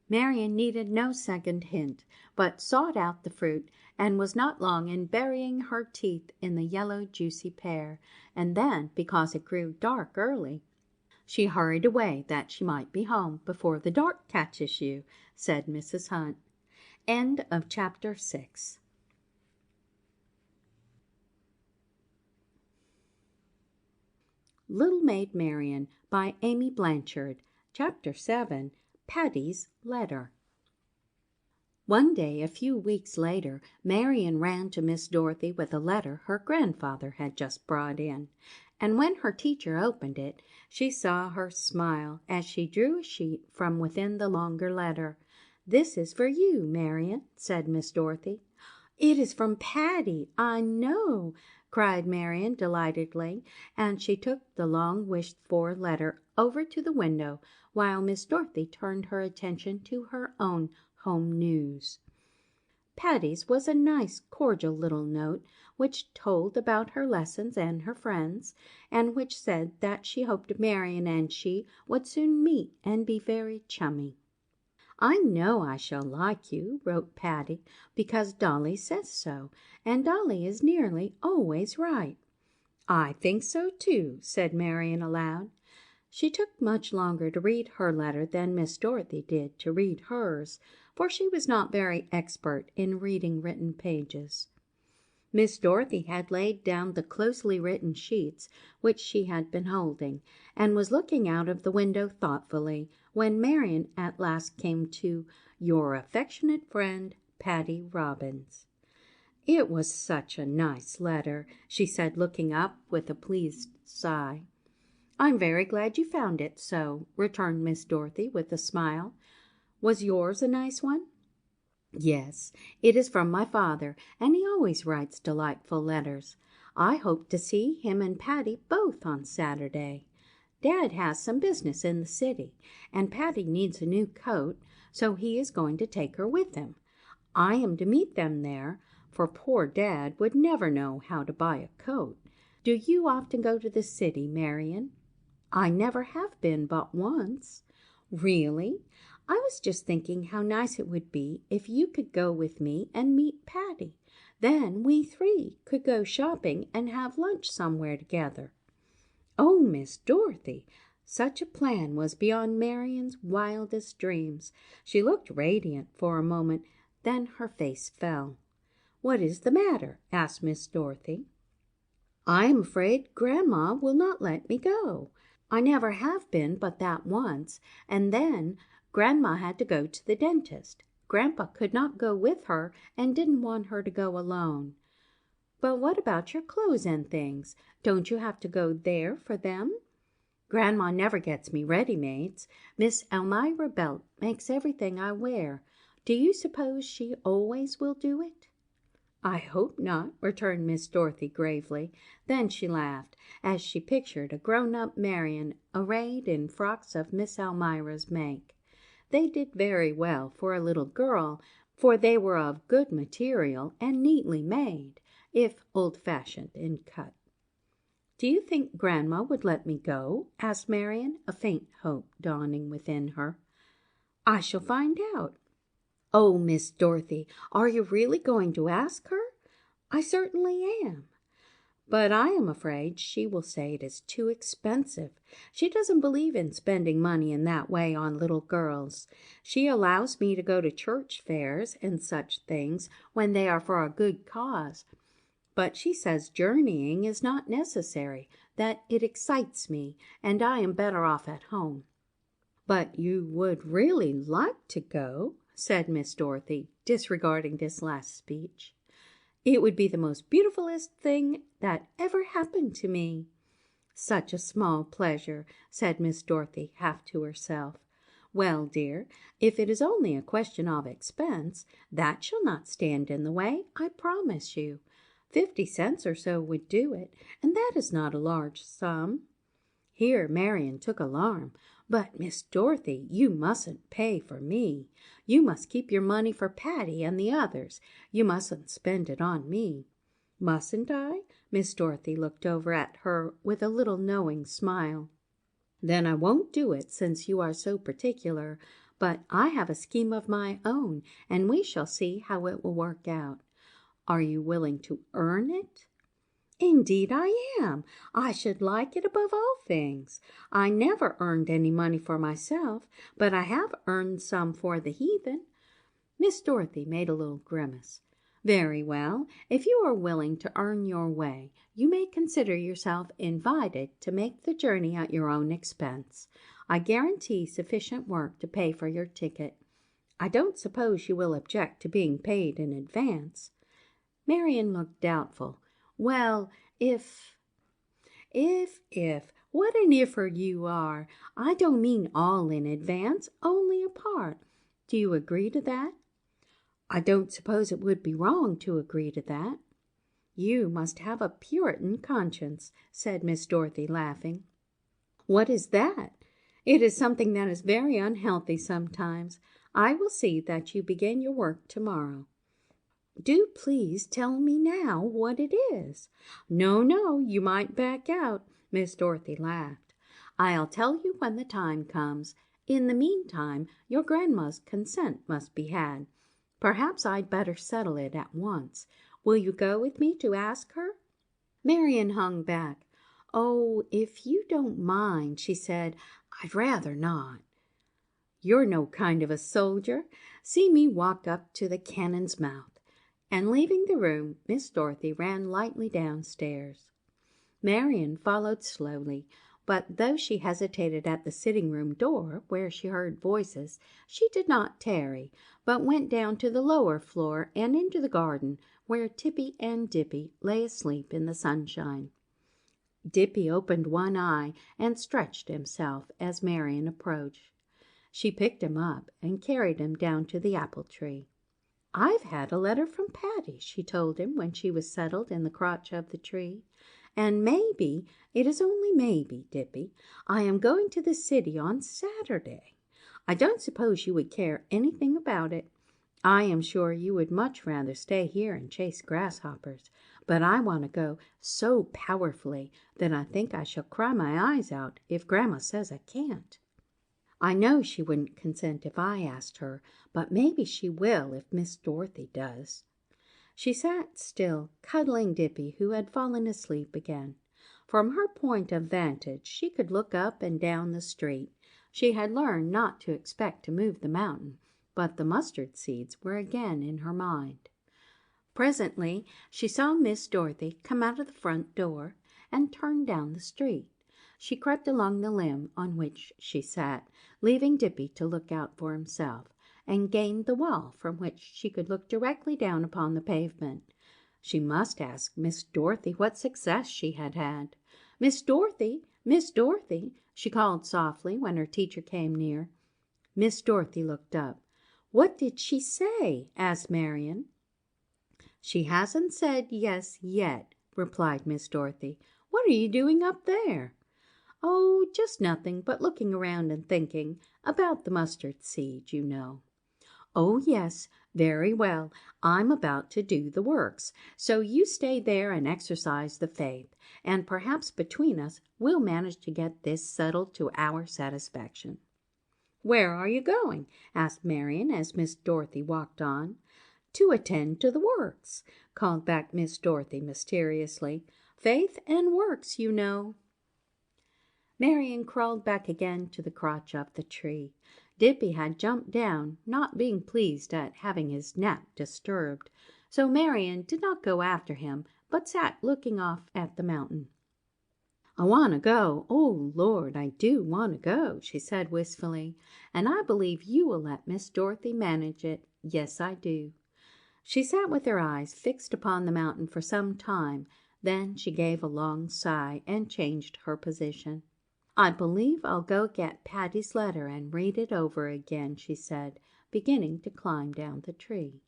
Marian needed no second hint, but sought out the fruit, and was not long in burying her teeth in the yellow juicy pear, and then, because it grew dark early, she hurried away that she might be home before the dark catches you, said Mrs. Hunt. End of chapter 6. Little Maid Marian by Amy Blanchard. Chapter 7. Patty's Letter. One day, a few weeks later, Marian ran to Miss Dorothy with a letter her grandfather had just brought in, and when her teacher opened it, she saw her smile as she drew a sheet from within the longer letter. "This is for you, Marian," said Miss Dorothy. "It is from Patty, I know," cried Marian delightedly, and she took the long-wished-for letter over to the window while Miss Dorothy turned her attention to her own home news. Patty's was a nice, cordial little note, which told about her lessons and her friends, and which said that she hoped Marian and she would soon meet and be very chummy. "I know I shall like you," wrote Patty, "because Dolly says so, and Dolly is nearly always right." "I think so too," said Marian aloud. She took much longer to read her letter than Miss Dorothy did to read hers, for she was not very expert in reading written pages. Miss Dorothy had laid down the closely written sheets which she had been holding, and was looking out of the window thoughtfully, when Marian at last came to "Your affectionate friend, Patty Robbins." "It was such a nice letter," she said, looking up with a pleased sigh. "I'm very glad you found it so," returned Miss Dorothy with a smile. "Was yours a nice one?" "Yes, it is from my father, and he always writes delightful letters. I hope to see him and Patty both on Saturday. Dad has some business in the city, and Patty needs a new coat, so he is going to take her with him. I am to meet them there, for poor Dad would never know how to buy a coat. Do you often go to the city, Marian? I never have been but once. Really? I was just thinking how nice it would be if you could go with me and meet Patty. Then we three could go shopping and have lunch somewhere together. Oh, Miss Dorothy! Such a plan was beyond Marian's wildest dreams. She looked radiant for a moment, then her face fell. What is the matter? Asked Miss Dorothy. I am afraid Grandma will not let me go. I never have been but that once, and then Grandma had to go to the dentist. Grandpa could not go with her and didn't want her to go alone. But what about your clothes and things? Don't you have to go there for them? Grandma never gets me ready-mades. Miss Elmira Belt makes everything I wear. Do you suppose she always will do it? I hope not, returned Miss Dorothy gravely. Then she laughed, as she pictured a grown-up Marian arrayed in frocks of Miss Elmira's make. They did very well for a little girl, for they were of good material and neatly made, if old-fashioned in cut. Do you think Grandma would let me go? Asked Marian, a faint hope dawning within her. I shall find out. Oh, Miss Dorothy, are you really going to ask her? I certainly am. But I am afraid she will say it is too expensive. She doesn't believe in spending money in that way on little girls. She allows me to go to church fairs and such things when they are for a good cause. But she says journeying is not necessary, that it excites me, and I am better off at home. But you would really like to go? Said Miss Dorothy, disregarding this last speech. It would be the most beautifulest thing that ever happened to me. Such a small pleasure, said Miss Dorothy, half to herself. Well, dear, if it is only a question of expense, that shall not stand in the way, I promise you. 50 cents or so would do it, and that is not a large sum. Here Marian took alarm. But, Miss Dorothy, you mustn't pay for me. You must keep your money for Patty and the others. You mustn't spend it on me. Mustn't I? Miss Dorothy looked over at her with a little knowing smile. Then I won't do it, since you are so particular. But I have a scheme of my own, and we shall see how it will work out. Are you willing to earn it? Indeed I am. I should like it above all things. I never earned any money for myself, but I have earned some for the heathen. Miss Dorothy made a little grimace. Very well. If you are willing to earn your way, you may consider yourself invited to make the journey at your own expense. I guarantee sufficient work to pay for your ticket. I don't suppose you will object to being paid in advance. Marian looked doubtful. Well, if, what an iffer you are. I don't mean all in advance, only a part. Do you agree to that? I don't suppose it would be wrong to agree to that. You must have a Puritan conscience, said Miss Dorothy, laughing. What is that? It is something that is very unhealthy sometimes. I will see that you begin your work tomorrow. Do please tell me now what it is. No, you might back out. Miss Dorothy laughed. I'll tell you when the time comes. In the meantime, your grandma's consent must be had. Perhaps I'd better settle it at once. Will you go with me to ask her? Marian hung back. Oh, if you don't mind, she said, I'd rather not. You're no kind of a soldier. See me walk up to the cannon's mouth. And leaving the room, Miss Dorothy ran lightly downstairs. Marian followed slowly, but though she hesitated at the sitting-room door, where she heard voices, she did not tarry, but went down to the lower floor and into the garden, where Tippy and Dippy lay asleep in the sunshine. Dippy opened one eye and stretched himself as Marian approached. She picked him up and carried him down to the apple tree. I've had a letter from Patty, she told him when she was settled in the crotch of the tree. And maybe, it is only maybe, Dippy, I am going to the city on Saturday. I don't suppose you would care anything about it. I am sure you would much rather stay here and chase grasshoppers, but I want to go so powerfully that I think I shall cry my eyes out if Grandma says I can't. I know she wouldn't consent if I asked her, but maybe she will if Miss Dorothy does." She sat still, cuddling Dippy, who had fallen asleep again. From her point of vantage she could look up and down the street. She had learned not to expect to move the mountain, but the mustard seeds were again in her mind. Presently she saw Miss Dorothy come out of the front door and turn down the street. She crept along the limb on which she sat, leaving Dippy to look out for himself, and gained the wall from which she could look directly down upon the pavement. She must ask Miss Dorothy what success she had had. "Miss Dorothy, Miss Dorothy," she called softly when her teacher came near. Miss Dorothy looked up. "What did she say?" asked Marian. "She hasn't said yes yet," replied Miss Dorothy. "What are you doing up there?" "Oh, just nothing, but looking around and thinking about the mustard seed, you know." "Oh, yes, very well. I'm about to do the works, so you stay there and exercise the faith, and perhaps between us we'll manage to get this settled to our satisfaction." "Where are you going?" asked Marian as Miss Dorothy walked on. "To attend to the works," called back Miss Dorothy mysteriously. "Faith and works, you know." Marian crawled back again to the crotch of the tree. Dippy had jumped down, not being pleased at having his nap disturbed, so Marian did not go after him, but sat looking off at the mountain. "I want to go. Oh, Lord, I do want to go," she said wistfully, "and I believe you will let Miss Dorothy manage it. Yes, I do." She sat with her eyes fixed upon the mountain for some time. Then she gave a long sigh and changed her position. "I believe I'll go get Patty's letter and read it over again," she said, beginning to climb down the tree.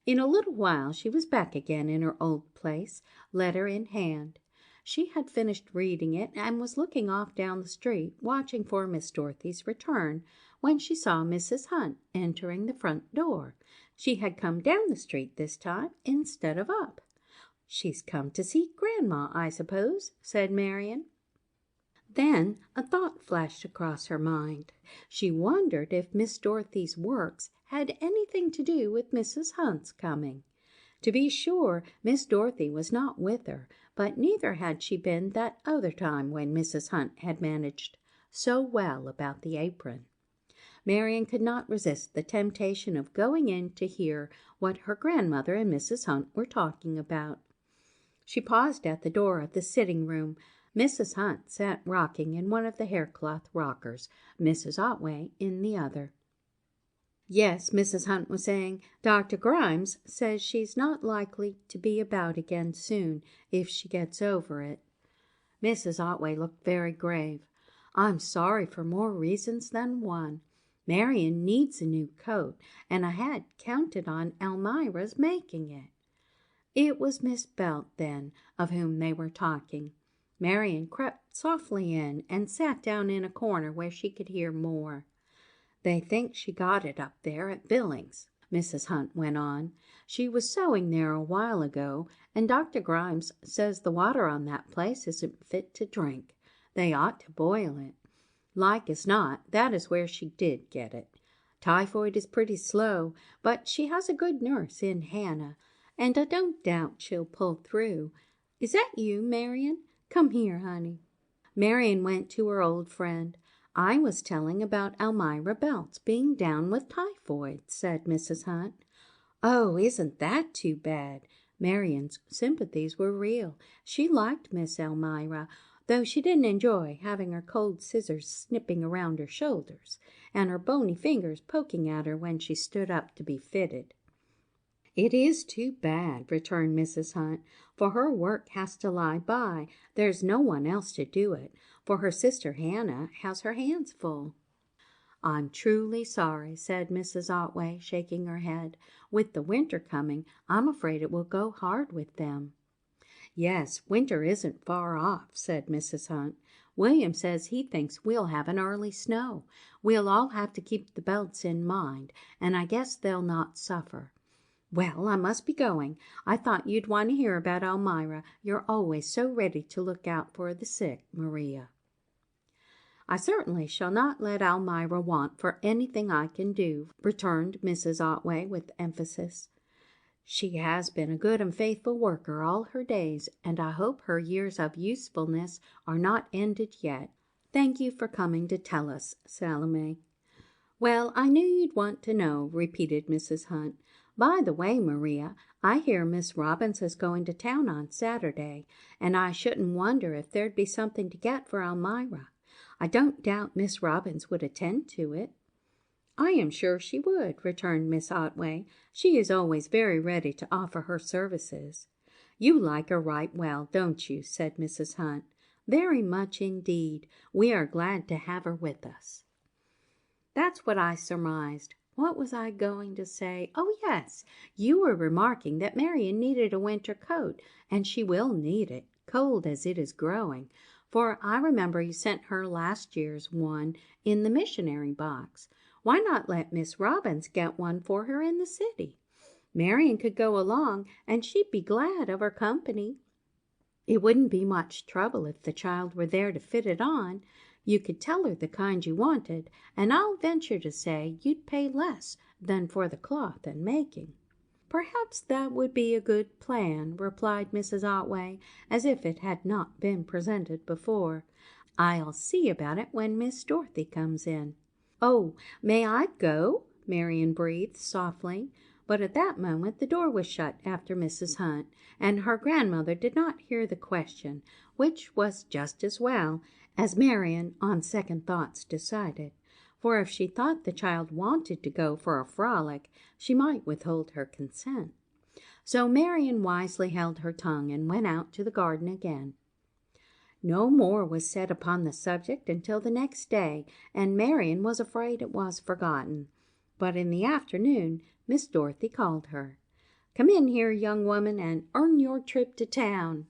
In a little while she was back again in her old place, letter in hand. She had finished reading it and was looking off down the street, watching for Miss Dorothy's return, when she saw Mrs. Hunt entering the front door. She had come down the street this time instead of up. "She's come to see Grandma, I suppose," said Marian. Then a thought flashed across her mind. She wondered if Miss Dorothy's works had anything to do with Mrs. Hunt's coming. To be sure, Miss Dorothy was not with her, but neither had she been that other time when Mrs. Hunt had managed so well about the apron. Marian could not resist the temptation of going in to hear what her grandmother and Mrs. Hunt were talking about. She paused at the door of the sitting room. Mrs. Hunt sat rocking in one of the haircloth rockers, Mrs. Otway in the other. "Yes," Mrs. Hunt was saying, "Dr. Grimes says she's not likely to be about again soon if she gets over it." Mrs. Otway looked very grave. "I'm sorry for more reasons than one. Marian needs a new coat, and I had counted on Elmira's making it." It was Miss Belt, then, of whom they were talking. Marian crept softly in and sat down in a corner where she could hear more. "They think she got it up there at Billings," Mrs. Hunt went on. "She was sewing there a while ago, and Dr. Grimes says the water on that place isn't fit to drink. They ought to boil it. Like as not, that is where she did get it. Typhoid is pretty slow, but she has a good nurse in Hannah, and I don't doubt she'll pull through. Is that you, Marian? Come here, honey." Marian went to her old friend. "I was telling about Elmira Belt's being down with typhoid," said Mrs. Hunt. "Oh, isn't that too bad?" Marian's sympathies were real. She liked Miss Elmira, though she didn't enjoy having her cold scissors snipping around her shoulders, and her bony fingers poking at her when she stood up to be fitted. "It is too bad," returned Mrs. Hunt, "for her work has to lie by. There's no one else to do it, for her sister Hannah has her hands full." "I'm truly sorry," said Mrs. Otway, shaking her head. "With the winter coming, I'm afraid it will go hard with them." "Yes, winter isn't far off," said Mrs. Hunt. William says he thinks we'll have an early snow. We'll all have to keep the belts in mind, and I guess they'll not suffer. Well, I must be going. I thought you'd want to hear about Elmira. You're always so ready to look out for the sick, Maria." "I certainly shall not let Elmira want for anything I can do," returned Mrs. Otway with emphasis. "She has been a good and faithful worker all her days, and I hope her years of usefulness are not ended yet. Thank you for coming to tell us, Salome." "Well, I knew you'd want to know," repeated Mrs. Hunt. "By the way, Maria, I hear Miss Robbins is going to town on Saturday, and I shouldn't wonder if there'd be something to get for Elmira. I don't doubt Miss Robbins would attend to it." "I am sure she would," returned Miss Otway. "She is always very ready to offer her services." "You like her right well, don't you?" said Mrs. Hunt. "Very much indeed. We are glad to have her with us." "That's what I surmised. What was I going to say? Oh, yes, you were remarking that Marian needed a winter coat, and she will need it, cold as it is growing, for I remember you sent her last year's one in the missionary box. Why not let Miss Robbins get one for her in the city? Marian could go along, and she'd be glad of her company. It wouldn't be much trouble if the child were there to fit it on. You could tell her the kind you wanted, and I'll venture to say you'd pay less than for the cloth and making." "Perhaps that would be a good plan," replied Mrs. Otway, as if it had not been presented before. "I'll see about it when Miss Dorothy comes in." "Oh, may I go?" Marian breathed softly. But at that moment the door was shut after Mrs. Hunt, and her grandmother did not hear the question, which was just as well, as Marian, on second thoughts, decided. For if she thought the child wanted to go for a frolic, she might withhold her consent. So Marian wisely held her tongue and went out to the garden again. No more was said upon the subject until the next day, and Marian was afraid it was forgotten. But in the afternoon Miss Dorothy called her. "Come in here, young woman, and earn your trip to town."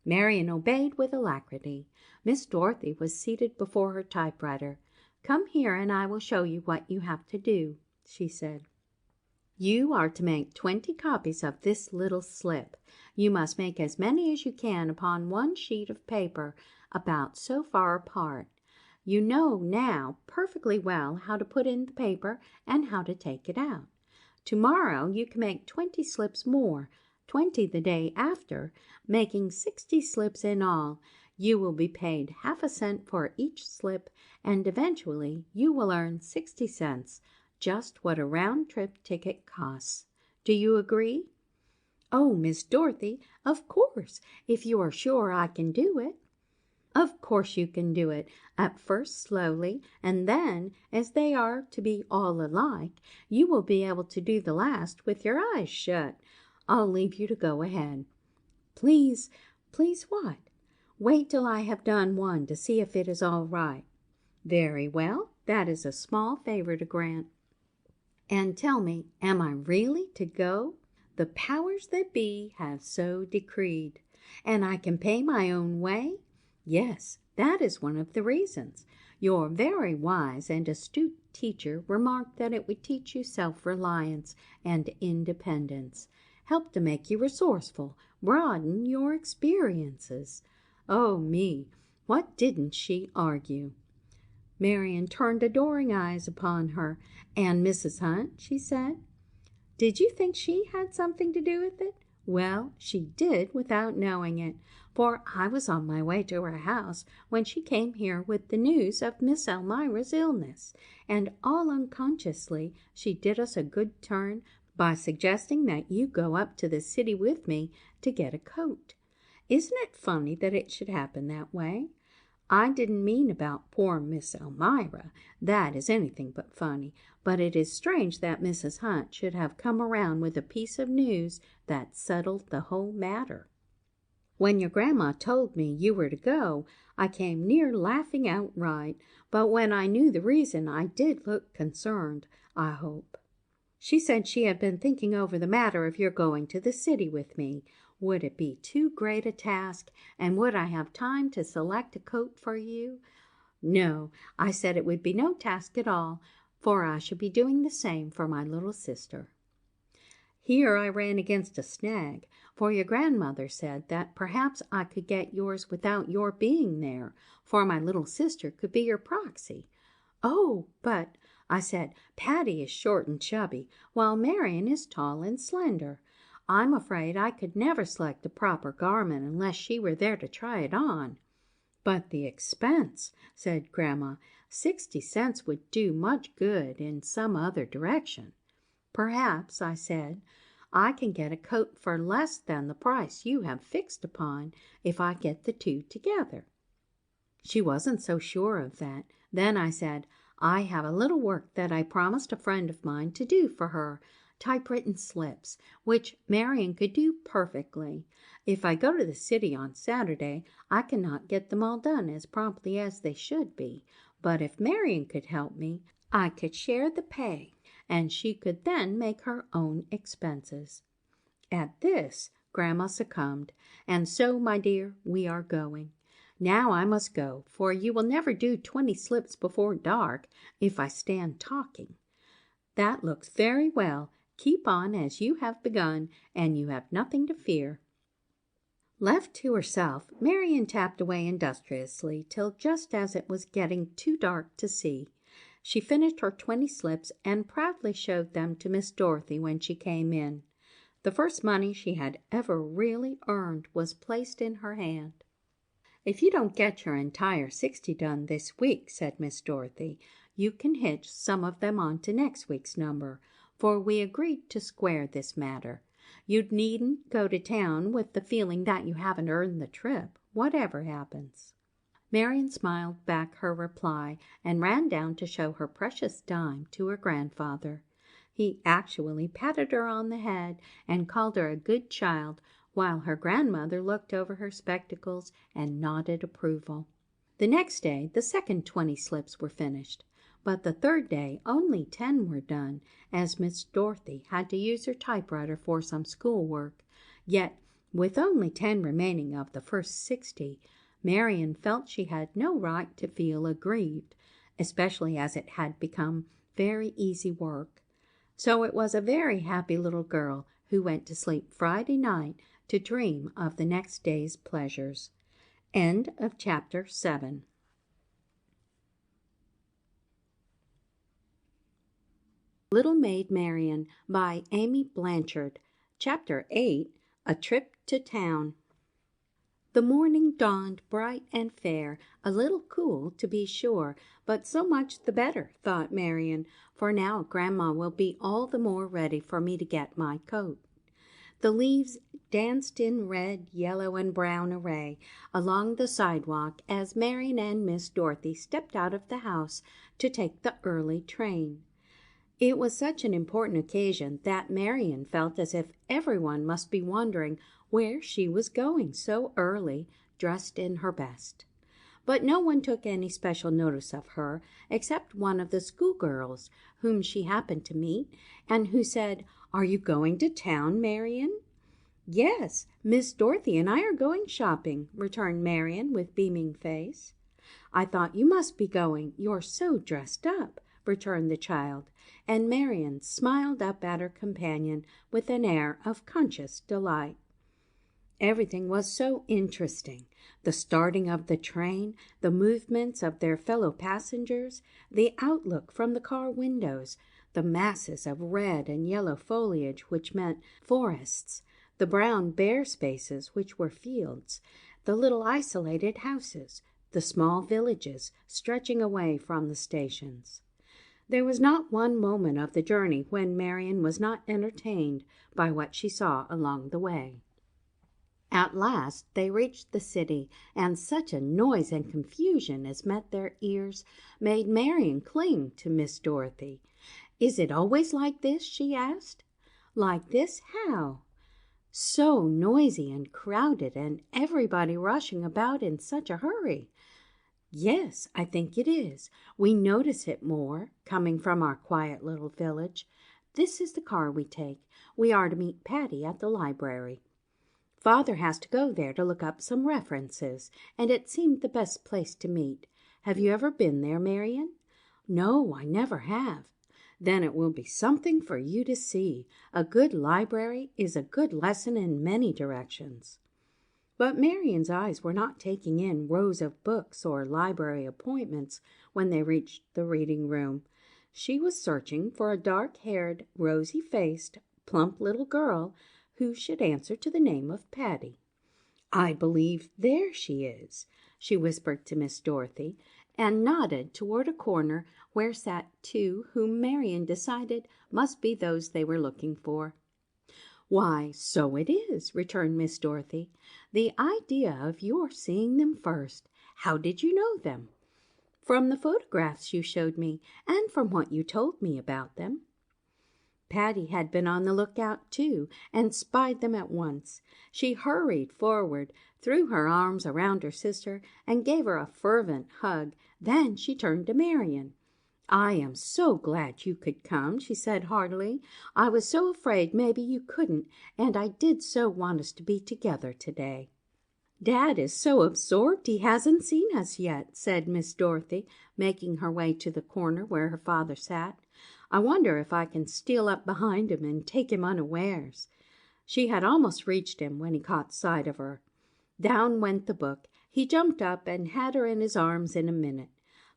Marian obeyed with alacrity. Miss Dorothy was seated before her typewriter. "Come here and I will show you what you have to do," she said. "You are to make 20 copies of this little slip. You must make as many as you can upon one sheet of paper about so far apart. You know now perfectly well how to put in the paper and how to take it out. Tomorrow you can make 20 slips more, 20 the day after, making 60 slips in all. You will be paid half a cent for each slip, and eventually you will earn 60 cents, just what a round-trip ticket costs. Do you agree?" "Oh, Miss Dorothy, of course, if you are sure I can do it." "Of course you can do it, at first slowly, and then, as they are to be all alike, you will be able to do the last with your eyes shut. I'll leave you to go ahead." "Please, please what?" "Wait till I have done one to see if it is all right." "Very well, that is a small favor to grant." "And tell me, am I really to go?" "The powers that be have so decreed." "And I can pay my own way?" "Yes, that is one of the reasons. Your very wise and astute teacher remarked that it would teach you self-reliance and independence, help to make you resourceful, broaden your experiences." Oh, me, what didn't she argue? Marian turned adoring eyes upon her. "And Mrs. Hunt," she said, "did you think she had something to do with it?" "Well, she did without knowing it, for I was on my way to her house when she came here with the news of Miss Elmira's illness, and all unconsciously she did us a good turn by suggesting that you go up to the city with me to get a coat. Isn't it funny that it should happen that way? I didn't mean about poor Miss Elmira. That is anything but funny, but it is strange that Mrs. Hunt should have come around with a piece of news that settled the whole matter. When your grandma told me you were to go, I came near laughing outright, but when I knew the reason, I did look concerned, I hope. She said she had been thinking over the matter of your going to the city with me. Would it be too great a task, and would I have time to select a coat for you? No, I said it would be no task at all, for I should be doing the same for my little sister. Here I ran against a snag, for your grandmother said that perhaps I could get yours without your being there, for my little sister could be your proxy. Oh, but, I said, Patty is short and chubby, while Marian is tall and slender. I'm afraid I could never select the proper garment unless she were there to try it on. But the expense, said Grandma, 60 cents would do much good in some other direction. Perhaps, I said, I can get a coat for less than the price you have fixed upon if I get the two together. She wasn't so sure of that. Then I said, I have a little work that I promised a friend of mine to do for her, typewritten slips, which Marian could do perfectly. If I go to the city on Saturday, I cannot get them all done as promptly as they should be. But if Marian could help me, I could share the pay, and she could then make her own expenses. At this, Grandma succumbed, and so, my dear, we are going. Now I must go, for you will never do 20 slips before dark if I stand talking. That looks very well. Keep on as you have begun, and you have nothing to fear. Left to herself, Marian tapped away industriously till just as it was getting too dark to see. She finished her 20 slips and proudly showed them to Miss Dorothy when she came in. The first money she had ever really earned was placed in her hand. If you don't get your entire 60 done this week, said Miss Dorothy, you can hitch some of them on to next week's number, for we agreed to square this matter. You needn't go to town with the feeling that you haven't earned the trip, whatever happens. Marian smiled back her reply and ran down to show her precious dime to her grandfather. He actually patted her on the head and called her a good child, while her grandmother looked over her spectacles and nodded approval. The next day the second 20 slips were finished, but the third day only 10 were done, as Miss Dorothy had to use her typewriter for some schoolwork. Yet, with only 10 remaining of the first 60, Marian felt she had no right to feel aggrieved, especially as it had become very easy work. So it was a very happy little girl who went to sleep Friday night to dream of the next day's pleasures. End of chapter 7. Little Maid Marian by Amy Blanchard. Chapter 8. A Trip to Town. The morning dawned bright and fair, a little cool, to be sure, but so much the better, thought Marian, for now Grandma will be all the more ready for me to get my coat. The leaves danced in red, yellow, and brown array along the sidewalk as Marian and Miss Dorothy stepped out of the house to take the early train. It was such an important occasion that Marian felt as if everyone must be wondering where she was going so early, dressed in her best. But no one took any special notice of her, except one of the schoolgirls whom she happened to meet, and who said, "Are you going to town, Marian?" "Yes, Miss Dorothy and I are going shopping," returned Marian with beaming face. "I thought you must be going, you're so dressed up," returned the child, and Marian smiled up at her companion with an air of conscious delight. Everything was so interesting. The starting of the train, the movements of their fellow passengers, the outlook from the car windows, the masses of red and yellow foliage which meant forests, the brown bare spaces which were fields, the little isolated houses, the small villages stretching away from the stations. There was not one moment of the journey when Marian was not entertained by what she saw along the way. At last they reached the city, and such a noise and confusion as met their ears made Marian cling to Miss Dorothy. "Is it always like this?" she asked. "Like this? How?" "So noisy and crowded, and everybody rushing about in such a hurry." "Yes, I think it is. We notice it more, coming from our quiet little village. This is the car we take. We are to meet Patty at the library." Father has to go there to look up some references, and it seemed the best place to meet. Have you ever been there, Marian?" "No, I never have." "Then it will be something for you to see. A good library is a good lesson in many directions." But Marian's eyes were not taking in rows of books or library appointments when they reached the reading room. She was searching for a dark-haired, rosy-faced, plump little girl who should answer to the name of Patty. "I believe there she is," she whispered to Miss Dorothy, and nodded toward a corner where sat two whom Marian decided must be those they were looking for. "Why, so it is," returned Miss Dorothy. "The idea of your seeing them first! How did you know them?" "From the photographs you showed me, and from what you told me about them." Patty had been on the lookout too, and spied them at once. She hurried forward, threw her arms around her sister, and gave her a fervent hug. Then she turned to Marian. "I am so glad you could come," she said heartily. "I was so afraid maybe you couldn't, and I did so want us to be together today." "Dad is so absorbed he hasn't seen us yet," said Miss Dorothy, making her way to the corner where her father sat. "I wonder if I can steal up behind him and take him unawares." She had almost reached him when he caught sight of her. Down went the book. He jumped up and had her in his arms in a minute.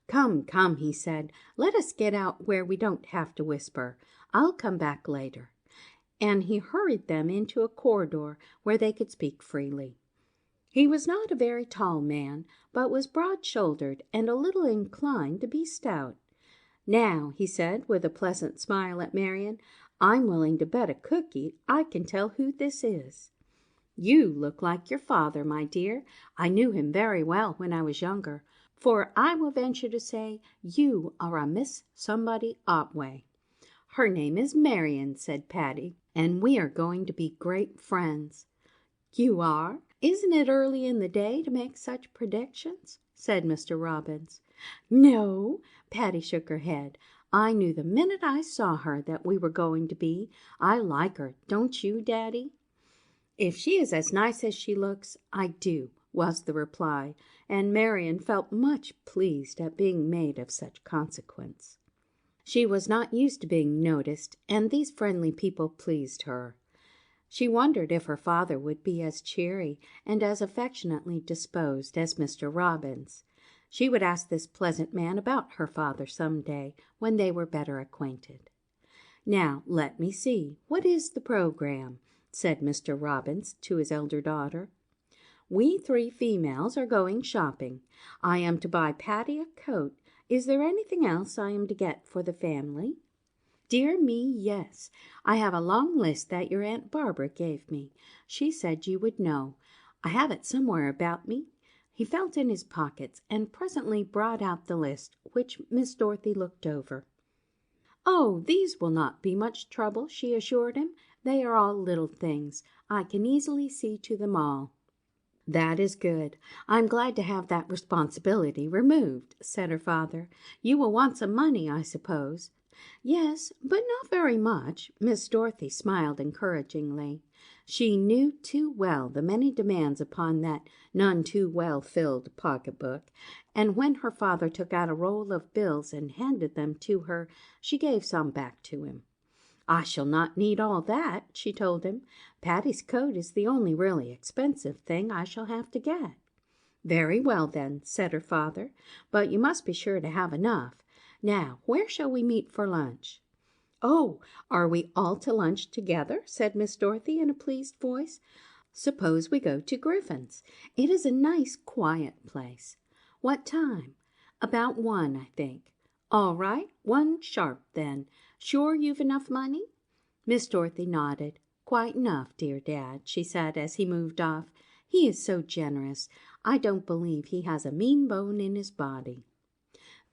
"Come, come," he said, "let us get out where we don't have to whisper. I'll come back later." And he hurried them into a corridor where they could speak freely. He was not a very tall man, but was broad-shouldered and a little inclined to be stout. "Now," he said, with a pleasant smile at Marian, "I'm willing to bet a cookie I can tell who this is." "You look like your father, my dear. I knew him very well when I was younger, for I will venture to say you are a Miss Somebody Otway." "Her name is Marian," said Patty, "and we are going to be great friends." "You are? Isn't it early in the day to make such predictions?" said Mr. Robins. "No," Patty shook her head. "I knew the minute I saw her that we were going to be. I like her, don't you, Daddy?" "If she is as nice as she looks, I do," was the reply, and Marian felt much pleased at being made of such consequence. She was not used to being noticed, and these friendly people pleased her. She wondered if her father would be as cheery and as affectionately disposed as Mr. Robins. She would ask this pleasant man about her father some day when they were better acquainted. "Now, let me see, what is the program?" said Mr. Robins to his elder daughter. "We 3 females are going shopping. I am to buy Patty a coat. Is there anything else I am to get for the family?" "Dear me, yes. I have a long list that your Aunt Barbara gave me. She said you would know. I have it somewhere about me." He felt in his pockets and presently brought out the list, which Miss Dorothy looked over. "Oh, these will not be much trouble," she assured him. "They are all little things. I can easily see to them all." "That is good. I'm glad to have that responsibility removed," said her father. "You will want some money, I suppose." "Yes, but not very much." Miss Dorothy smiled encouragingly. She knew too well the many demands upon that none too well filled pocketbook, and when her father took out a roll of bills and handed them to her, she gave some back to him. "I shall not need all that," she told him. "Patty's coat is the only really expensive thing I shall have to get." "Very well, then," said her father, "but you must be sure to have enough. Now, where shall we meet for lunch?" "Oh, are we all to lunch together?" said Miss Dorothy in a pleased voice. "Suppose we go to Griffin's. It is a nice, quiet place. What time?" "About 1, I think." "All right, 1 sharp, then. Sure you've enough money?" Miss Dorothy nodded. "Quite enough, dear Dad," she said as he moved off. "He is so generous. I don't believe he has a mean bone in his body."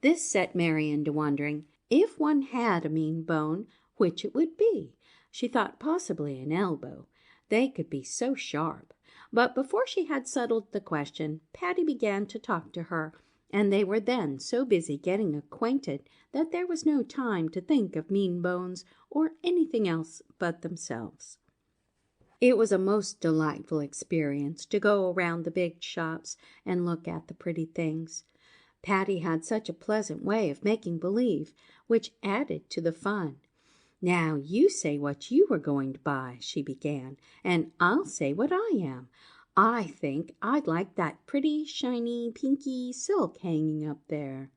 This set Marian to wondering, if one had a mean bone, which it would be. She thought possibly an elbow. They could be so sharp. But before she had settled the question, Patty began to talk to her, and they were then so busy getting acquainted that there was no time to think of mean bones or anything else but themselves. It was a most delightful experience to go around the big shops and look at the pretty things. Patty had such a pleasant way of making believe, which added to the fun. "Now you say what you are going to buy," she began, "and I'll say what I am. I think I'd like that pretty, shiny, pinky silk hanging up there."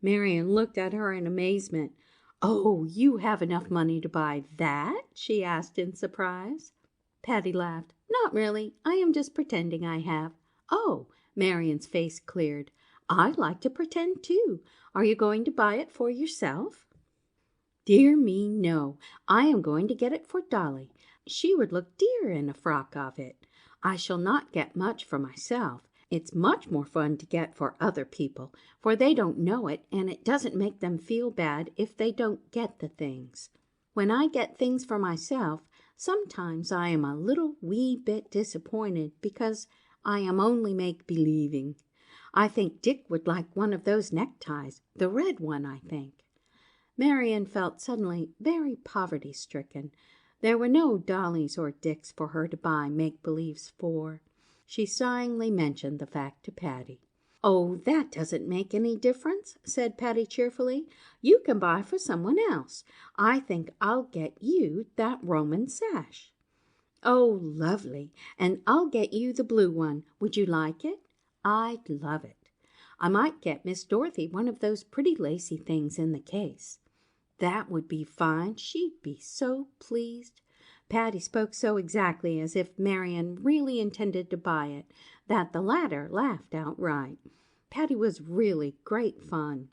Marian looked at her in amazement. "Oh, you have enough money to buy that?" she asked in surprise. Patty laughed. "Not really. I am just pretending I have." "Oh," Marian's face cleared. "I'd like to pretend too. Are you going to buy it for yourself?" "Dear me, no. I am going to get it for Dolly. She would look dear in a frock of it. I shall not get much for myself. It's much more fun to get for other people, for they don't know it, and it doesn't make them feel bad if they don't get the things. When I get things for myself, sometimes I am a little wee bit disappointed because I am only make-believing. I think Dick would like one of those neckties, the red one, I think." Marian felt suddenly very poverty-stricken. There were no Dollys or Dicks for her to buy make-believes for. She sighingly mentioned the fact to Patty. "Oh, that doesn't make any difference," said Patty cheerfully. "You can buy for someone else. I think I'll get you that Roman sash." "Oh, lovely. And I'll get you the blue one. Would you like it?" "I'd love it. I might get Miss Dorothy one of those pretty lacy things in the case." "That would be fine. She'd be so pleased." Patty spoke so exactly as if Marian really intended to buy it, that the latter laughed outright. Patty was really great fun.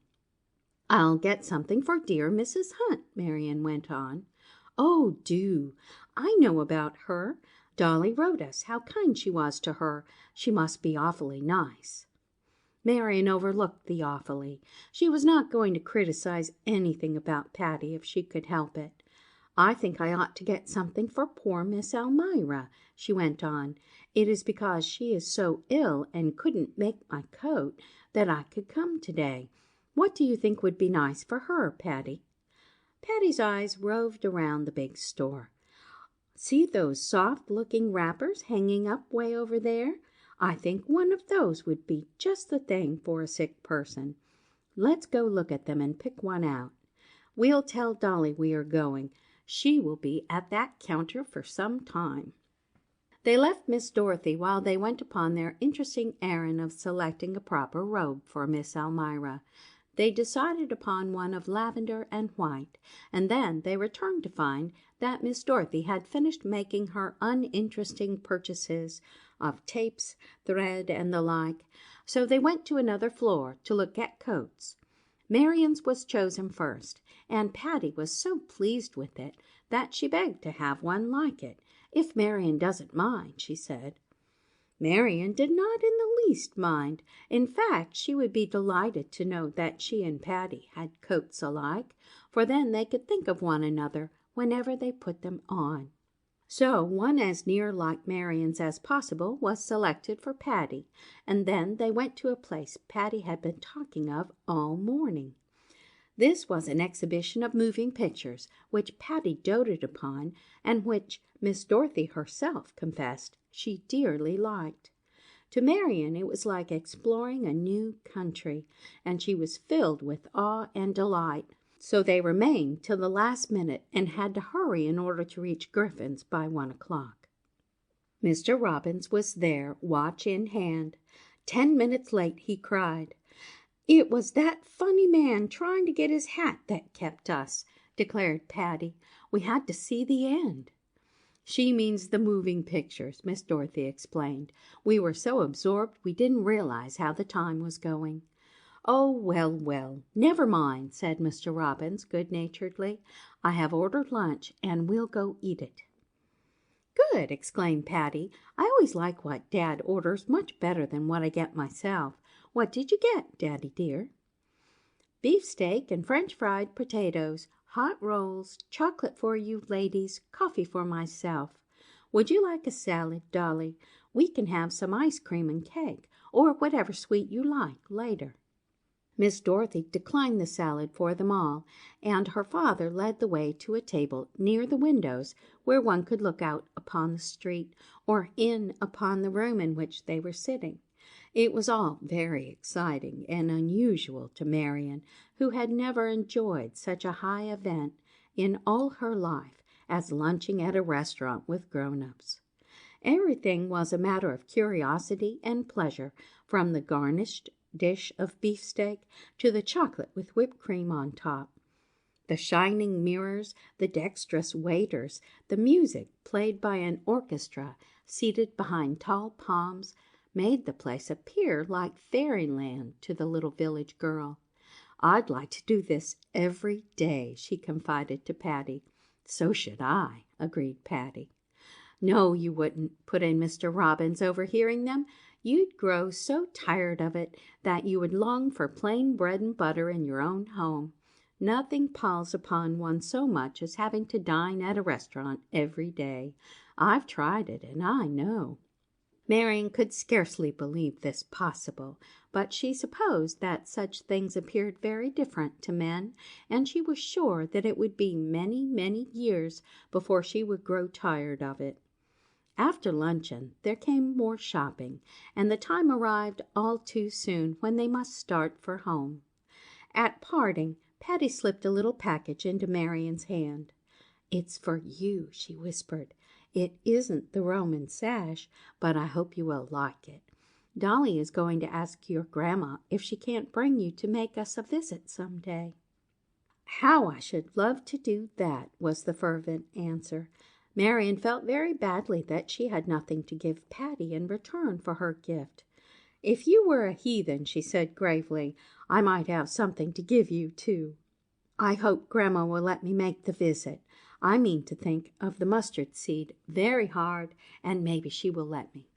"I'll get something for dear Mrs. Hunt," Marian went on. "Oh, do. I know about her. Dolly wrote us how kind she was to her. She must be awfully nice." Marian overlooked the awfully. She was not going to criticize anything about Patty if she could help it. "I think I ought to get something for poor Miss Almira," she went on. "It is because she is so ill and couldn't make my coat that I could come today. What do you think would be nice for her, Patty?" Patty's eyes roved around the big store. "See those soft-looking wrappers hanging up way over there? I think one of those would be just the thing for a sick person. Let's go look at them and pick one out. We'll tell Dolly we are going. She will be at that counter for some time." They left Miss Dorothy while they went upon their interesting errand of selecting a proper robe for Miss Almira. They decided upon one of lavender and white, and then they returned to find that Miss Dorothy had finished making her uninteresting purchases of tapes, thread, and the like, so they went to another floor to look at coats. Marian's was chosen first, and Patty was so pleased with it that she begged to have one like it. "If Marian doesn't mind," she said. Marian did not in the least mind. In fact, she would be delighted to know that she and Patty had coats alike, for then they could think of one another whenever they put them on. So one as near like Marian's as possible was selected for Patty, and then they went to a place Patty had been talking of all morning. This was an exhibition of moving pictures, which Patty doted upon, and which Miss Dorothy herself confessed she dearly liked. To Marian it was like exploring a new country, and she was filled with awe and delight. So they remained till the last minute and had to hurry in order to reach Griffin's by 1 o'clock. Mr. Robbins was there, watch in hand. 10 minutes late, he cried. "It was that funny man trying to get his hat that kept us," declared Patty. "We had to see the end." "She means the moving pictures," Miss Dorothy explained. "We were so absorbed we didn't realize how the time was going." "Oh, well, well, never mind," said Mr. Robbins good-naturedly. "I have ordered lunch, and we'll go eat it." "Good!" exclaimed Patty. "I always like what Dad orders much better than what I get myself. What did you get, Daddy dear?" "Beefsteak and French fried potatoes, hot rolls, chocolate for you ladies, coffee for myself. Would you like a salad, Dolly? We can have some ice cream and cake, or whatever sweet you like, later." Miss Dorothy declined the salad for them all, and her father led the way to a table near the windows where one could look out upon the street or in upon the room in which they were sitting. It was all very exciting and unusual to Marian, who had never enjoyed such a high event in all her life as lunching at a restaurant with grown-ups. Everything was a matter of curiosity and pleasure, from the garnished dish of beefsteak to the chocolate with whipped cream on top. The shining mirrors, the dexterous waiters, the music played by an orchestra seated behind tall palms, made the place appear like fairyland to the little village girl. "I'd like to do this every day," she confided to Patty. "So should I," agreed Patty. "No, you wouldn't," put in Mr. Robbins, overhearing them. "You'd grow so tired of it that you would long for plain bread and butter in your own home. Nothing palls upon one so much as having to dine at a restaurant every day. I've tried it, and I know." Marian could scarcely believe this possible, but she supposed that such things appeared very different to men, and she was sure that it would be many, many years before she would grow tired of it. After luncheon there came more shopping, and the time arrived all too soon when they must start for home. At parting, Patty slipped a little package into Marian's hand. "It's for you," she whispered. "It isn't the Roman sash, but I hope you will like it. Dolly is going to ask your grandma if she can't bring you to make us a visit some day." "How I should love to do that," was the fervent answer. Marian felt very badly that she had nothing to give Patty in return for her gift. "If you were a heathen," she said gravely, "I might have something to give you, too. I hope Grandma will let me make the visit. I mean to think of the mustard seed very hard, and maybe she will let me."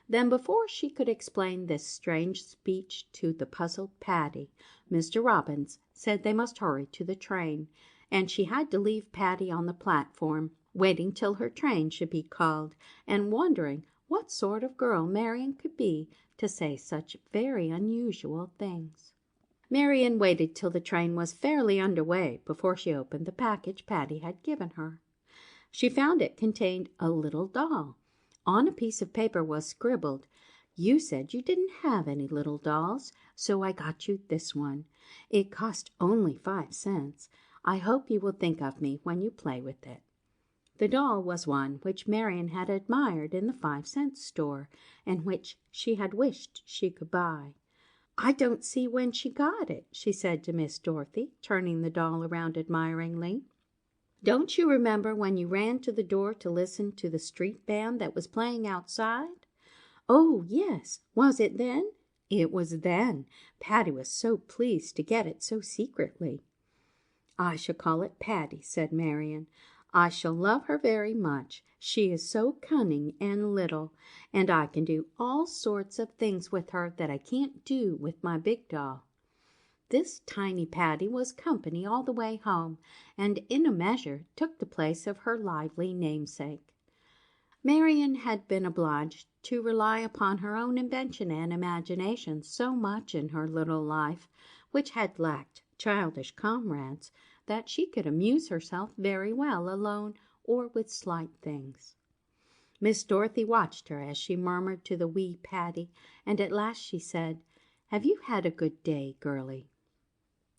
Then, before she could explain this strange speech to the puzzled Patty, Mr. Robbins said they must hurry to the train, and she had to leave Patty on the platform, waiting till her train should be called, and wondering what sort of girl Marian could be to say such very unusual things. Marian waited till the train was fairly under way before she opened the package Patty had given her. She found it contained a little doll. On a piece of paper was scribbled, "You said you didn't have any little dolls, so I got you this one. It cost only 5 cents. I hope you will think of me when you play with it." The doll was one which Marian had admired in the 5-cent store, and which she had wished she could buy. "I don't see when she got it," she said to Miss Dorothy, turning the doll around admiringly. "Don't you remember when you ran to the door to listen to the street band that was playing outside?" "Oh, yes. Was it then?" "It was then. Patty was so pleased to get it so secretly." "I shall call it Patty," said Marian. "I shall love her very much. She is so cunning and little, and I can do all sorts of things with her that I can't do with my big doll." This tiny Patty was company all the way home, and in a measure took the place of her lively namesake. Marian had been obliged to rely upon her own invention and imagination so much in her little life, which had lacked childish comrades, that she could amuse herself very well alone or with slight things. Miss Dorothy watched her as she murmured to the wee Patty, and at last she said, "Have you had a good day, girlie?"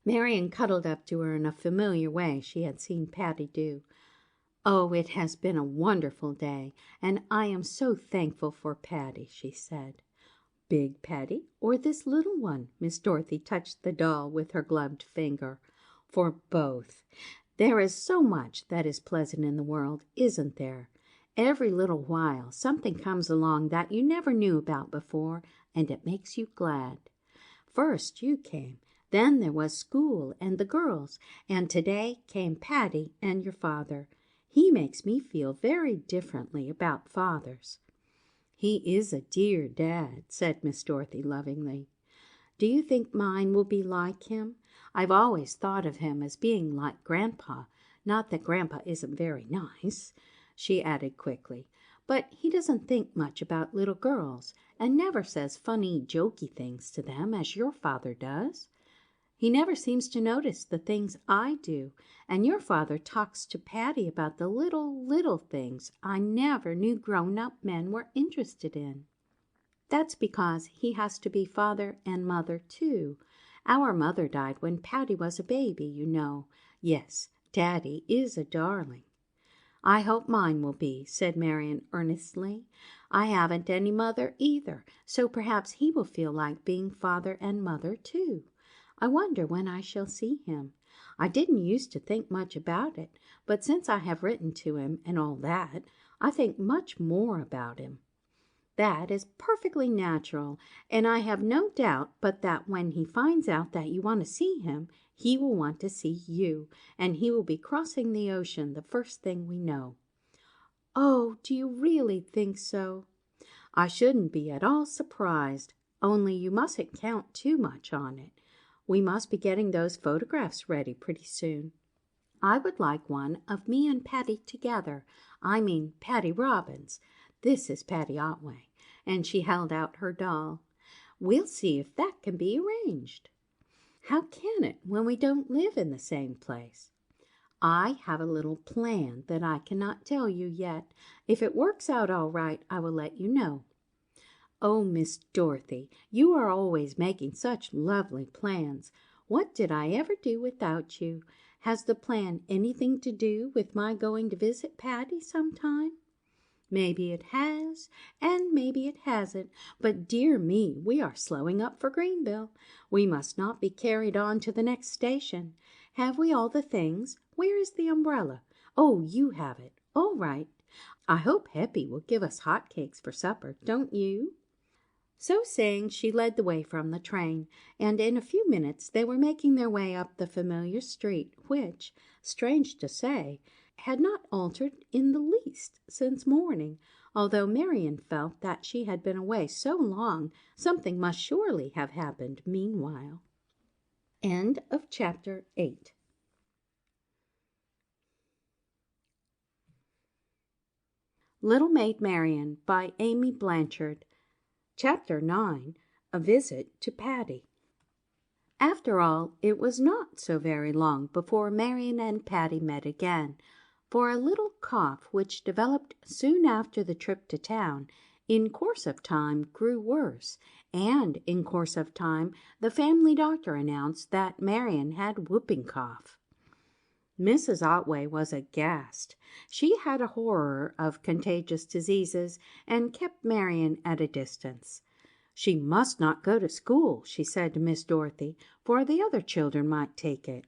Marian cuddled up to her in a familiar way she had seen Patty do. "Oh, it has been a wonderful day, and I am so thankful for Patty," she said. "Big Patty or this little one?" Miss Dorothy touched the doll with her gloved finger. "For both. There is so much that is pleasant in the world, isn't there? Every little while something comes along that you never knew about before, and it makes you glad. First you came, then there was school and the girls, and today came Patty and your father. He makes me feel very differently about fathers." "He is a dear dad," said Miss Dorothy lovingly. "Do you think mine will be like him? I've always thought of him as being like Grandpa. Not that Grandpa isn't very nice," she added quickly, "but he doesn't think much about little girls, and never says funny, jokey things to them as your father does." He never seems to notice the things I do, and your father talks to Patty about the little things I never knew grown-up men were interested in. That's because he has to be father and mother, too. Our mother died when Patty was a baby, you know. Yes, Daddy is a darling." "I hope mine will be," said Marian earnestly. "I haven't any mother either, so perhaps he will feel like being father and mother, too. I wonder when I shall see him. I didn't used to think much about it, but since I have written to him and all that, I think much more about him. That is perfectly natural, and I have no doubt but that when he finds out that you want to see him, he will want to see you, and he will be crossing the ocean the first thing we know." "Oh, do you really think so?" "I shouldn't be at all surprised, only you mustn't count too much on it. We must be getting those photographs ready pretty soon. I would like one of me and Patty together. I mean Patty Robbins. This is Patty Otway," and she held out her doll. "We'll see if that can be arranged." "How can it when we don't live in the same place?" "I have a little plan that I cannot tell you yet. If it works out all right, I will let you know." "Oh, Miss Dorothy, you are always making such lovely plans. What did I ever do without you? Has the plan anything to do with my going to visit Patty sometime?" "Maybe it has, and maybe it hasn't, but dear me, we are slowing up for Greenville. We must not be carried on to the next station. Have we all the things? Where is the umbrella? Oh, you have it. All right. I hope Heppy will give us hot cakes for supper, don't you?" So saying, she led the way from the train, and in a few minutes they were making their way up the familiar street, which, strange to say, had not altered in the least since morning, although Marian felt that she had been away so long something must surely have happened meanwhile. End of chapter 8. Little Maid Marian by Amy Blanchard. Chapter 9. A Visit to Patty. After all, it was not so very long before Marian and Patty met again, for a little cough which developed soon after the trip to town, in course of time grew worse, and in course of time the family doctor announced that Marian had whooping cough. Mrs. Otway was aghast. She had a horror of contagious diseases, and kept Marian at a distance. "She must not go to school," she said to Miss Dorothy, "for the other children might take it."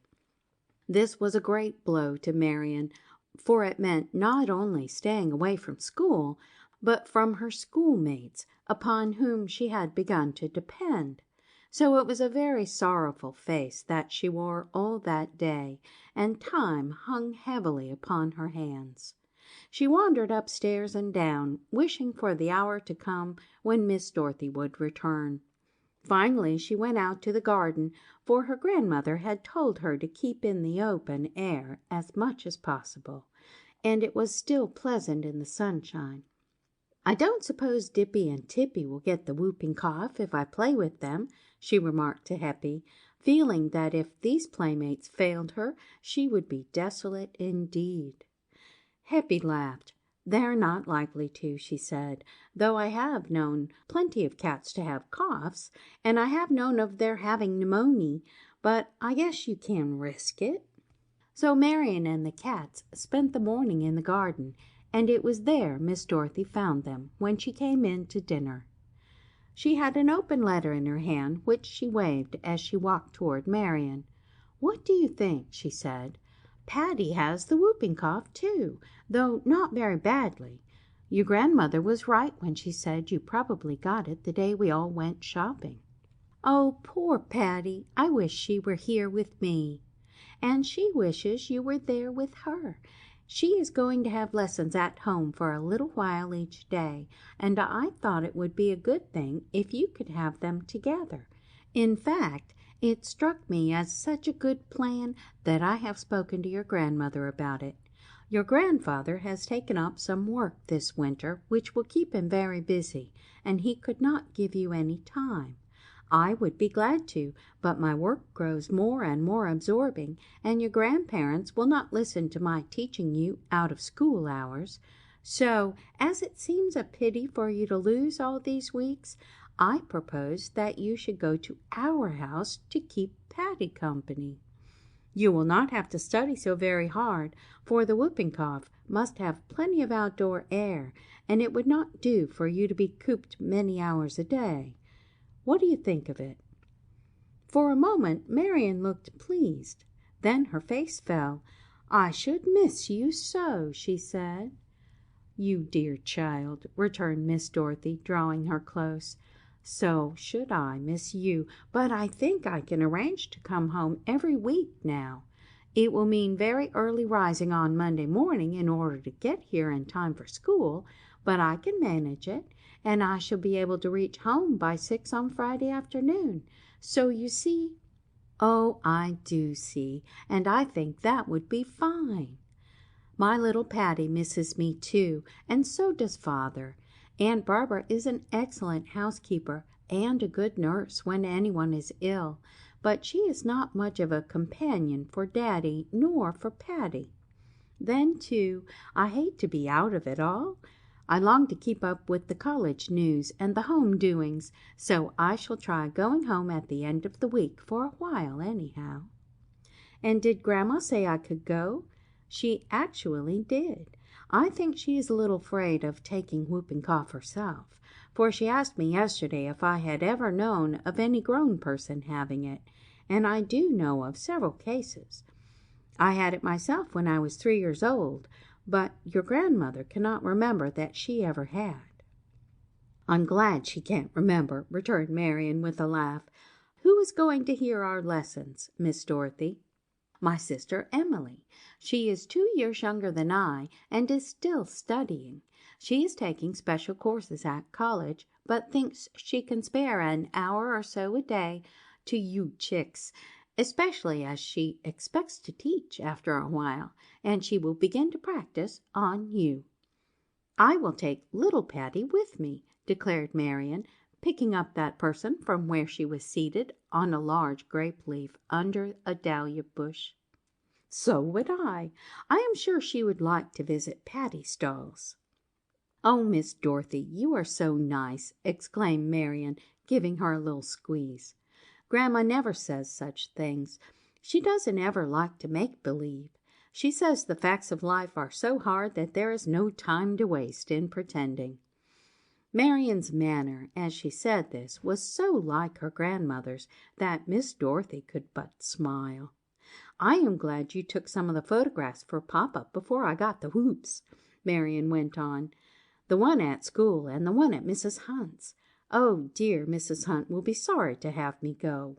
This was a great blow to Marian, for it meant not only staying away from school, but from her schoolmates, upon whom she had begun to depend. So it was a very sorrowful face that she wore all that day, and time hung heavily upon her hands. She wandered upstairs and down, wishing for the hour to come when Miss Dorothy would return. Finally she went out to the garden, for her grandmother had told her to keep in the open air as much as possible, and it was still pleasant in the sunshine. "I don't suppose Dippy and Tippy will get the whooping cough if I play with them," she remarked to Heppy, feeling that if these playmates failed her, she would be desolate indeed. Heppy laughed. "They're not likely to," she said, "though I have known plenty of cats to have coughs, and I have known of their having pneumonia, but I guess you can risk it." So Marian and the cats spent the morning in the garden, and it was there Miss Dorothy found them when she came in to dinner. She had an open letter in her hand, which she waved as she walked toward Marian. "What do you think?" she said. "Patty has the whooping cough, too, though not very badly. Your grandmother was right when she said you probably got it the day we all went shopping." "Oh, poor Patty! I wish she were here with me." "And she wishes you were there with her. She is going to have lessons at home for a little while each day, and I thought it would be a good thing if you could have them together. In fact, it struck me as such a good plan that I have spoken to your grandmother about it. Your grandfather has taken up some work this winter which will keep him very busy, and he could not give you any time. I would be glad to, but my work grows more and more absorbing, and your grandparents will not listen to my teaching you out of school hours. So, as it seems a pity for you to lose all these weeks, I propose that you should go to our house to keep Patty company. You will not have to study so very hard, for the whooping cough must have plenty of outdoor air, and it would not do for you to be cooped many hours a day. What do you think of it?" For a moment Marian looked pleased. Then her face fell. "I should miss you so," she said. "You dear child," returned Miss Dorothy, drawing her close. "So should I miss you, but I think I can arrange to come home every week now. It will mean very early rising on Monday morning in order to get here in time for school, but I can manage it, and I shall be able to reach home by 6 on Friday afternoon. So you see—" "Oh, I do see, and I think that would be fine. My little Patty misses me too, and so does Father. Aunt Barbara is an excellent housekeeper and a good nurse when anyone is ill, but she is not much of a companion for Daddy nor for Patty. Then, too, I hate to be out of it all. I long to keep up with the college news and the home doings, so I shall try going home at the end of the week for a while anyhow." "And did Grandma say I could go?" "She actually did. I think she is a little afraid of taking whooping cough herself, for she asked me yesterday if I had ever known of any grown person having it, and I do know of several cases. I had it myself when I was 3 years old, but your grandmother cannot remember that she ever had." "I'm glad she can't remember," returned Marian with a laugh. "Who is going to hear our lessons, Miss Dorothy?" "My sister Emily. She is 2 years younger than I, and is still studying. She is taking special courses at college, but thinks she can spare an hour or so a day to you chicks, especially as she expects to teach after a while, and she will begin to practice on you." "I will take little Patty with me," declared Marian, picking up that person from where she was seated on a large grape leaf under a dahlia bush. "So would I. I am sure she would like to visit Patty's dolls." "Oh, Miss Dorothy, you are so nice!" exclaimed Marian, giving her a little squeeze. "Grandma never says such things. She doesn't ever like to make believe. She says the facts of life are so hard that there is no time to waste in pretending." Marian's manner, as she said this, was so like her grandmother's that Miss Dorothy could but smile. "I am glad you took some of the photographs for Papa before I got the whoops," Marian went on. "The one at school and the one at Mrs. Hunt's. Oh, dear, Mrs. Hunt will be sorry to have me go."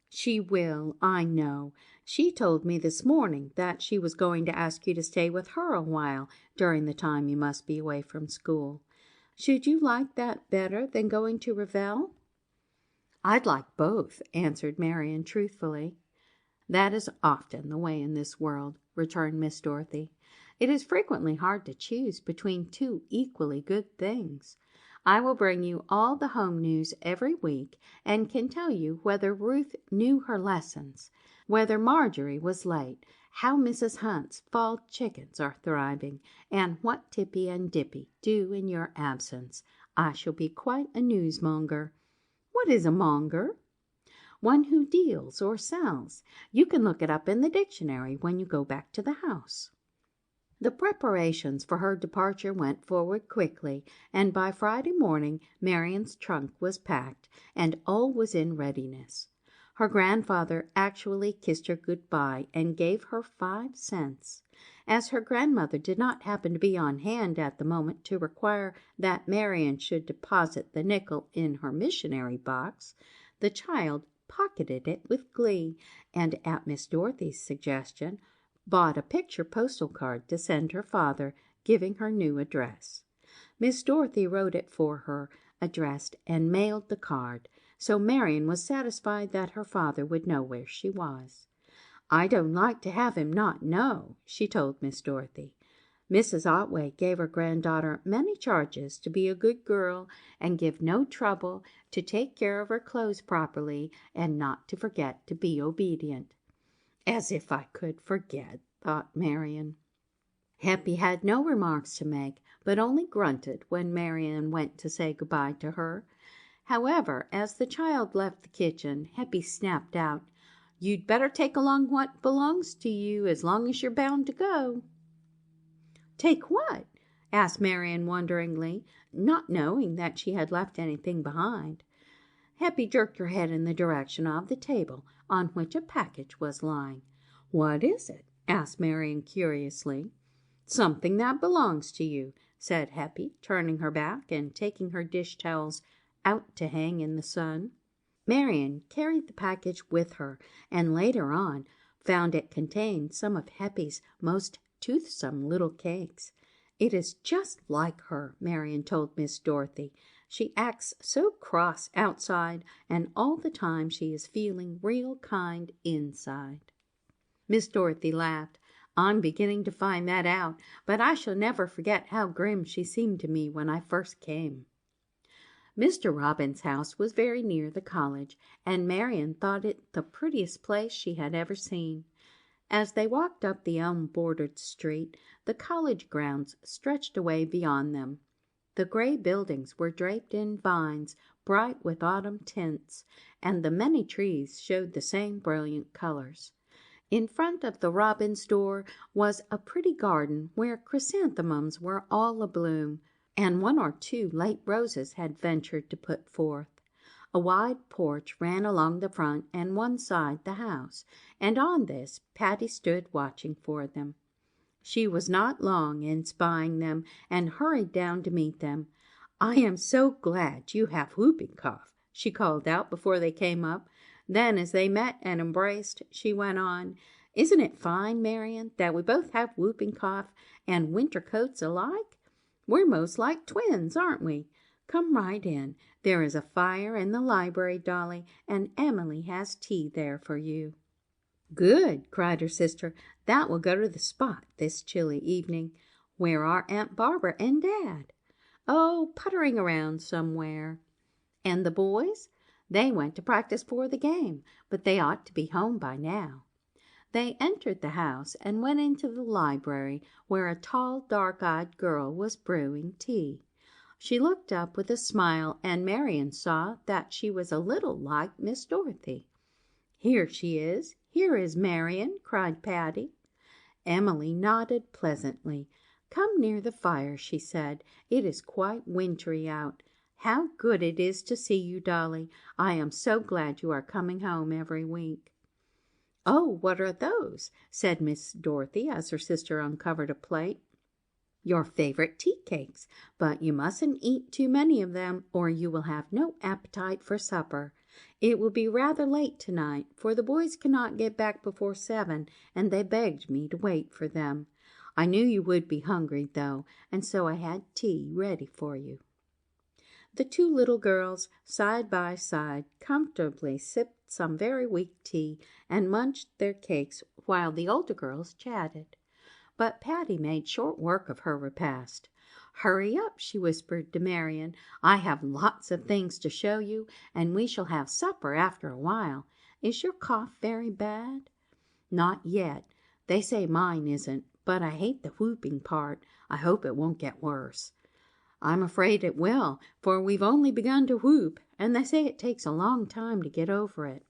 "She will, I know. She told me this morning that she was going to ask you to stay with her a while during the time you must be away from school. Should you like that better than going to Revel?" "I'd like both," answered Marian truthfully. "That is often the way in this world," returned Miss Dorothy. "It is frequently hard to choose between two equally good things. I will bring you all the home news every week, and can tell you whether Ruth knew her lessons, whether Marjorie was late, how Mrs. Hunt's fall chickens are thriving, and what Tippy and Dippy do in your absence. I shall be quite a newsmonger." "What is a monger?" "One who deals or sells. You can look it up in the dictionary when you go back to the house." The preparations for her departure went forward quickly, and by Friday morning Marian's trunk was packed, and all was in readiness. Her grandfather actually kissed her good-bye and gave her 5 cents. As her grandmother did not happen to be on hand at the moment to require that Marian should deposit the nickel in her missionary box, the child pocketed it with glee, and at Miss Dorothy's suggestion, bought a picture postal card to send her father, giving her new address. Miss Dorothy wrote it for her, addressed, and mailed the card, so Marian was satisfied that her father would know where she was. "I don't like to have him not know," she told Miss Dorothy. Mrs. Otway gave her granddaughter many charges to be a good girl and give no trouble, to take care of her clothes properly, and not to forget to be obedient. As if I could forget, thought Marian. Happy had no remarks to make, but only grunted when Marian went to say good-bye to her. However, as the child left the kitchen, Happy snapped out, "You'd better take along what belongs to you as long as you're bound to go." "Take what?" asked Marian wonderingly, not knowing that she had left anything behind. Happy jerked her head in the direction of the table on which a package was lying. "What is it?" asked Marian curiously. "Something that belongs to you," said Happy, turning her back and taking her dish towels out to hang in the sun. Marian carried the package with her, and later on found it contained some of Happy's most toothsome little cakes. "It is just like her," Marian told Miss Dorothy. "She acts so cross outside, and all the time she is feeling real kind inside." Miss Dorothy laughed. "I'm beginning to find that out, but I shall never forget how grim she seemed to me when I first came." Mr. Robin's house was very near the college, and Marian thought it the prettiest place she had ever seen. As they walked up the elm-bordered street, the college grounds stretched away beyond them. The gray buildings were draped in vines, bright with autumn tints, and the many trees showed the same brilliant colors. In front of the Robins' door was a pretty garden where chrysanthemums were all abloom, and one or two late roses had ventured to put forth. A wide porch ran along the front and one side the house, and on this Patty stood watching for them. She was not long in spying them, and hurried down to meet them. "I am so glad you have whooping cough," she called out before they came up. Then, as they met and embraced, she went on, "Isn't it fine, Marian, that we both have whooping cough and winter coats alike? We're most like twins, aren't we? Come right in. There is a fire in the library, Dolly, and Emily has tea there for you." "Good!" cried her sister. "That will go to the spot this chilly evening. Where are Aunt Barbara and Dad?" "Oh, puttering around somewhere." "And the boys?" "They went to practice for the game, but they ought to be home by now." They entered the house and went into the library, where a tall, dark-eyed girl was brewing tea. She looked up with a smile, and Marian saw that she was a little like Miss Dorothy. "Here she is. Here is Marian," cried Patty. Emily nodded pleasantly. "Come near the fire," she said. "It is quite wintry out. How good it is to see you, Dolly. I am so glad you are coming home every week." "Oh, what are those?" said Miss Dorothy as her sister uncovered a plate. "Your favorite tea cakes, but you mustn't eat too many of them, or you will have no appetite for supper. It will be rather late tonight, for the boys cannot get back before 7, and they begged me to wait for them. I knew you would be hungry, though, and so I had tea ready for you." The two little girls, side by side, comfortably sipped some very weak tea and munched their cakes while the older girls chatted. But Patty made short work of her repast. "Hurry up," she whispered to Marian. "I have lots of things to show you, and we shall have supper after a while. Is your cough very bad?" "Not yet. They say mine isn't, but I hate the whooping part. I hope it won't get worse." "I'm afraid it will, for we've only begun to whoop, and they say it takes a long time to get over it."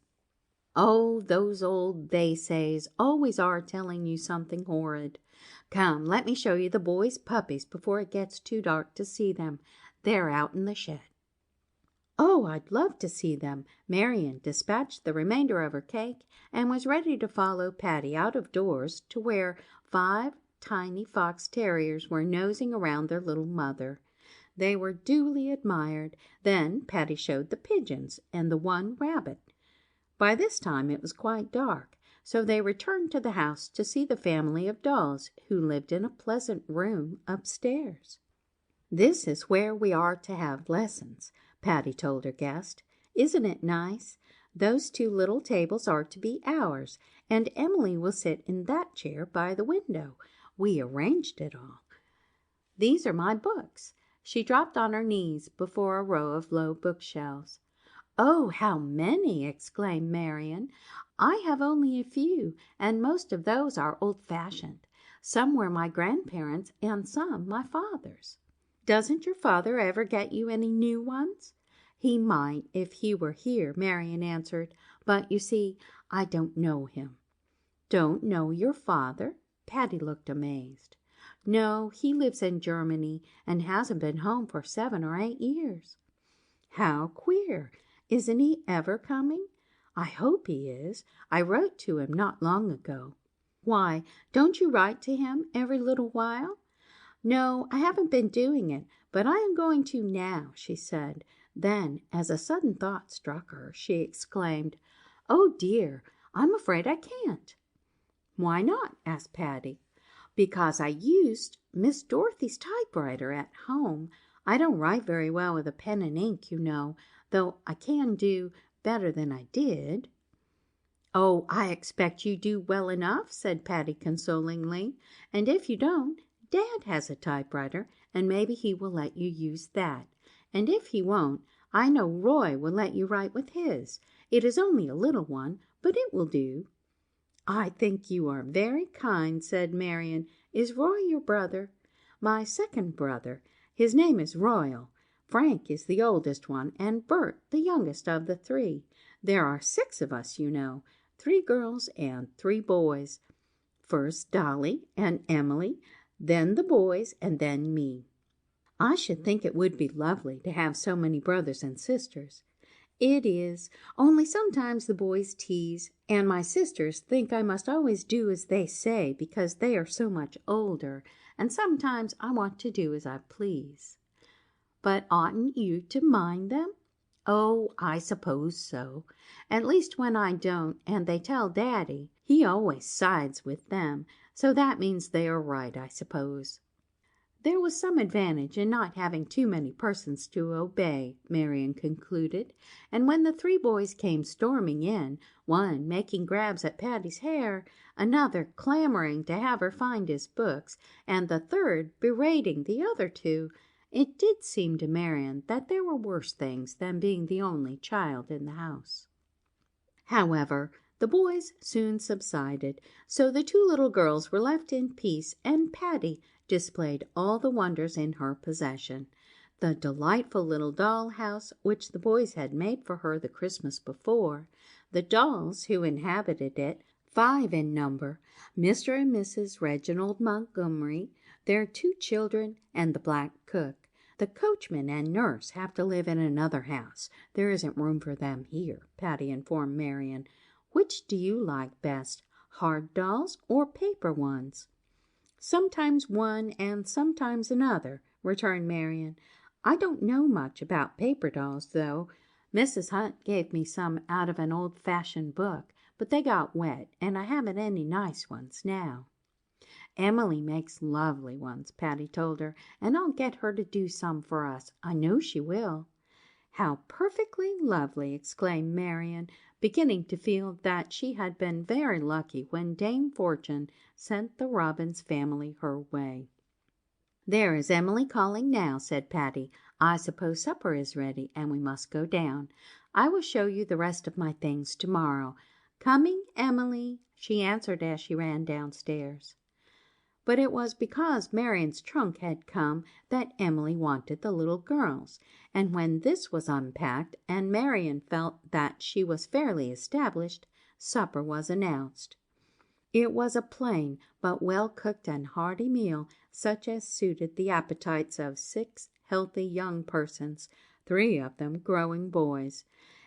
"Oh, those old they says always are telling you something horrid. Come, let me show you the boys' puppies before it gets too dark to see them. They're out in the shed." "Oh, I'd love to see them." Marian dispatched the remainder of her cake and was ready to follow Patty out of doors to where 5 tiny fox terriers were nosing around their little mother. They were duly admired. Then Patty showed the pigeons and the one rabbit. By this time it was quite dark, so they returned to the house to see the family of dolls who lived in a pleasant room upstairs. "This is where we are to have lessons," Patty told her guest. "Isn't it nice? Those 2 little tables are to be ours, and Emily will sit in that chair by the window. We arranged it all. These are my books." She dropped on her knees before a row of low bookshelves. "Oh, how many!" exclaimed Marian. "I have only a few, and most of those are old-fashioned. Some were my grandparents' and some my father's." "Doesn't your father ever get you any new ones?" "He might if he were here," Marian answered, "but you see, I don't know him." "Don't know your father?" Patty looked amazed. "No, he lives in Germany and hasn't been home for 7 or 8 years." "How queer! Isn't he ever coming?" "I hope he is. I wrote to him not long ago." "Why, don't you write to him every little while?" "No, I haven't been doing it, but I am going to now," she said. Then, as a sudden thought struck her, she exclaimed, "Oh dear, I'm afraid I can't." "Why not?" asked Patty. "Because I used Miss Dorothy's typewriter at home. I don't write very well with a pen and ink, you know, though I can do better than I did." "Oh, I expect you do well enough," said Patty consolingly. "And if you don't, Dad has a typewriter, and maybe he will let you use that. And if he won't, I know Roy will let you write with his. It is only a little one, but it will do." "I think you are very kind," said Marian. "Is Roy your brother?" "My second brother. His name is Royal. Frank is the oldest one, and Bert the youngest of the 3. There are 6 of us, you know, 3 girls and 3 boys. First Dolly and Emily, then the boys, and then me." "I should think it would be lovely to have so many brothers and sisters." "It is, only sometimes the boys tease, and my sisters think I must always do as they say because they are so much older, and sometimes I want to do as I please." "But oughtn't you to mind them?" "Oh, I suppose so. At least when I don't, and they tell Daddy, he always sides with them, so that means they are right, I suppose." "There was some advantage in not having too many persons to obey," Marian concluded, and when the 3 boys came storming in, one making grabs at Patty's hair, another clamoring to have her find his books, and the third berating the other 2, it did seem to Marian that there were worse things than being the only child in the house. However, the boys soon subsided, so the 2 little girls were left in peace, and Patty displayed all the wonders in her possession. The delightful little doll house which the boys had made for her the Christmas before, the dolls who inhabited it, 5 in number, Mr. and Mrs. Reginald Montgomery, their 2 children, and the black cook. "The coachman and nurse have to live in another house. There isn't room for them here," Patty informed Marian. "Which do you like best, hard dolls or paper ones?" "Sometimes one and sometimes another," returned Marian. "I don't know much about paper dolls, though. Mrs. Hunt gave me some out of an old-fashioned book, but they got wet, and I haven't any nice ones now." "Emily makes lovely ones," Patty told her, "and I'll get her to do some for us. I know she will." "How perfectly lovely!" exclaimed Marian, beginning to feel that she had been very lucky when Dame Fortune sent the Robbins family her way. "There is Emily calling now," said Patty. "I suppose supper is ready, and we must go down. I will show you the rest of my things tomorrow. Coming, Emily," she answered as she ran downstairs. But it was because Marian's trunk had come that Emily wanted the little girls, and when this was unpacked and Marian felt that she was fairly established, supper was announced. It was a plain but well-cooked and hearty meal, such as suited the appetites of 6 healthy young persons, 3 of them growing boys.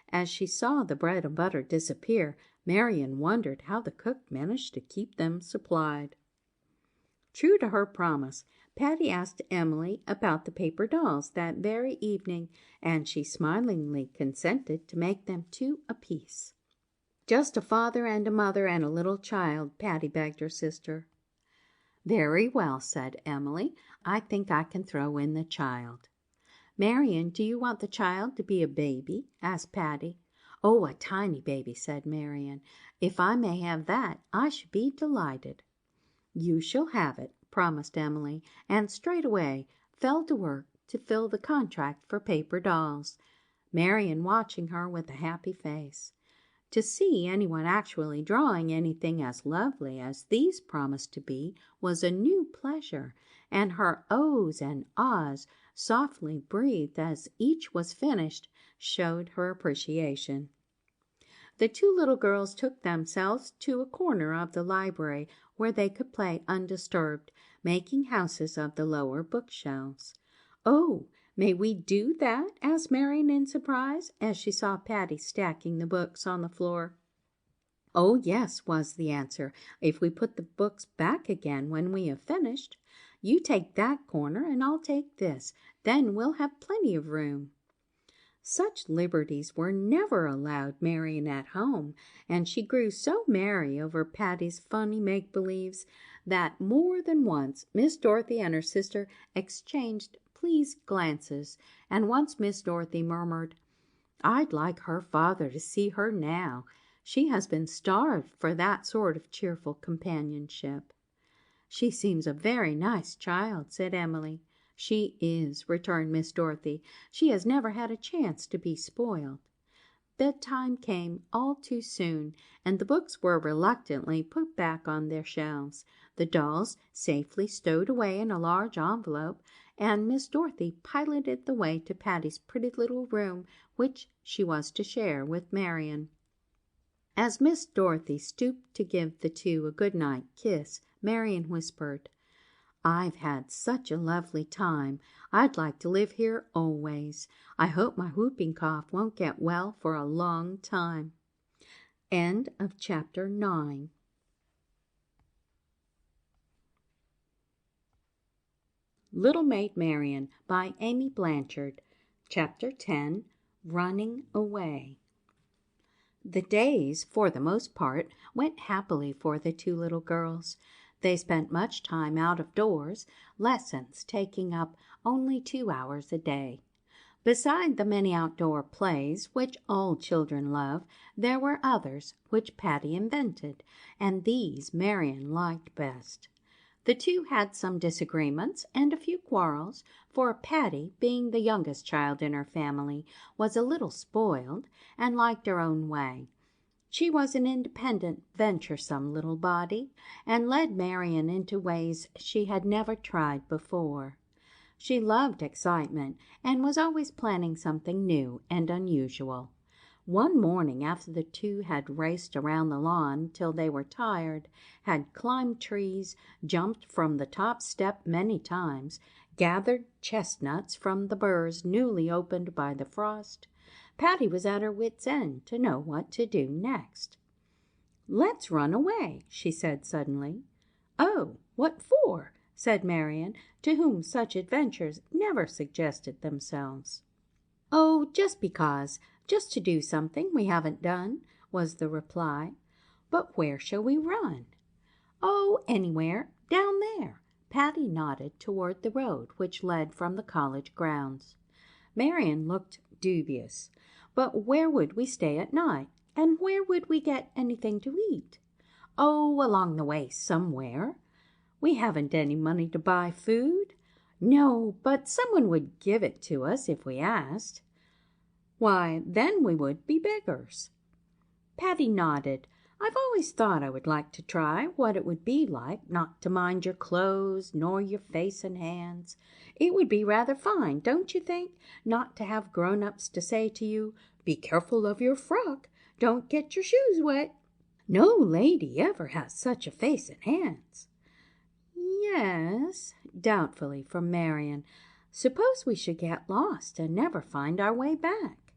As she saw the bread and butter disappear, Marian wondered how the cook managed to keep them supplied. True to her promise, Patty asked Emily about the paper dolls that very evening, and she smilingly consented to make them 2 apiece. "Just a father and a mother and a little child," Patty begged her sister. "Very well," said Emily. "I think I can throw in the child." "Marian, do you want the child to be a baby?" asked Patty. "Oh, a tiny baby," said Marian. "If I may have that, I should be delighted." "You shall have it," promised Emily, and straightway fell to work to fill the contract for paper dolls, Marian watching her with a happy face. To see anyone actually drawing anything as lovely as these promised to be was a new pleasure, and her ohs and ahs, softly breathed as each was finished, showed her appreciation. The two little girls took themselves to a corner of the library where they could play undisturbed, making houses of the lower bookshelves. "Oh, may we do that?" asked Marian in surprise, as she saw Patty stacking the books on the floor. "Oh, yes," was the answer, "if we put the books back again when we have finished. You take that corner and I'll take this. Then we'll have plenty of room." Such liberties were never allowed Marian at home, and she grew so merry over Patty's funny make-believes that more than once Miss Dorothy and her sister exchanged pleased glances, and once Miss Dorothy murmured, "I'd like her father to see her now. She has been starved for that sort of cheerful companionship." "She seems a very nice child," said Emily. "She is," returned Miss Dorothy. "She has never had a chance to be spoiled." Bedtime came all too soon, and the books were reluctantly put back on their shelves, the dolls safely stowed away in a large envelope, and Miss Dorothy piloted the way to Patty's pretty little room, which she was to share with Marian. As Miss Dorothy stooped to give the two a good-night kiss, Marian whispered, "I've had such a lovely time. I'd like to live here always. I hope my whooping cough won't get well for a long time." End of chapter 9. Little Maid Marian by Amy Blanchard. Chapter 10. Running Away. The days, for the most part, went happily for the two little girls. They spent much time out of doors, lessons taking up only 2 hours a day. Beside the many outdoor plays which all children love, there were others which Patty invented, and these Marian liked best. The two had some disagreements and a few quarrels, for Patty, being the youngest child in her family, was a little spoiled and liked her own way. She was an independent, venturesome little body, and led Marian into ways she had never tried before. She loved excitement, and was always planning something new and unusual. One morning, after the two had raced around the lawn till they were tired, had climbed trees, jumped from the top step many times, gathered chestnuts from the burrs newly opened by the frost, Patty was at her wits' end to know what to do next. "Let's run away," she said suddenly. "Oh, what for?" said Marian, to whom such adventures never suggested themselves. "Oh, just because, just to do something we haven't done," was the reply. "But where shall we run?" "Oh, anywhere, down there." Patty nodded toward the road which led from the college grounds. Marian looked dubious. "But where would we stay at night? And where would we get anything to eat?" "Oh, along the way somewhere." "We haven't any money to buy food." "No, but someone would give it to us if we asked." "Why, then we would be beggars." Patty nodded. "I've always thought I would like to try what it would be like not to mind your clothes nor your face and hands. It would be rather fine, don't you think, not to have grown-ups to say to you, 'Be careful of your frock. Don't get your shoes wet.' No lady ever has such a face and hands." "Yes," doubtfully from Marian. "Suppose we should get lost and never find our way back?"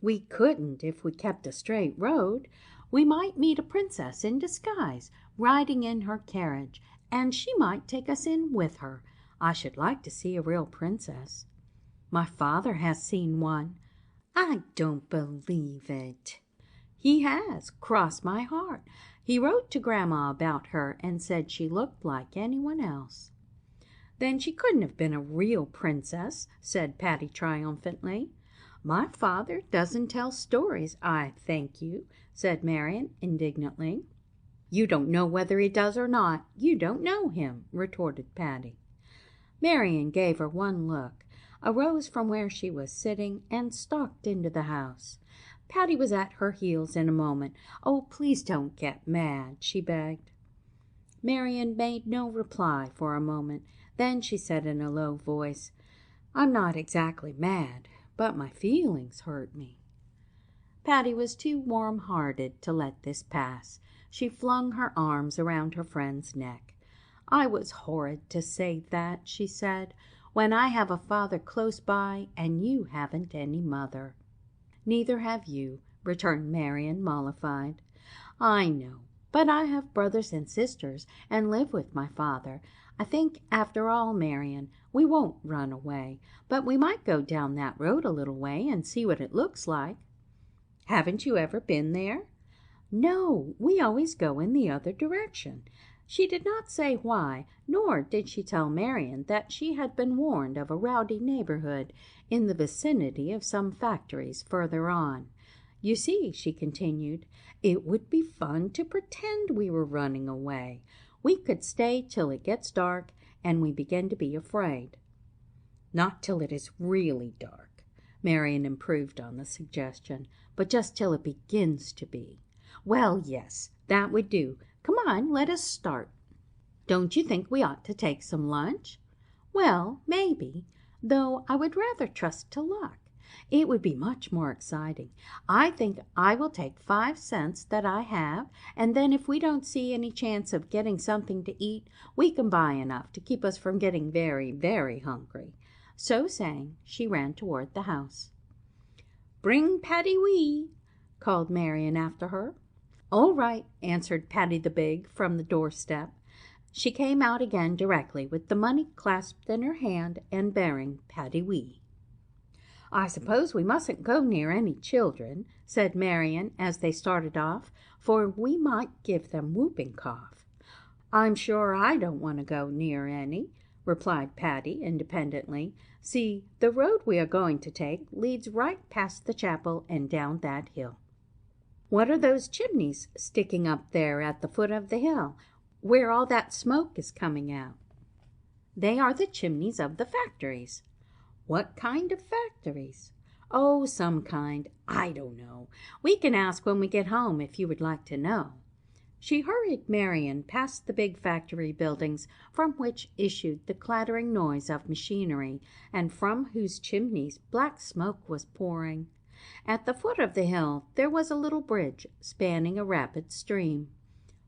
"We couldn't if we kept a straight road. We might meet a princess in disguise, riding in her carriage, and she might take us in with her. I should like to see a real princess." "My father has seen one." "I don't believe it." "He has, cross my heart. He wrote to Grandma about her and said she looked like anyone else." "Then she couldn't have been a real princess," said Patty triumphantly. "My father doesn't tell stories, I thank you," said Marian indignantly. "You don't know whether he does or not. You don't know him," retorted Patty. Marian gave her one look, arose from where she was sitting, and stalked into the house. Patty was at her heels in a moment. "Oh, please don't get mad," she begged. Marian made no reply for a moment. Then she said in a low voice, "I'm not exactly mad, but my feelings hurt me." Patty was too warm-hearted to let this pass. She flung her arms around her friend's neck. "I was horrid to say that," she said, "when I have a father close by and you haven't any mother." "Neither have you," returned Marian, mollified. "I know, but I have brothers and sisters and live with my father. I think, after all, Marian, we won't run away, but we might go down that road a little way and see what it looks like." "Haven't you ever been there?" "No, we always go in the other direction." She did not say why, nor did she tell Marian that she had been warned of a rowdy neighborhood in the vicinity of some factories further on. "You see," she continued, "it would be fun to pretend we were running away. We could stay till it gets dark and we begin to be afraid." "Not till it is really dark," Marian improved on the suggestion, "but just till it begins to be." "Well, yes, that would do. Come on, let us start." "Don't you think we ought to take some lunch?" "Well, maybe, though I would rather trust to luck. It would be much more exciting. I think I will take 5 cents that I have, and then if we don't see any chance of getting something to eat, we can buy enough to keep us from getting very, very hungry." So saying, she ran toward the house. "Bring Patty Wee," called Marian after her. "All right," answered Patty the Big from the doorstep. She came out again directly with the money clasped in her hand and bearing Patty Wee. "I suppose we mustn't go near any children," said Marian as they started off, "for we might give them whooping cough." "I'm sure I don't want to go near any," replied Patty independently. "See, the road we are going to take leads right past the chapel and down that hill." "What are those chimneys sticking up there at the foot of the hill, where all that smoke is coming out?" "They are the chimneys of the factories." "What kind of factories?" "Oh, some kind. I don't know. We can ask when we get home if you would like to know." She hurried Marian past the big factory buildings from which issued the clattering noise of machinery and from whose chimneys black smoke was pouring. At the foot of the hill there was a little bridge spanning a rapid stream.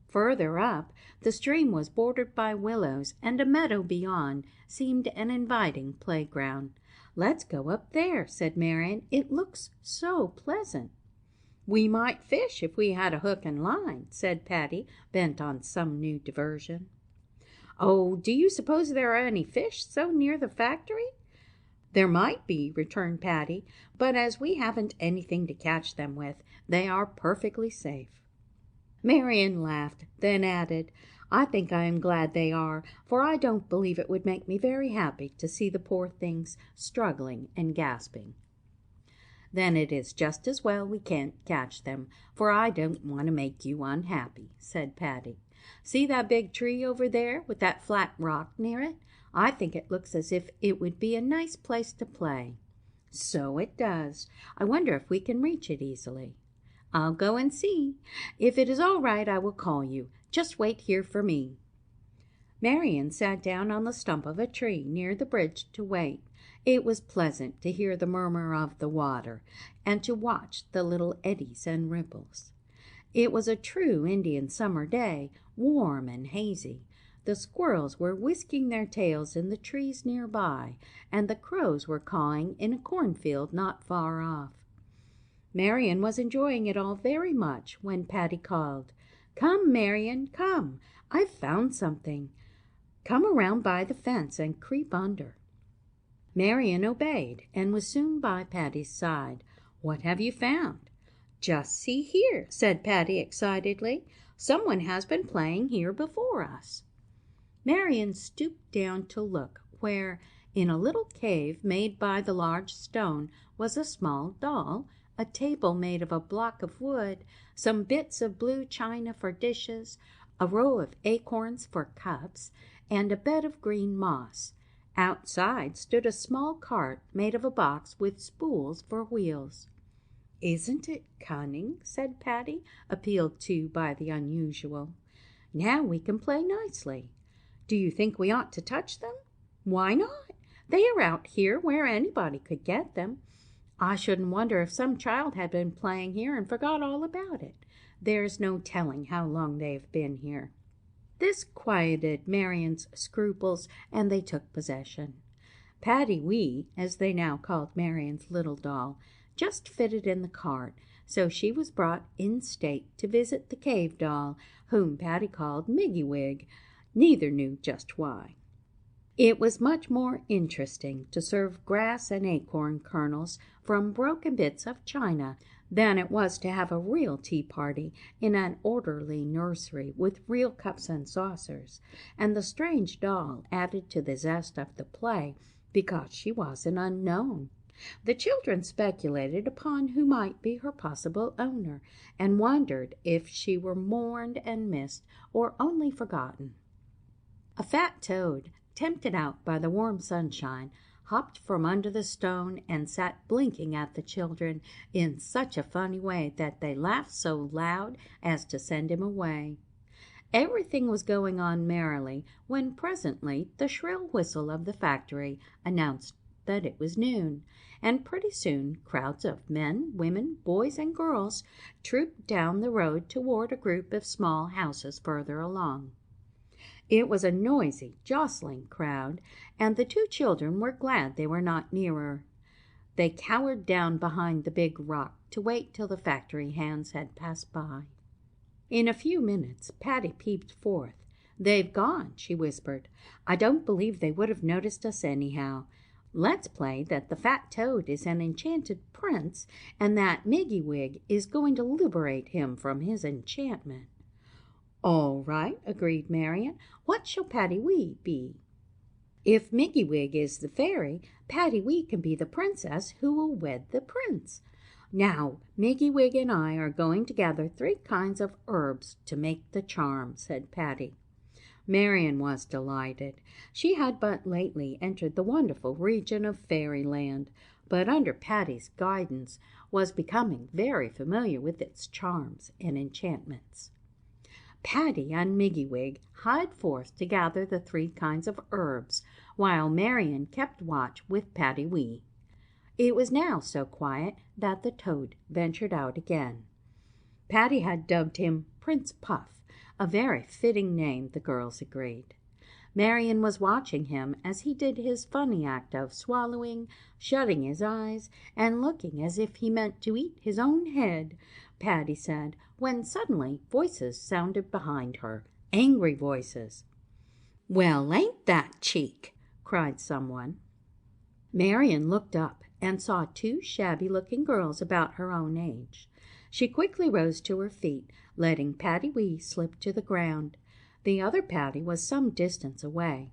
Further up, the stream was bordered by willows, and a meadow beyond seemed an inviting playground. "Let's go up there," said Marian. "It looks so pleasant." "We might fish if we had a hook and line," said Patty, bent on some new diversion. "Oh, do you suppose there are any fish so near the factory?" "There might be," returned Patty, "but as we haven't anything to catch them with, they are perfectly safe." Marian laughed, then added, "I think I am glad they are, for I don't believe it would make me very happy to see the poor things struggling and gasping." "Then it is just as well we can't catch them, for I don't want to make you unhappy," said Patty. "See that big tree over there with that flat rock near it? I think it looks as if it would be a nice place to play." "So it does. I wonder if we can reach it easily." "I'll go and see. If it is all right, I will call you. Just wait here for me." Marian sat down on the stump of a tree near the bridge to wait. It was pleasant to hear the murmur of the water and to watch the little eddies and ripples. It was a true Indian summer day, warm and hazy. The squirrels were whisking their tails in the trees nearby, and the crows were cawing in a cornfield not far off. Marian was enjoying it all very much when Patty called, "Come, Marian, come. I've found something. Come around by the fence and creep under." Marian obeyed and was soon by Patty's side. "What have you found?" "Just see here," said Patty excitedly. "Someone has been playing here before us." Marian stooped down to look, where, in a little cave made by the large stone, was a small doll, a table made of a block of wood, some bits of blue china for dishes, a row of acorns for cups, and a bed of green moss. Outside stood a small cart made of a box with spools for wheels. "Isn't it cunning?" said Patty, appealed to by the unusual. "Now we can play nicely. Do you think we ought to touch them?" "Why not? They are out here where anybody could get them. I shouldn't wonder if some child had been playing here and forgot all about it. There's no telling how long they have been here." This quieted Marian's scruples, and they took possession. Patty Wee, as they now called Marian's little doll, just fitted in the cart, so she was brought in state to visit the cave doll, whom Patty called Miggy-Wig. Neither knew just why. It was much more interesting to serve grass and acorn kernels from broken bits of china than it was to have a real tea party in an orderly nursery with real cups and saucers, and the strange doll added to the zest of the play because she was an unknown. The children speculated upon who might be her possible owner, and wondered if she were mourned and missed or only forgotten. A fat toad, tempted out by the warm sunshine, hopped from under the stone and sat blinking at the children in such a funny way that they laughed so loud as to send him away. Everything was going on merrily when presently the shrill whistle of the factory announced that it was noon, and pretty soon crowds of men, women, boys, and girls trooped down the road toward a group of small houses further along. It was a noisy, jostling crowd, and the two children were glad they were not nearer. They cowered down behind the big rock to wait till the factory hands had passed by. In a few minutes Patty peeped forth. "They've gone," she whispered. "I don't believe they would have noticed us anyhow. Let's play that the fat toad is an enchanted prince, and that Miggy-Wig is going to liberate him from his enchantment." "All right," agreed Marian. "What shall Patty Wee be?" "If Miggy-Wig is the fairy, Patty Wee can be the princess who will wed the prince. Now, Miggy-Wig and I are going to gather 3 kinds of herbs to make the charm," said Patty. Marian was delighted. She had but lately entered the wonderful region of fairyland, but under Patty's guidance was becoming very familiar with its charms and enchantments. Patty and Miggy-Wig hied forth to gather the 3 kinds of herbs, while Marian kept watch with Patty Wee. It was now so quiet that the toad ventured out again. Patty had dubbed him Prince Puff, a very fitting name, the girls agreed. Marian was watching him as he did his funny act of swallowing, shutting his eyes, and looking as if he meant to eat his own head, Patty said, when suddenly voices sounded behind her, angry voices. "Well, ain't that cheek!" cried someone. Marian looked up and saw 2 shabby-looking girls about her own age. She quickly rose to her feet, letting Patty Wee slip to the ground. The other Patty was some distance away.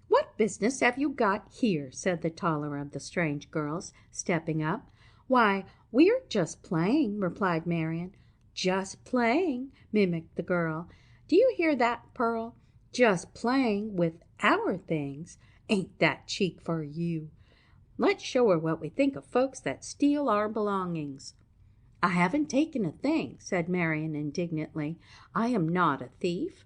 "What business have you got here?" said the taller of the strange girls, stepping up. "Why, we're just playing," replied Marian. "Just playing," mimicked the girl. "Do you hear that, Pearl? Just playing with our things. Ain't that cheek for you? Let's show her what we think of folks that steal our belongings." "I haven't taken a thing," said Marian indignantly. "I am not a thief."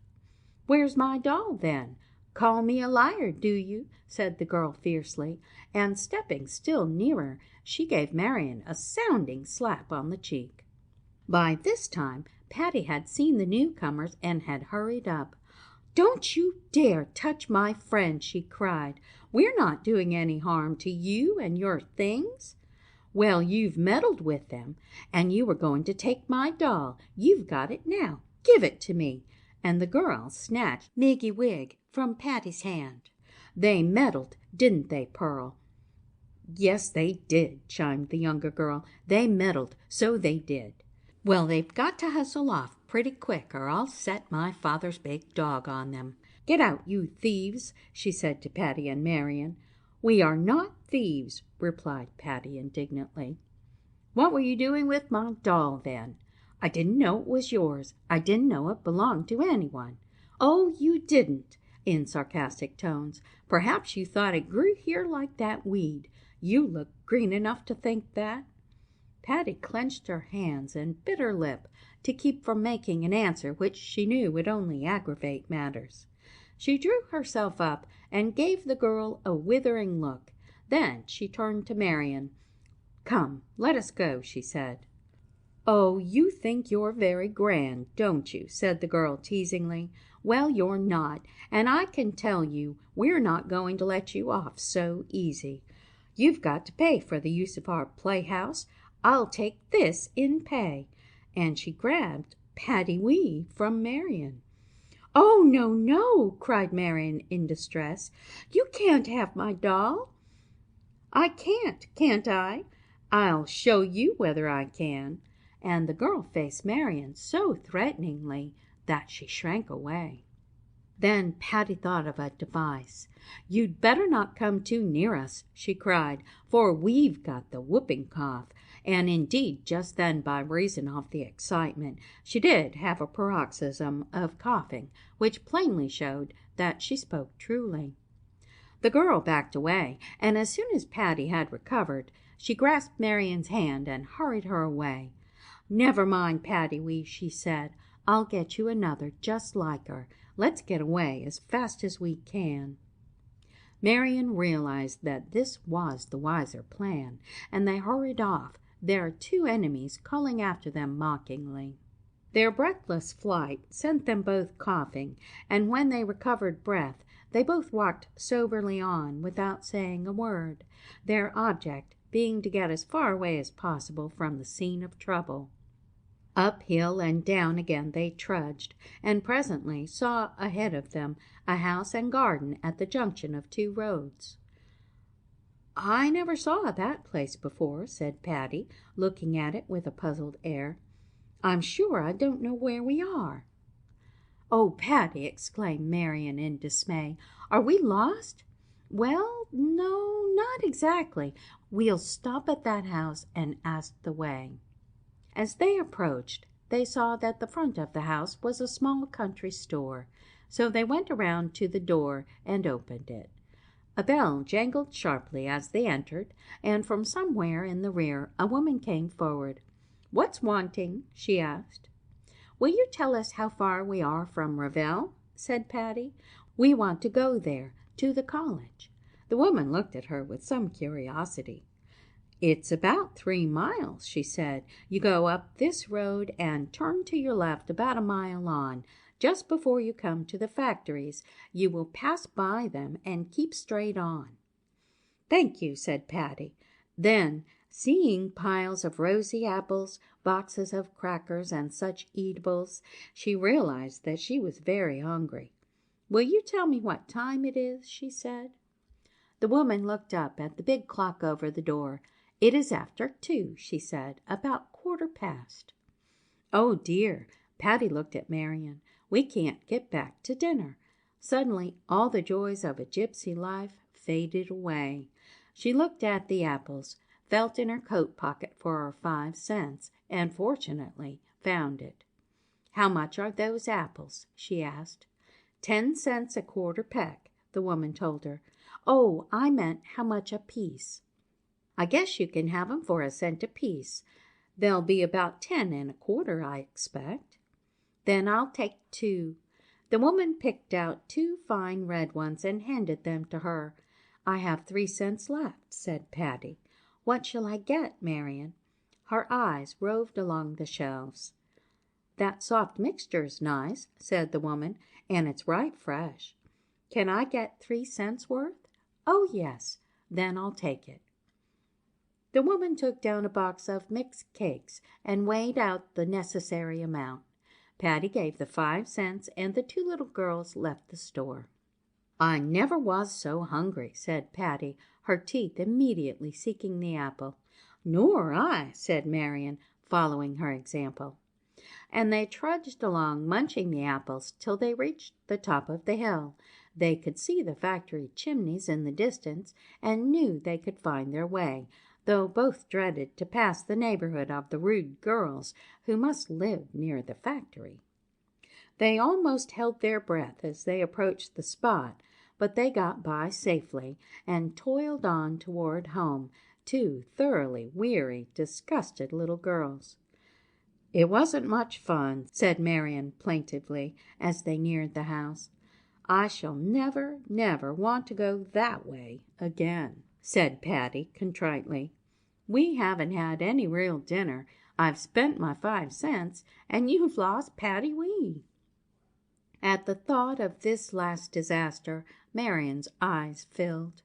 "Where's my doll, then? Call me a liar, do you?" said the girl fiercely, and stepping still nearer, she gave Marian a sounding slap on the cheek. By this time Patty had seen the newcomers and had hurried up. "Don't you dare touch my friend," she cried. "We're not doing any harm to you and your things." "Well, you've meddled with them, and you were going to take my doll. You've got it now. Give it to me." And the girl snatched Miggy-Wig from Patty's hand. "They meddled, didn't they, Pearl?" "Yes, they did," chimed the younger girl. "They meddled, so they did." "Well, they've got to hustle off pretty quick, or I'll set my father's big dog on them. Get out, you thieves," she said to Patty and Marian. "We are not thieves," replied Patty indignantly. "What were you doing with my doll, then?" I didn't know it was yours. I didn't know it belonged to anyone." "Oh, you didn't," in sarcastic tones. "Perhaps you thought it grew here like that weed. You look green enough to think that." Patty clenched her hands and bit her lip to keep from making an answer which she knew would only aggravate matters. She drew herself up and gave the girl a withering look. Then she turned to Marian. "Come, let us go," she said. "Oh, you think you're very grand, don't you?" said the girl teasingly. "Well, you're not, and I can tell you we're not going to let you off so easy. You've got to pay for the use of our playhouse. I'll take this in pay." And she grabbed Patty Wee from Marian. "Oh, no, no!" cried Marian in distress. "You can't have my doll." "I can't I? I'll show you whether I can." And the girl faced Marian so threateningly that she shrank away. Then Patty thought of a device. "You'd better not come too near us," she cried, "for we've got the whooping cough." And indeed, just then, by reason of the excitement, she did have a paroxysm of coughing, which plainly showed that she spoke truly. The girl backed away, and as soon as Patty had recovered, she grasped Marian's hand and hurried her away. "Never mind, Patty Wee," she said. "I'll get you another just like her. Let's get away as fast as we can." Marian realized that this was the wiser plan, and they hurried off, their two enemies calling after them mockingly. Their breathless flight sent them both coughing, and when they recovered breath, they both walked soberly on without saying a word, their object being to get as far away as possible from the scene of trouble. Up hill and down again they trudged, and presently saw ahead of them a house and garden at the junction of two roads. "I never saw that place before," said Patty, looking at it with a puzzled air. "I'm sure I don't know where we are." "Oh, Patty!" exclaimed Marian in dismay. "Are we lost?" "Well, no, not exactly. We'll stop at that house and ask the way." As they approached, they saw that the front of the house was a small country store, so they went around to the door and opened it. A bell jangled sharply as they entered, and from somewhere in the rear a woman came forward. "What's wanting?" she asked. "Will you tell us how far we are from Revel?" said Patty. "We want to go there, to the college." The woman looked at her with some curiosity. "It's about 3 miles," she said. "You go up this road and turn to your left about a mile on. Just before you come to the factories, you will pass by them and keep straight on." "Thank you," said Patty. Then, seeing piles of rosy apples, boxes of crackers, and such eatables, she realized that she was very hungry. "Will you tell me what time it is?" she said. The woman looked up at the big clock over the door. "It is after 2, she said, "about 1/4 past." "Oh, dear!" Patty looked at Marian. "We can't get back to dinner." Suddenly all the joys of a gypsy life faded away. She looked at the apples, felt in her coat pocket for her 5 cents, and fortunately found it. "How much are those apples?" she asked. 10 cents a quarter peck," the woman told her. "Oh, I meant how much a piece." "I guess you can have 'em for 1 cent apiece. They'll be about 10 1/4, I expect." "Then I'll take 2." The woman picked out 2 fine red ones and handed them to her. "I have 3 cents left," said Patty. "What shall I get, Marian?" Her eyes roved along the shelves. "That soft mixture's nice," said the woman, "and it's right fresh." "Can I get 3 cents worth?" "Oh, yes." "Then I'll take it." The woman took down a box of mixed cakes and weighed out the necessary amount. Patty gave the 5 cents, and the 2 little girls left the store. "I never was so hungry," said Patty, her teeth immediately seeking the apple. "Nor I," said Marian, following her example. And they trudged along, munching the apples, till they reached the top of the hill. They could see the factory chimneys in the distance, and knew they could find their way. though both dreaded to pass the neighborhood of the rude girls who must live near the factory. They almost held their breath as they approached the spot, but they got by safely and toiled on toward home, two thoroughly weary, disgusted little girls. "It wasn't much fun," said Marian plaintively as they neared the house. "I shall never, never want to go that way again," said Patty contritely. "We haven't had any real dinner. I've spent my 5 cents, and you've lost Patty Wee." At the thought of this last disaster, Marian's eyes filled.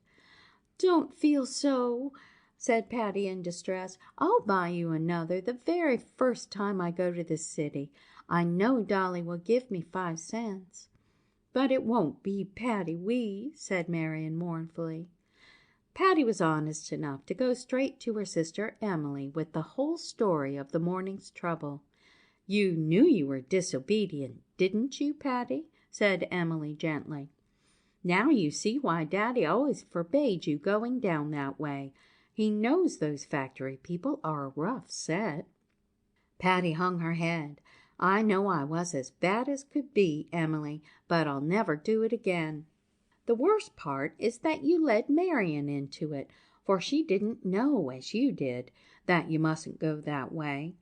"Don't feel so," said Patty in distress. "I'll buy you another the very first time I go to the city. I know Dolly will give me 5 cents." "But it won't be Patty Wee," said Marian mournfully. Patty was honest enough to go straight to her sister Emily with the whole story of the morning's trouble. "You knew you were disobedient, didn't you, Patty?" said Emily gently. "Now you see why Daddy always forbade you going down that way. He knows those factory people are a rough set." Patty hung her head. "I know I was as bad as could be, Emily, but I'll never do it again. The worst part is that you led Marian into it, for she didn't know, as you did, that you mustn't go that way.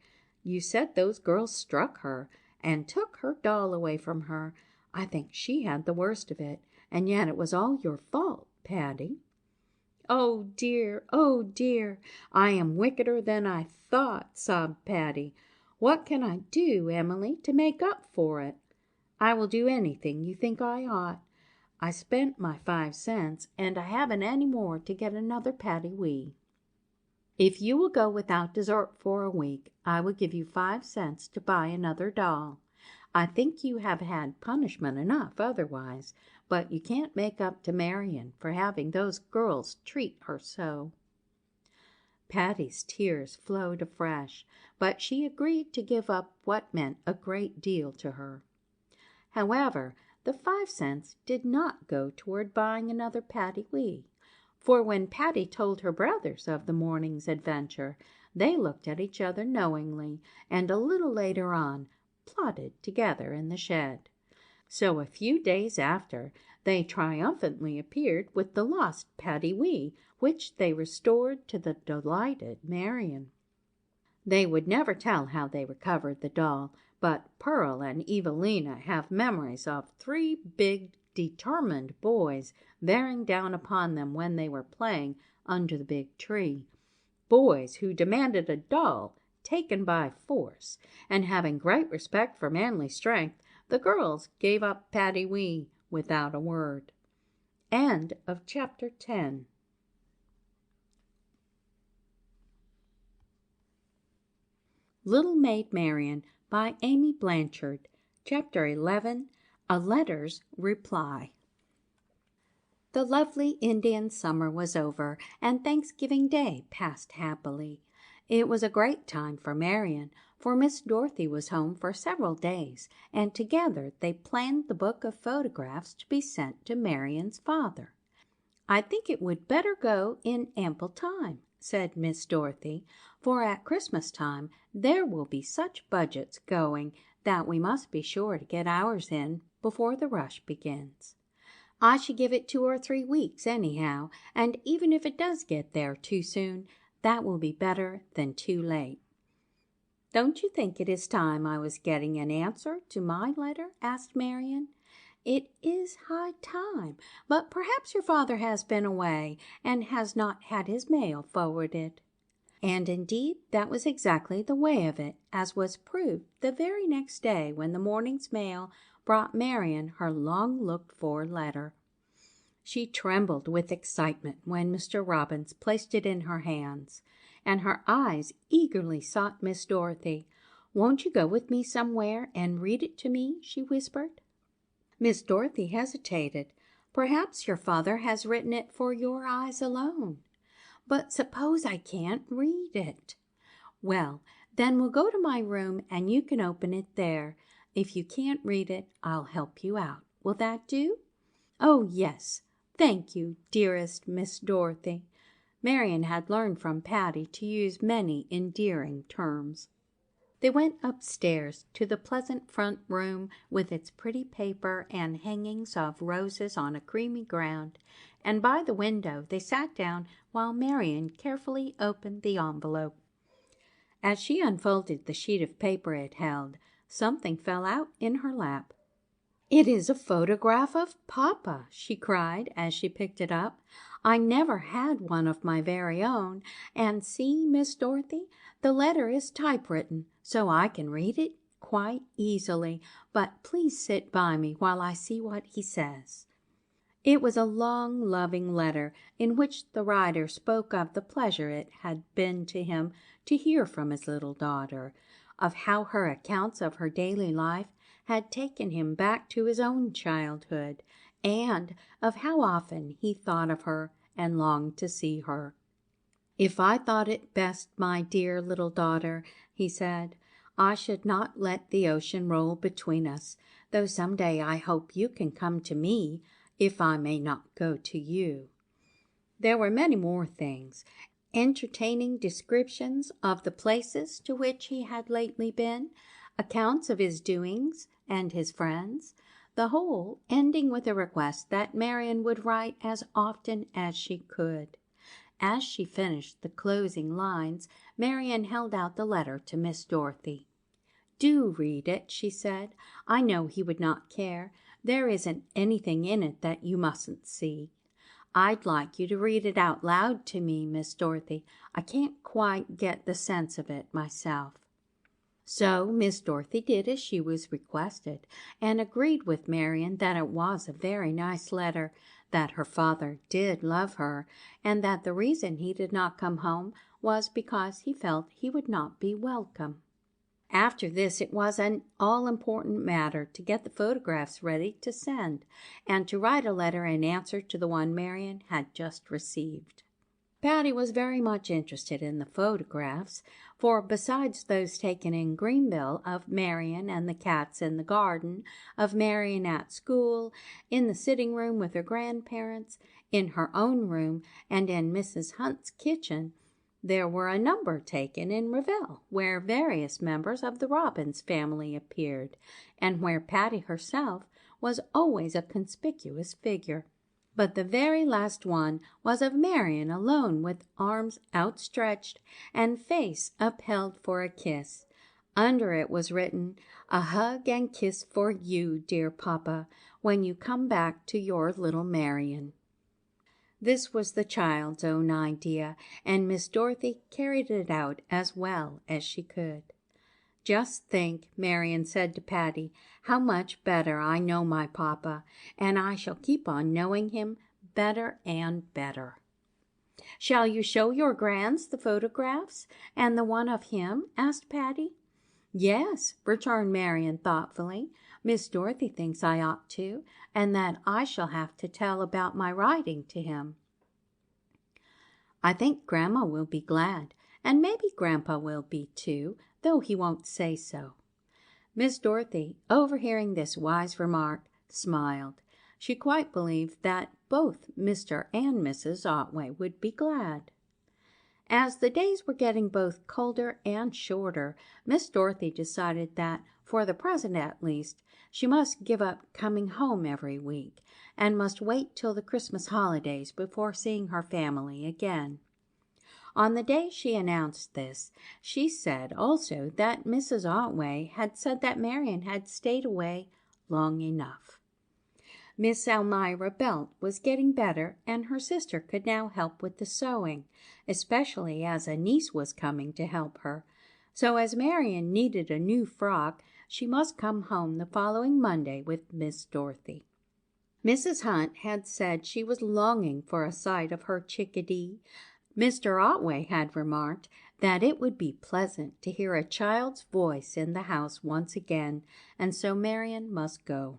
You said those girls struck her and took her doll away from her. I think she had the worst of it, and yet it was all your fault, Patty." "Oh dear, oh dear, I am wickeder than I thought," sobbed Patty. "What can I do, Emily, to make up for it?" "I will do anything you think I ought. I spent my 5 cents, and I haven't any more to get another Patty Wee. If you will go without dessert for a week, I will give you 5 cents to buy another doll. I think you have had punishment enough otherwise, but you can't make up to Marian for having those girls treat her so." Patty's tears flowed afresh, but she agreed to give up what meant a great deal to her. However, the 5 cents did not go toward buying another Patty Wee, for when Patty told her brothers of the morning's adventure, they looked at each other knowingly, and a little later on plotted together in the shed. So a few days after, they triumphantly appeared with the lost Patty Wee, which they restored to the delighted Marian. They would never tell how they recovered the doll, but Pearl and Evelina have memories of 3 big, determined boys bearing down upon them when they were playing under the big tree, boys who demanded a doll taken by force, and having great respect for manly strength, the girls gave up Patty Wee without a word. End of chapter 10. Little Maid Marian by Amy Blanchard. Chapter 11. A Letter's Reply. The lovely Indian summer was over, and Thanksgiving Day passed happily. It was a great time for Marian, for Miss Dorothy was home for several days, and together they planned the book of photographs to be sent to Marian's father. "I think it would better go in ample time," said Miss Dorothy, "for at Christmas time there will be such budgets going that we must be sure to get ours in before the rush begins. I should give it 2 or 3 weeks anyhow, and even if it does get there too soon, that will be better than too late." "Don't you think it is time I was getting an answer to my letter?" asked Marian. "It is high time, but perhaps your father has been away and has not had his mail forwarded." And indeed that was exactly the way of it, as was proved the very next day when the morning's mail brought Marian her long-looked-for letter. She trembled with excitement when Mr. Robbins placed it in her hands, and her eyes eagerly sought Miss Dorothy. "Won't you go with me somewhere and read it to me?" she whispered. Miss Dorothy hesitated. "Perhaps your father has written it for your eyes alone." "But suppose I can't read it?" "Well, then we'll go to my room and you can open it there. If you can't read it, I'll help you out. Will that do?" "Oh, yes. Thank you, dearest Miss Dorothy." Marian had learned from Patty to use many endearing terms. They went upstairs to the pleasant front room with its pretty paper and hangings of roses on a creamy ground, and by the window they sat down while Marian carefully opened the envelope. As she unfolded the sheet of paper it held, something fell out in her lap. "It is a photograph of Papa," she cried as she picked it up. "I never had one of my very own, and see, Miss Dorothy, the letter is typewritten, so I can read it quite easily, but please sit by me while I see what he says." It was a long, loving letter in which the writer spoke of the pleasure it had been to him to hear from his little daughter, of how her accounts of her daily life had taken him back to his own childhood, and of how often he thought of her and longed to see her. "If I thought it best, my dear little daughter," he said, "I should not let the ocean roll between us, though some day I hope you can come to me, if I may not go to you." There were many more things, entertaining descriptions of the places to which he had lately been, accounts of his doings and his friends, the whole ending with a request that Marian would write as often as she could. As she finished the closing lines, Marian held out the letter to Miss Dorothy. "Do read it," she said. "I know he would not care. There isn't anything in it that you mustn't see. I'd like you to read it out loud to me, Miss Dorothy. I can't quite get the sense of it myself." So Miss Dorothy did as she was requested, and agreed with Marian that it was a very nice letter, that her father did love her, and that the reason he did not come home was because he felt he would not be welcome. After this it was an all-important matter to get the photographs ready to send, and to write a letter in answer to the one Marian had just received. Patty was very much interested in the photographs, for besides those taken in Greenville of Marian and the cats in the garden, of Marian at school, in the sitting-room with her grandparents, in her own room, and in Mrs. Hunt's kitchen, there were a number taken in Revelle, where various members of the Robbins family appeared, and where Patty herself was always a conspicuous figure. But the very last one was of Marian alone, with arms outstretched and face upheld for a kiss. Under it was written, "A hug and kiss for you, dear Papa, when you come back to your little Marian." This was the child's own idea, and Miss Dorothy carried it out as well as she could. "Just think," Marian said to Patty, "how much better I know my Papa, and I shall keep on knowing him better and better." "Shall you show your grands the photographs, and the one of him?" asked Patty. "Yes," returned Marian thoughtfully. "Miss Dorothy thinks I ought to, and that I shall have to tell about my writing to him. I think Grandma will be glad, and maybe Grandpa will be too, though he won't say so." Miss Dorothy, overhearing this wise remark, smiled. She quite believed that both Mr. and Mrs. Otway would be glad. As the days were getting both colder and shorter, Miss Dorothy decided that, for the present at least, she must give up coming home every week, and must wait till the Christmas holidays before seeing her family again. On the day she announced this, she said also that Mrs. Otway had said that Marian had stayed away long enough. Miss Elmira Belt was getting better, and her sister could now help with the sewing, especially as a niece was coming to help her. So as Marian needed a new frock, she must come home the following Monday with Miss Dorothy. Mrs. Hunt had said she was longing for a sight of her chickadee. Mr. Otway had remarked that it would be pleasant to hear a child's voice in the house once again, and so Marian must go.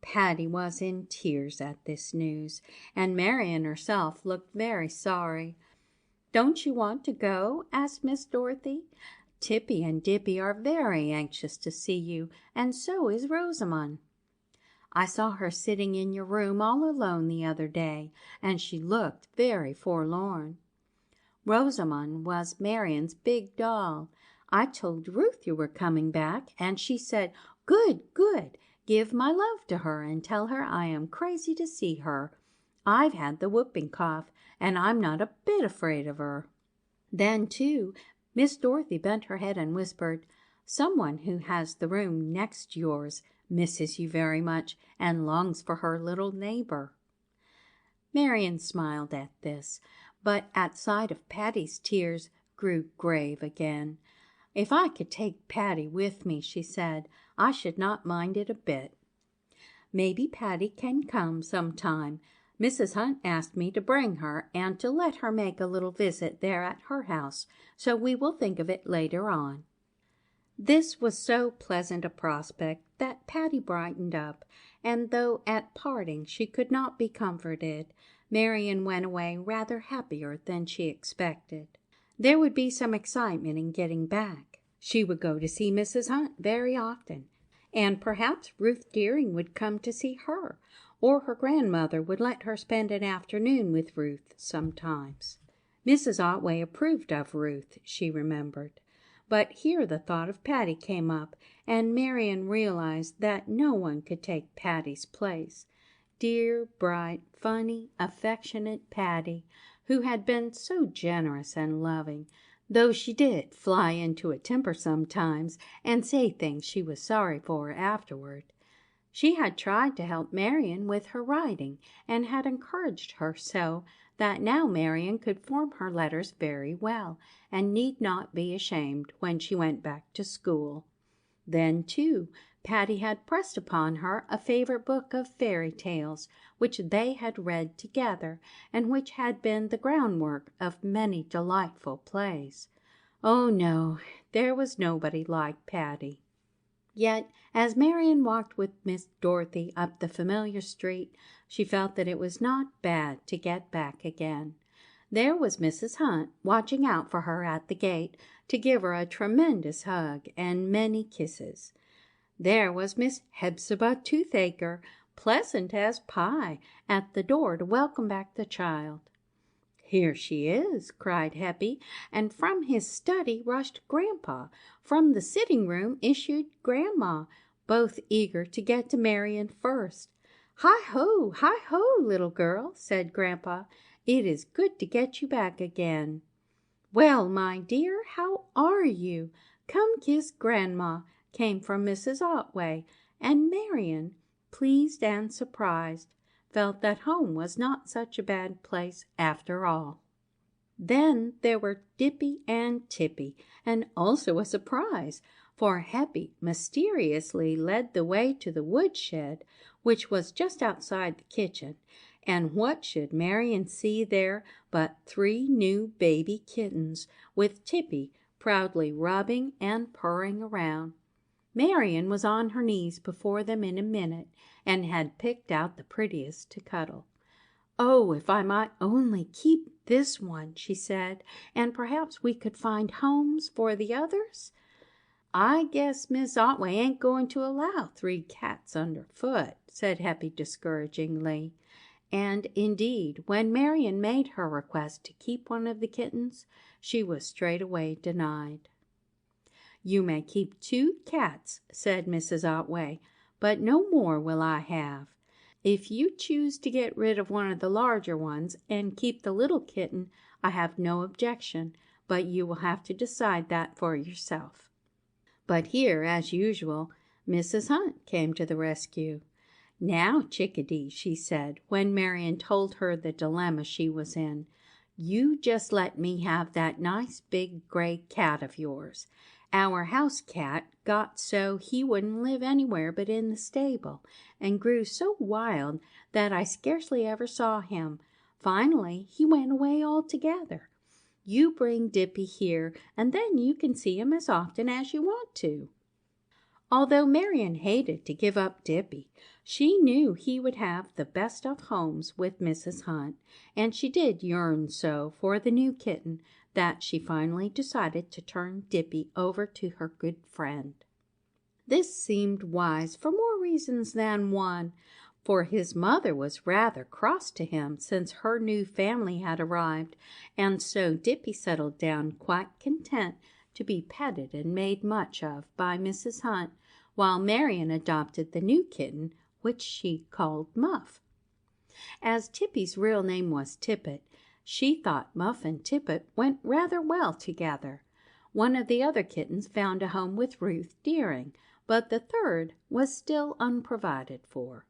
Patty was in tears at this news, and Marian herself looked very sorry. "Don't you want to go?" asked Miss Dorothy. "Tippy and Dippy are very anxious to see you, and so is Rosamond. I saw her sitting in your room all alone the other day, and she looked very forlorn." Rosamond was Marian's big doll. I told Ruth you were coming back, and she said, 'Good, good. Give my love to her and tell her I am crazy to see her. I've had the whooping cough, and I'm not a bit afraid of her.' Then, too, Miss Dorothy bent her head and whispered, 'Someone who has the room next yours misses you very much and longs for her little neighbor.' Marian smiled at this, but at sight of Patty's tears grew grave again. 'If I could take Patty with me,' she said, 'I should not mind it a bit.' 'Maybe Patty can come some time. Mrs. Hunt asked me to bring her and to let her make a little visit there at her house, so we will think of it later on.' This was so pleasant a prospect that Patty brightened up, and though at parting she could not be comforted, Marian went away rather happier than she expected. There would be some excitement in getting back. She would go to see Mrs. Hunt very often, and perhaps Ruth Deering would come to see her, or her grandmother would let her spend an afternoon with Ruth sometimes. Mrs. Otway approved of Ruth, she remembered. But here the thought of Patty came up, and Marian realized that no one could take Patty's place. Dear, bright, funny, affectionate Patty, who had been so generous and loving, though she did fly into a temper sometimes and say things she was sorry for afterward. She had tried to help Marian with her writing, and had encouraged her so that now Marian could form her letters very well, and need not be ashamed when she went back to school. Then, too, Patty had pressed upon her a favorite book of fairy tales, which they had read together, and which had been the groundwork of many delightful plays. Oh no, there was nobody like Patty. Yet, as Marian walked with Miss Dorothy up the familiar street, she felt that it was not bad to get back again. There was Mrs. Hunt watching out for her at the gate to give her a tremendous hug and many kisses. There was Miss Hepzibah Toothaker, pleasant as pie, at the door to welcome back the child. "Here she is," cried Heppy, and from his study rushed Grandpa. From the sitting-room issued Grandma, both eager to get to Marian first. Hi ho, little girl," said Grandpa. "It is good to get you back again." "Well, my dear, how are you? Come kiss Grandma," came from Mrs. Otway, and Marian, pleased and surprised, felt that home was not such a bad place after all. Then there were Dippy and Tippy, and also a surprise, for Heppy mysteriously led the way to the woodshed, which was just outside the kitchen, and what should Marian see there but 3 new baby kittens, with Tippy proudly rubbing and purring around. Marian was on her knees before them in a minute, and had picked out the prettiest to cuddle. "Oh, if I might only keep this one," she said, "and perhaps we could find homes for the others." "I guess Miss Otway ain't going to allow 3 cats underfoot," said Heppy discouragingly. And indeed, when Marian made her request to keep one of the kittens, she was straightway denied. "You may keep 2 cats," said Mrs. Otway, "but no more will I have. If you choose to get rid of one of the larger ones and keep the little kitten, I have no objection, but you will have to decide that for yourself." But here, as usual, Mrs. Hunt came to the rescue. "Now, Chickadee," she said, when Marian told her the dilemma she was in, "you just let me have that nice big gray cat of yours. Our house cat got so he wouldn't live anywhere but in the stable, and grew so wild that I scarcely ever saw him. Finally, he went away altogether. You bring Dippy here, and then you can see him as often as you want to." Although Marian hated to give up Dippy, she knew he would have the best of homes with Mrs. Hunt, and she did yearn so for the new kitten that she finally decided to turn Dippy over to her good friend. This seemed wise for more reasons than one, for his mother was rather cross to him since her new family had arrived, and so Dippy settled down quite content to be petted and made much of by Mrs. Hunt, while Marian adopted the new kitten, which she called Muff. As Tippy's real name was Tippet, she thought Muff and Tippet went rather well together. One of the other kittens found a home with Ruth Deering, but the third was still unprovided for.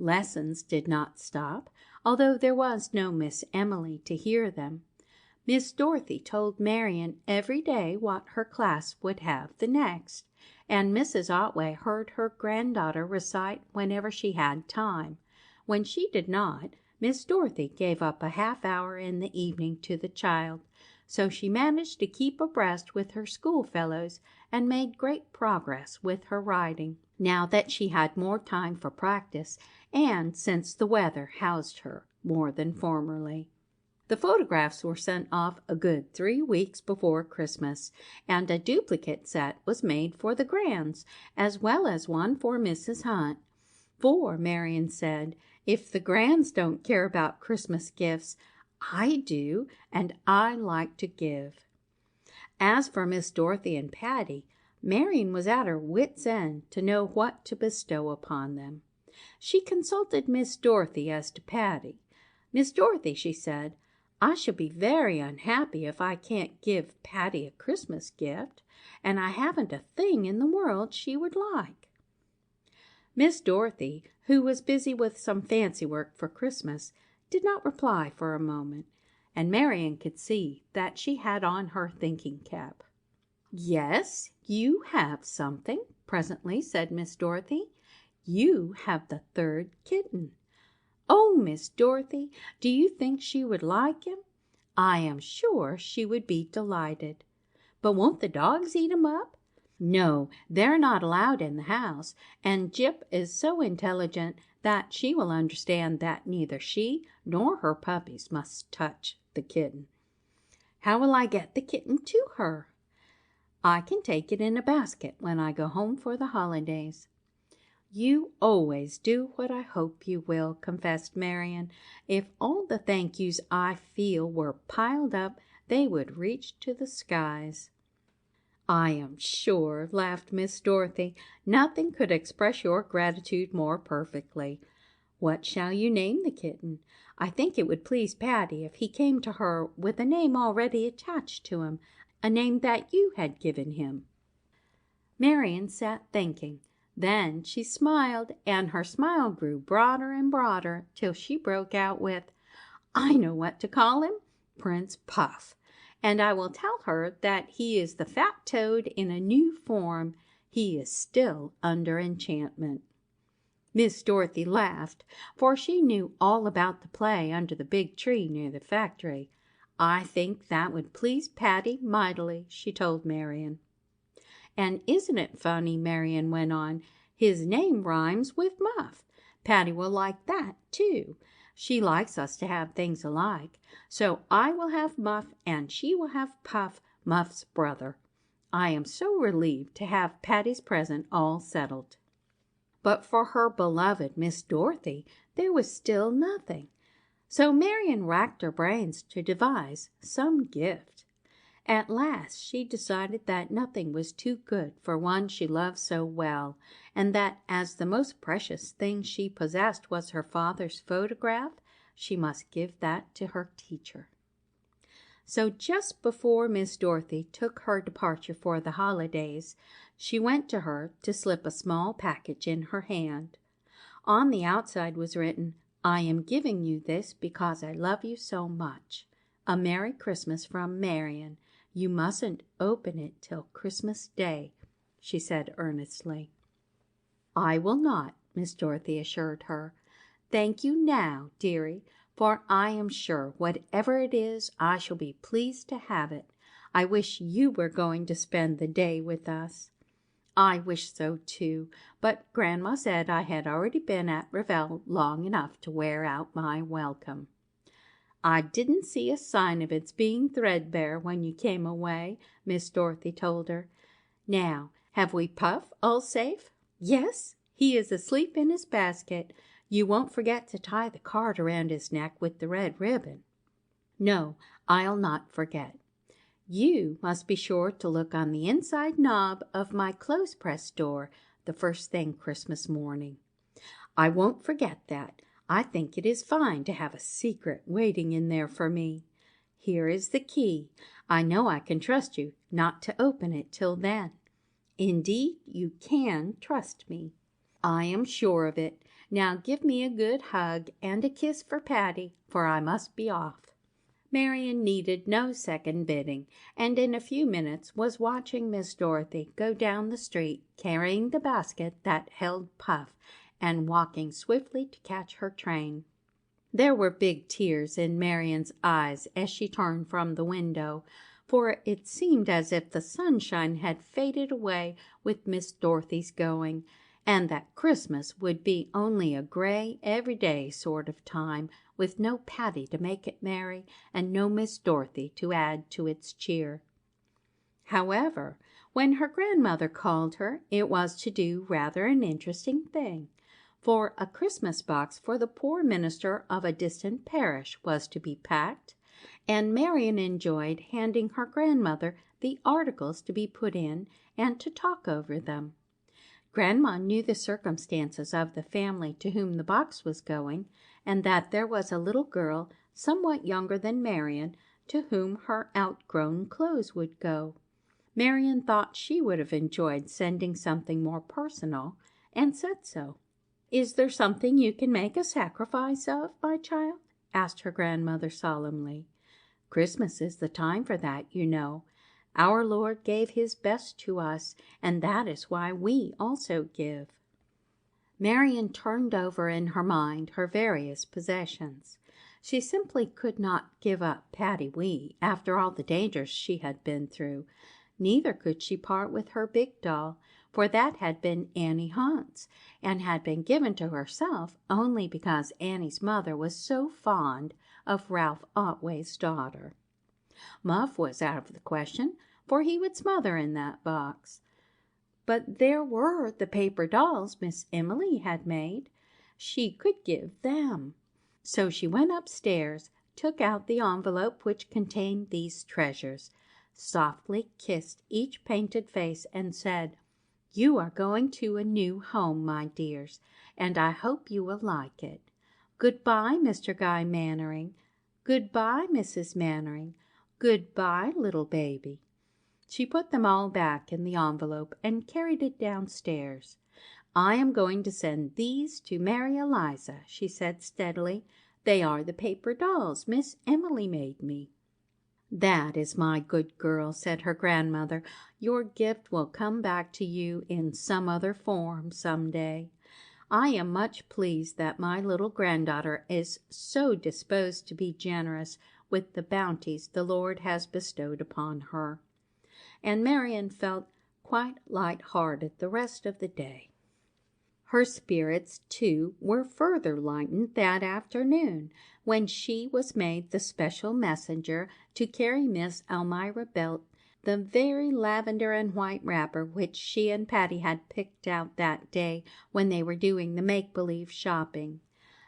Lessons did not stop, although there was no Miss Emily to hear them. Miss Dorothy told Marian every day what her class would have the next, and Mrs. Otway heard her granddaughter recite whenever she had time. When she did not, Miss Dorothy gave up a half-hour in the evening to the child, so she managed to keep abreast with her schoolfellows and made great progress with her writing, now that she had more time for practice, and since the weather housed her more than formerly. The photographs were sent off a good 3 weeks before Christmas, and a duplicate set was made for the Grands, as well as one for Mrs. Hunt. For, Marian said, if the Grands don't care about Christmas gifts, I do, and I like to give. As for Miss Dorothy and Patty, Marian was at her wits' end to know what to bestow upon them. She consulted Miss Dorothy as to Patty. Miss Dorothy, she said, I shall be very unhappy if I can't give Patty a Christmas gift, and I haven't a thing in the world she would like. Miss Dorothy, who was busy with some fancy work for Christmas, did not reply for a moment, and Marian could see that she had on her thinking cap. Yes, you have something, presently said Miss Dorothy. You have the third kitten. Oh, Miss Dorothy, do you think she would like him? I am sure she would be delighted. But won't the dogs eat him up? No, they're not allowed in the house, and Jip is so intelligent that she will understand that neither she nor her puppies must touch the kitten. How will I get the kitten to her? I can take it in a basket when I go home for the holidays. You always do what I hope you will, confessed Marian. If all the thank yous I feel were piled up, they would reach to the skies. I am sure, laughed Miss Dorothy, nothing could express your gratitude more perfectly. What shall you name the kitten? I think it would please Patty if he came to her with a name already attached to him, a name that you had given him. Marian sat thinking. Then she smiled, and her smile grew broader and broader till she broke out with, I know what to call him, Prince Puff. And I will tell her that he is the fat toad in a new form. He is still under enchantment. Miss Dorothy laughed, for she knew all about the play under the big tree near the factory. I think that would please Patty mightily, she told Marian. And isn't it funny, Marian went on, his name rhymes with Muff. Patty will like that, too. She likes us to have things alike, so I will have Muff and she will have Puff, Muff's brother. I am so relieved to have Patty's present all settled. But for her beloved Miss Dorothy there was still nothing, so Marian racked her brains to devise some gift. At last she decided that nothing was too good for one she loved so well, and that as the most precious thing she possessed was her father's photograph, she must give that to her teacher. So just before Miss Dorothy took her departure for the holidays, she went to her to slip a small package in her hand. On the outside was written, I am giving you this because I love you so much. A Merry Christmas from Marian. You mustn't open it till Christmas Day, she said earnestly. I will not, Miss Dorothy assured her. Thank you now, dearie, for I am sure whatever it is, I shall be pleased to have it. I wish you were going to spend the day with us. I wish so too, but Grandma said I had already been at Revel long enough to wear out my welcome. I didn't see a sign of its being threadbare when you came away, Miss Dorothy told her. Now, have we Puff all safe? Yes, He is asleep in his basket. You won't forget to tie the card around his neck with the red ribbon." "No, I'll not forget." "You must be sure to look on the inside knob of my clothes-press door the first thing Christmas morning." "I won't forget that. I think it is fine to have a secret waiting in there for me. Here is the key. I know I can trust you not to open it till then." "Indeed, you can trust me." "I am sure of it. Now give me a good hug and a kiss for Patty, for I must be off." Marian needed no second bidding, and in a few minutes was watching Miss Dorothy go down the street carrying the basket that held Puff, and walking swiftly to catch her train. There were big tears in Marian's eyes as she turned from the window, for it seemed as if the sunshine had faded away with Miss Dorothy's going, and that Christmas would be only a gray, everyday sort of time, with no Patty to make it merry, and no Miss Dorothy to add to its cheer. However, when her grandmother called her, it was to do rather an interesting thing, for a Christmas box for the poor minister of a distant parish was to be packed, and Marian enjoyed handing her grandmother the articles to be put in and to talk over them. Grandma knew the circumstances of the family to whom the box was going, and that there was a little girl somewhat younger than Marian to whom her outgrown clothes would go. Marian thought she would have enjoyed sending something more personal, and said so. "Is there something you can make a sacrifice of, my child?" asked her grandmother solemnly. "Christmas is the time for that, you know. Our Lord gave his best to us, and that is why we also give." Marian turned over in her mind her various possessions. She simply could not give up Patty Wee after all the dangers she had been through. Neither could she part with her big doll, for that had been Annie Hunt's, and had been given to herself only because Annie's mother was so fond of Ralph Otway's daughter. Muff was out of the question, for he would smother in that box. But there were the paper dolls Miss Emily had made. She could give them. So she went upstairs, took out the envelope which contained these treasures, softly kissed each painted face, and said, "You are going to a new home, my dears, and I hope you will like it. Good-bye, Mr. Guy Mannering. Good-bye, Mrs. Mannering. Good-bye, little baby." She put them all back in the envelope and carried it downstairs. "I am going to send these to Mary Eliza," she said steadily. "They are the paper dolls Miss Emily made me." "That is my good girl," said her grandmother. "Your gift will come back to you in some other form some day. I am much pleased that my little granddaughter is so disposed to be generous with the bounties the Lord has bestowed upon her." And Marian felt quite light-hearted the rest of the day. Her spirits, too, were further lightened that afternoon, when she was made the special messenger to carry Miss Elmira Belt the very lavender and white wrapper which she and Patty had picked out that day when they were doing the make-believe shopping.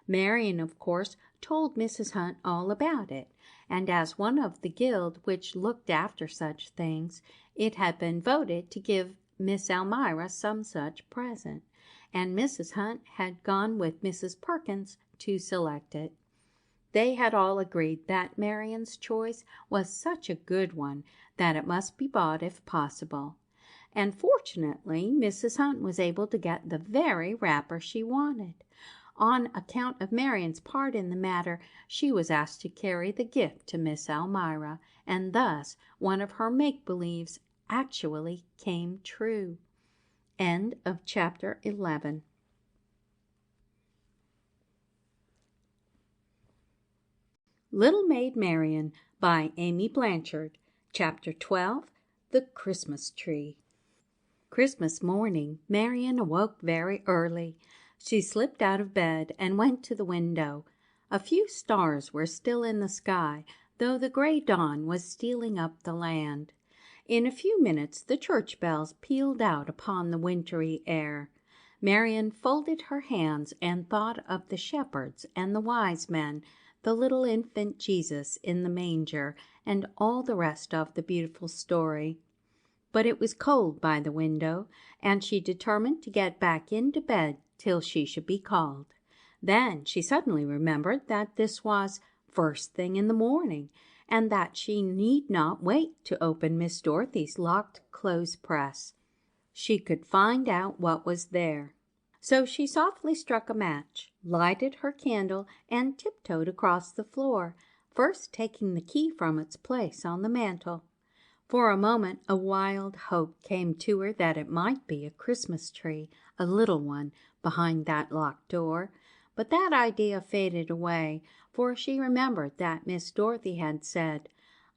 Marian, of course, told Mrs. Hunt all about it, and as one of the guild which looked after such things, it had been voted to give Miss Elmira some such present, and Mrs. Hunt had gone with Mrs. Perkins to select it. They had all agreed that Marian's choice was such a good one that it must be bought if possible, and fortunately Mrs. Hunt was able to get the very wrapper she wanted. On account of Marian's part in the matter, she was asked to carry the gift to Miss Elmira, and thus one of her make-believes actually came true. End of chapter 11. Little Maid Marian by Amy Blanchard. Chapter 12. The Christmas Tree. Christmas morning, Marian awoke very early. She slipped out of bed and went to the window. A few stars were still in the sky, though the gray dawn was stealing up the land. In a few minutes the church bells pealed out upon the wintry air. Marian folded her hands and thought of the shepherds and the wise men, the little infant Jesus in the manger, and all the rest of the beautiful story. But it was cold by the window, and she determined to get back into bed till she should be called. Then she suddenly remembered that this was first thing in the morning, and that she need not wait to open Miss Dorothy's locked clothes press. She could find out what was there. So she softly struck a match, lighted her candle, and tiptoed across the floor, first taking the key from its place on the mantel. For a moment a wild hope came to her that it might be a Christmas tree, a little one, behind that locked door. But that idea faded away, for she remembered that Miss Dorothy had said,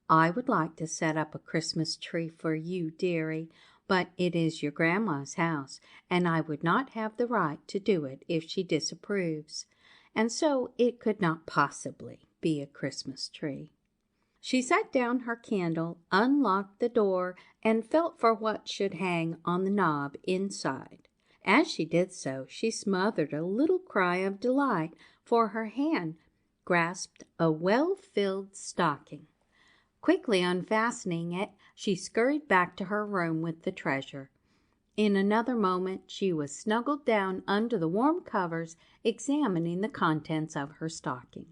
"I would like to set up a Christmas tree for you, dearie, but it is your grandma's house, and I would not have the right to do it if she disapproves, and so it could not possibly be a Christmas tree." She set down her candle, unlocked the door, and felt for what should hang on the knob inside. As she did so, she smothered a little cry of delight, for her hand grasped a well-filled stocking. Quickly unfastening it, she scurried back to her room with the treasure. In another moment she was snuggled down under the warm covers, examining the contents of her stocking.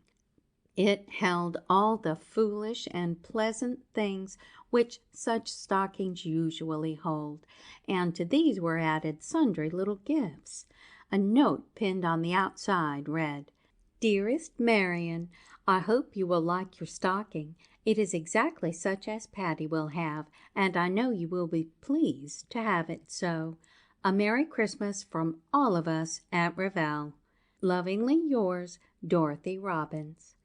It held all the foolish and pleasant things which such stockings usually hold, and to these were added sundry little gifts. A note pinned on the outside read, "Dearest Marian, I hope you will like your stocking. It is exactly such as Patty will have, and I know you will be pleased to have it so. A Merry Christmas from all of us at Revelle. Lovingly yours, Dorothy Robbins."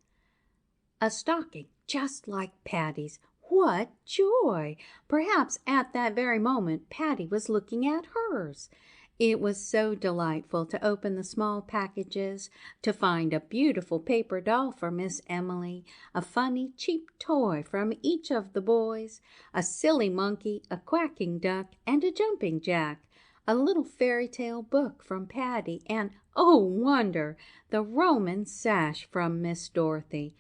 A stocking just like Patty's! What joy! Perhaps at that very moment Patty was looking at hers. It was so delightful to open the small packages, to find a beautiful paper doll for Miss Emily, a funny cheap toy from each of the boys, a silly monkey, a quacking duck, and a jumping jack, a little fairy tale book from Patty, and, oh wonder, the Roman sash from Miss Dorothy.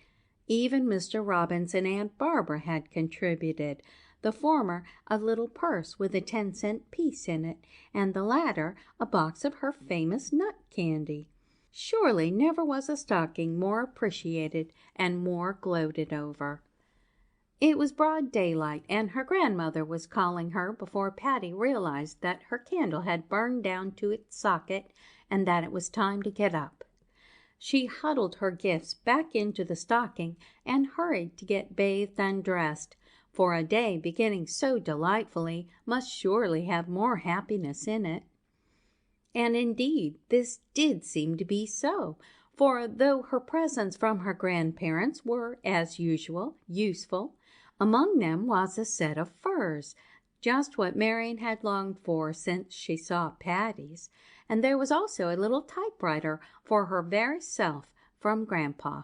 Even Mr. Robbins and Aunt Barbara had contributed, the former a little purse with a 10-cent piece in it, and the latter a box of her famous nut candy. Surely never was a stocking more appreciated and more gloated over. It was broad daylight, and her grandmother was calling her before Patty realized that her candle had burned down to its socket and that it was time to get up. She huddled her gifts back into the stocking and hurried to get bathed and dressed, for a day beginning so delightfully must surely have more happiness in it. And indeed this did seem to be so, for though her presents from her grandparents were, as usual, useful, among them was a set of furs, just what Marian had longed for since she saw Patty's, and there was also a little typewriter for her very self from Grandpa.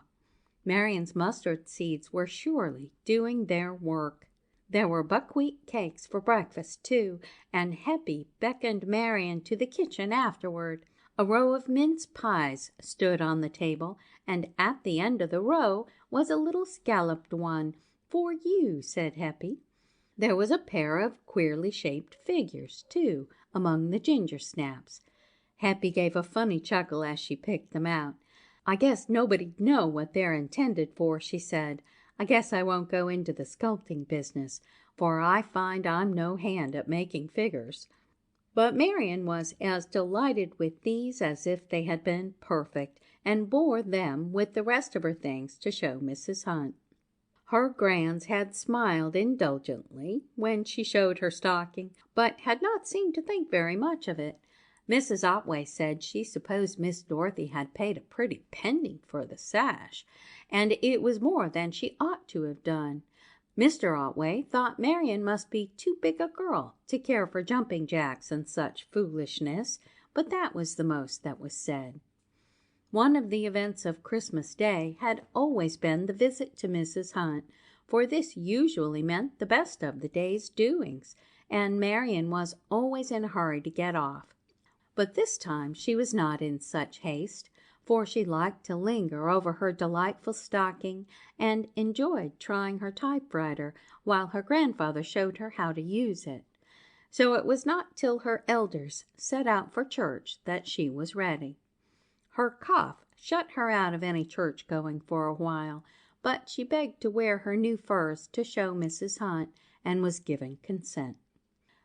Marian's mustard seeds were surely doing their work. There were buckwheat cakes for breakfast, too, and Heppy beckoned Marian to the kitchen afterward. A row of mince pies stood on the table, and at the end of the row was a little scalloped one. "For you," said Heppy. There was a pair of queerly shaped figures, too, among the ginger snaps. Heppy gave a funny chuckle as she picked them out. "I guess nobody'd know what they're intended for," she said. "I guess I won't go into the sculpting business, for I find I'm no hand at making figures." But Marian was as delighted with these as if they had been perfect, and bore them with the rest of her things to show Mrs. Hunt. Her grands had smiled indulgently when she showed her stocking, but had not seemed to think very much of it. Mrs. Otway said she supposed Miss Dorothy had paid a pretty penny for the sash, and it was more than she ought to have done. Mr. Otway thought Marian must be too big a girl to care for jumping jacks and such foolishness, but that was the most that was said. One of the events of Christmas Day had always been the visit to Mrs. Hunt, for this usually meant the best of the day's doings, and Marian was always in a hurry to get off. But this time she was not in such haste, for she liked to linger over her delightful stocking and enjoyed trying her typewriter while her grandfather showed her how to use it. So it was not till her elders set out for church that she was ready. Her cough shut her out of any church going for a while, but she begged to wear her new furs to show Mrs. Hunt, and was given consent.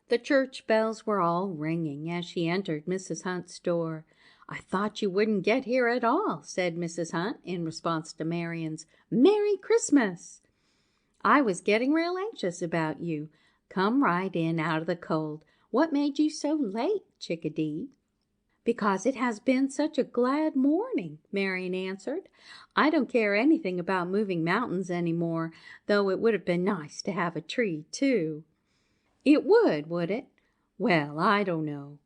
The church bells were all ringing as she entered Mrs. Hunt's door. "I thought you wouldn't get here at all," said Mrs. Hunt in response to Marian's "Merry Christmas." "I was getting real anxious about you. Come right in out of the cold. What made you so late, chickadee?" "Because it has been such a glad morning," Marian answered. "I don't care anything about moving mountains any more, though it would have been nice to have a tree, too." "It would it? Well, I don't know.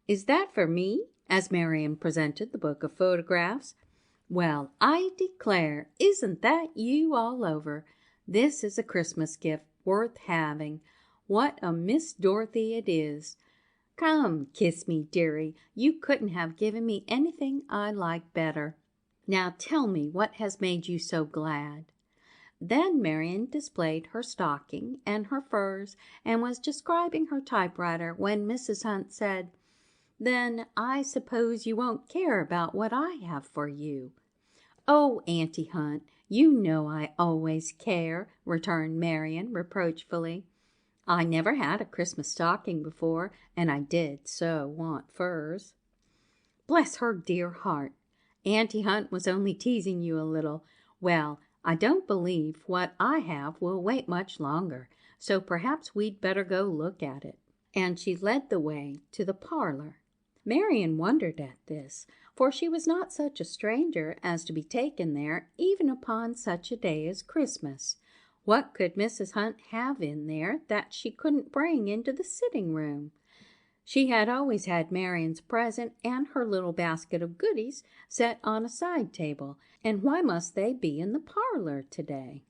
Is that for me?" as Marian presented the book of photographs. "Well, I declare, isn't that you all over? This is a Christmas gift worth having. What a Miss Dorothy it is. Come, kiss me, dearie. You couldn't have given me anything I like better. Now tell me what has made you so glad." Then Marian displayed her stocking and her furs, and was describing her typewriter when Mrs. Hunt said, "Then I suppose you won't care about what I have for you." "Oh, Auntie Hunt, you know I always care," returned Marian reproachfully. "I never had a Christmas stocking before, and I did so want furs." "Bless her dear heart! Auntie Hunt was only teasing you a little. Well, I don't believe what I have will wait much longer, so perhaps we'd better go look at it." And she led the way to the parlor. Marian wondered at this, for she was not such a stranger as to be taken there even upon such a day as Christmas. What could Mrs. Hunt have in there that she couldn't bring into the sitting room? She had always had Marian's present and her little basket of goodies set on a side table, and why must they be in the parlor today?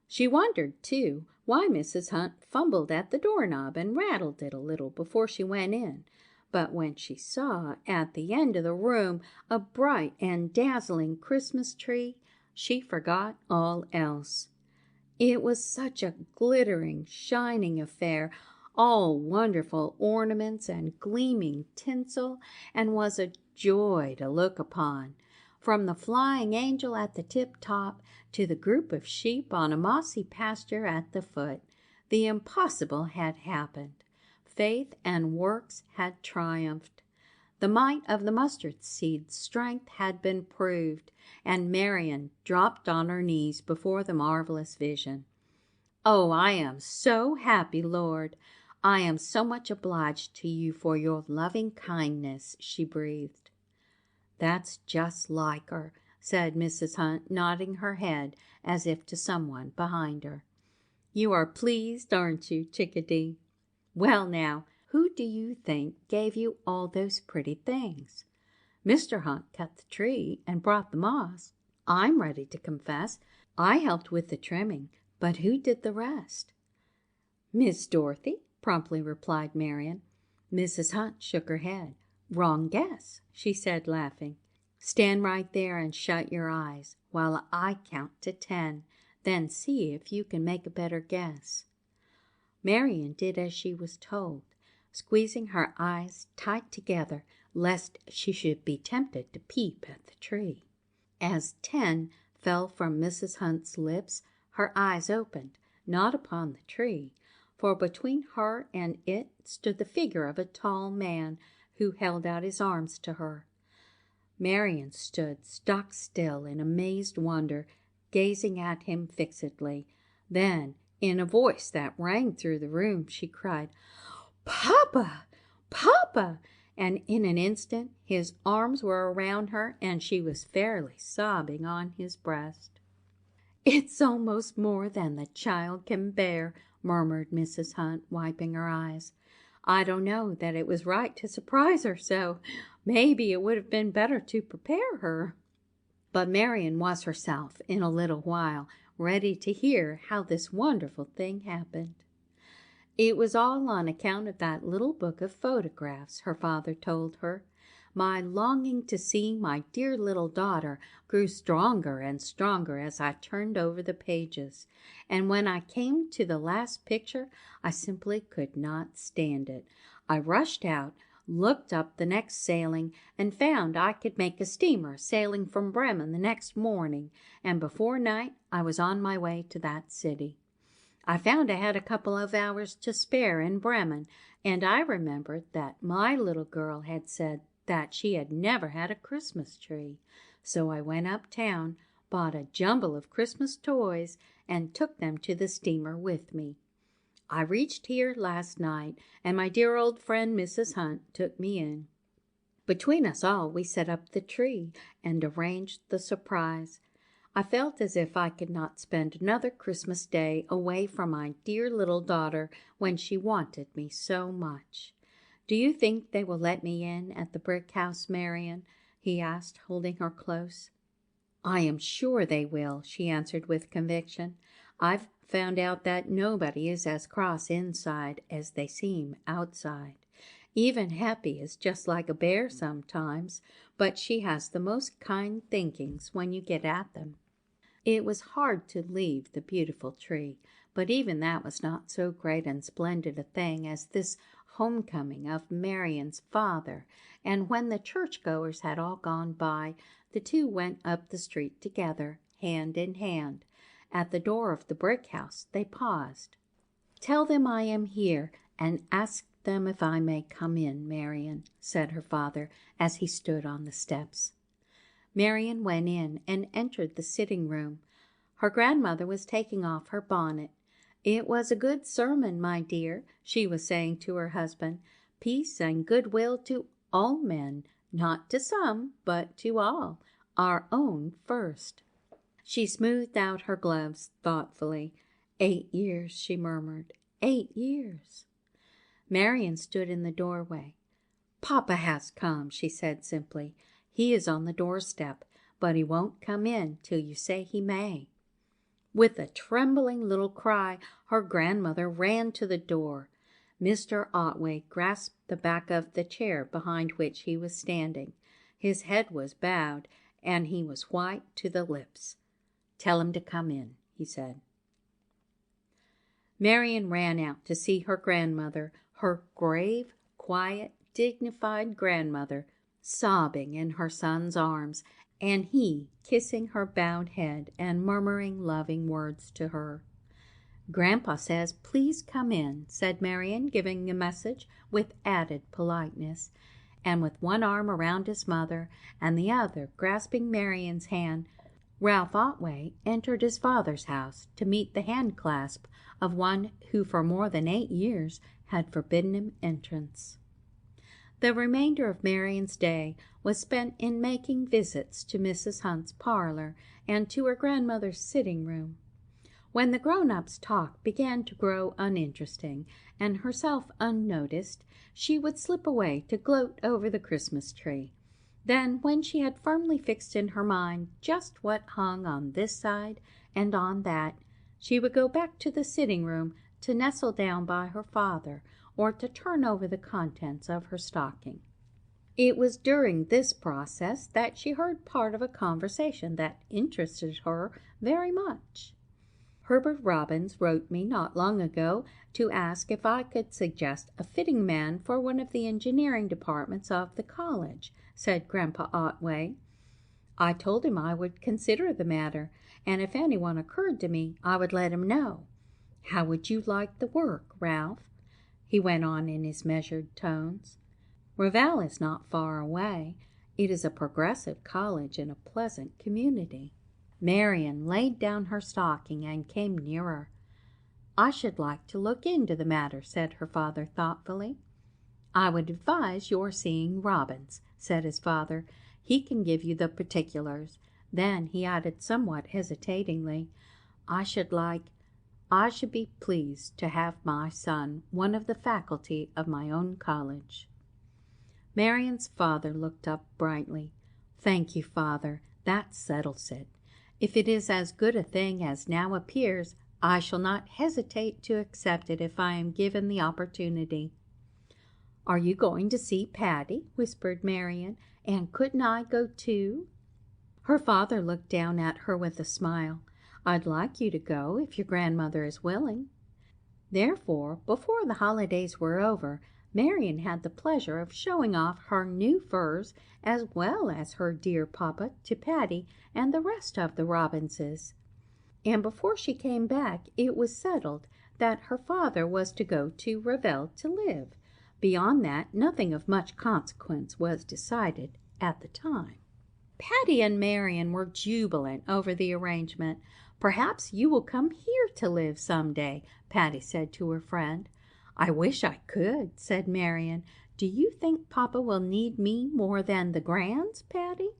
She wondered, too, why Mrs. Hunt fumbled at the doorknob and rattled it a little before she went in. But when she saw at the end of the room a bright and dazzling Christmas tree, she forgot all else. It was such a glittering, shining affair, all wonderful ornaments and gleaming tinsel, and was a joy to look upon. From the flying angel at the tip-top to the group of sheep on a mossy pasture at the foot, the impossible had happened. Faith and works had triumphed. The might of the mustard seed's strength had been proved, and Marian dropped on her knees before the marvelous vision. "Oh, I am so happy, Lord! I am so much obliged to you for your loving kindness," she breathed. "That's just like her," said Mrs. Hunt, nodding her head as if to someone behind her. "You are pleased, aren't you, chickadee? Well, now, who do you think gave you all those pretty things? Mr. Hunt cut the tree and brought the moss. I'm ready to confess I helped with the trimming, but who did the rest?" "Miss Dorothy," promptly replied Marian. Mrs. Hunt shook her head. "Wrong guess," she said, laughing. "Stand right there and shut your eyes while I count to 10. Then see if you can make a better guess." Marian did as she was told, squeezing her eyes tight together lest she should be tempted to peep at the tree. As 10 fell from Mrs. Hunt's lips, her eyes opened, not upon the tree, for between her and it stood the figure of a tall man who held out his arms to her. Marian stood stock still in amazed wonder, gazing at him fixedly. Then, in a voice that rang through the room, she cried, "Papa! Papa!" And in an instant his arms were around her, and she was fairly sobbing on his breast. "It's almost more than the child can bear," murmured Mrs. Hunt, wiping her eyes. "I don't know that it was right to surprise her so. Maybe it would have been better to prepare her." But Marian was herself in a little while, ready to hear how this wonderful thing happened. It was all on account of that little book of photographs, her father told her. My longing to see my dear little daughter grew stronger and stronger as I turned over the pages, and when I came to the last picture, I simply could not stand it. I rushed out, looked up the next sailing, and found I could make a steamer sailing from Bremen the next morning, and before night I was on my way to that city. I found I had a couple of hours to spare in Bremen, and I remembered that my little girl had said that she had never had a Christmas tree. So I went uptown, bought a jumble of Christmas toys, and took them to the steamer with me. I reached here last night, and my dear old friend Mrs. Hunt took me in. Between us all, we set up the tree and arranged the surprise. I felt as if I could not spend another Christmas Day away from my dear little daughter when she wanted me so much. "Do you think they will let me in at the brick house, Marian?" he asked, holding her close. "I am sure they will," she answered with conviction. "I've found out that nobody is as cross inside as they seem outside. Even Happy is just like a bear sometimes, but she has the most kind thinkings when you get at them." It was hard to leave the beautiful tree, but even that was not so great and splendid a thing as this homecoming of Marian's father, and when the churchgoers had all gone by, the two went up the street together, hand in hand. At the door of the brick house they paused. "Tell them I am here, and ask them if I may come in, Marian," said her father as he stood on the steps. Marian went in and entered the sitting room. Her grandmother was taking off her bonnet. "It was a good sermon, my dear," she was saying to her husband. "Peace and goodwill to all men, not to some, but to all, our own first." She smoothed out her gloves thoughtfully. 8 years, she murmured. 8 years. Marian stood in the doorway. "Papa has come," she said simply. "He is on the doorstep, but he won't come in till you say he may." With a trembling little cry, her grandmother ran to the door. Mr. Otway grasped the back of the chair behind which he was standing. His head was bowed, and he was white to the lips. "Tell him to come in," he said. Marian ran out to see her grandmother, her grave, quiet, dignified grandmother, sobbing in her son's arms, and he kissing her bowed head and murmuring loving words to her. "Grandpa says, please come in," said Marian, giving a message with added politeness, and with one arm around his mother and the other grasping Marian's hand, Ralph Otway entered his father's house to meet the hand-clasp of one who for more than 8 years had forbidden him entrance. The remainder of Marian's day was spent in making visits to Mrs. Hunt's parlor and to her grandmother's sitting-room. When the grown-ups' talk began to grow uninteresting and herself unnoticed, she would slip away to gloat over the Christmas tree. Then, when she had firmly fixed in her mind just what hung on this side and on that, she would go back to the sitting-room to nestle down by her father or to turn over the contents of her stocking. It was during this process that she heard part of a conversation that interested her very much. "Herbert Robbins wrote me not long ago to ask if I could suggest a fitting man for one of the engineering departments of the college," said Grandpa Otway. "I told him I would consider the matter, and if anyone occurred to me, I would let him know. How would you like the work, Ralph?" he went on in his measured tones. "Reval is not far away. It is a progressive college in a pleasant community." Marian laid down her stocking and came nearer. "I should like to look into the matter," said her father thoughtfully. "I would advise your seeing Robbins," said his father. "He can give you the particulars." Then he added somewhat hesitatingly, I should be pleased to have my son one of the faculty of my own college." Marian's father looked up brightly. "Thank you, father. That settles it. If it is as good a thing as now appears, I shall not hesitate to accept it if I am given the opportunity." "Are you going to see Patty?" whispered Marian. "And couldn't I go too?" Her father looked down at her with a smile. "I'd like you to go if your grandmother is willing." Therefore, before the holidays were over, Marian had the pleasure of showing off her new furs as well as her dear papa to Patty and the rest of the Robinses. And before she came back it was settled that her father was to go to Revel to live. Beyond that, nothing of much consequence was decided at the time. Patty and Marian were jubilant over the arrangement. "Perhaps you will come here to live some day," Patty said to her friend. "I wish I could," said Marian. "Do you think papa will need me more than the grands, Patty?"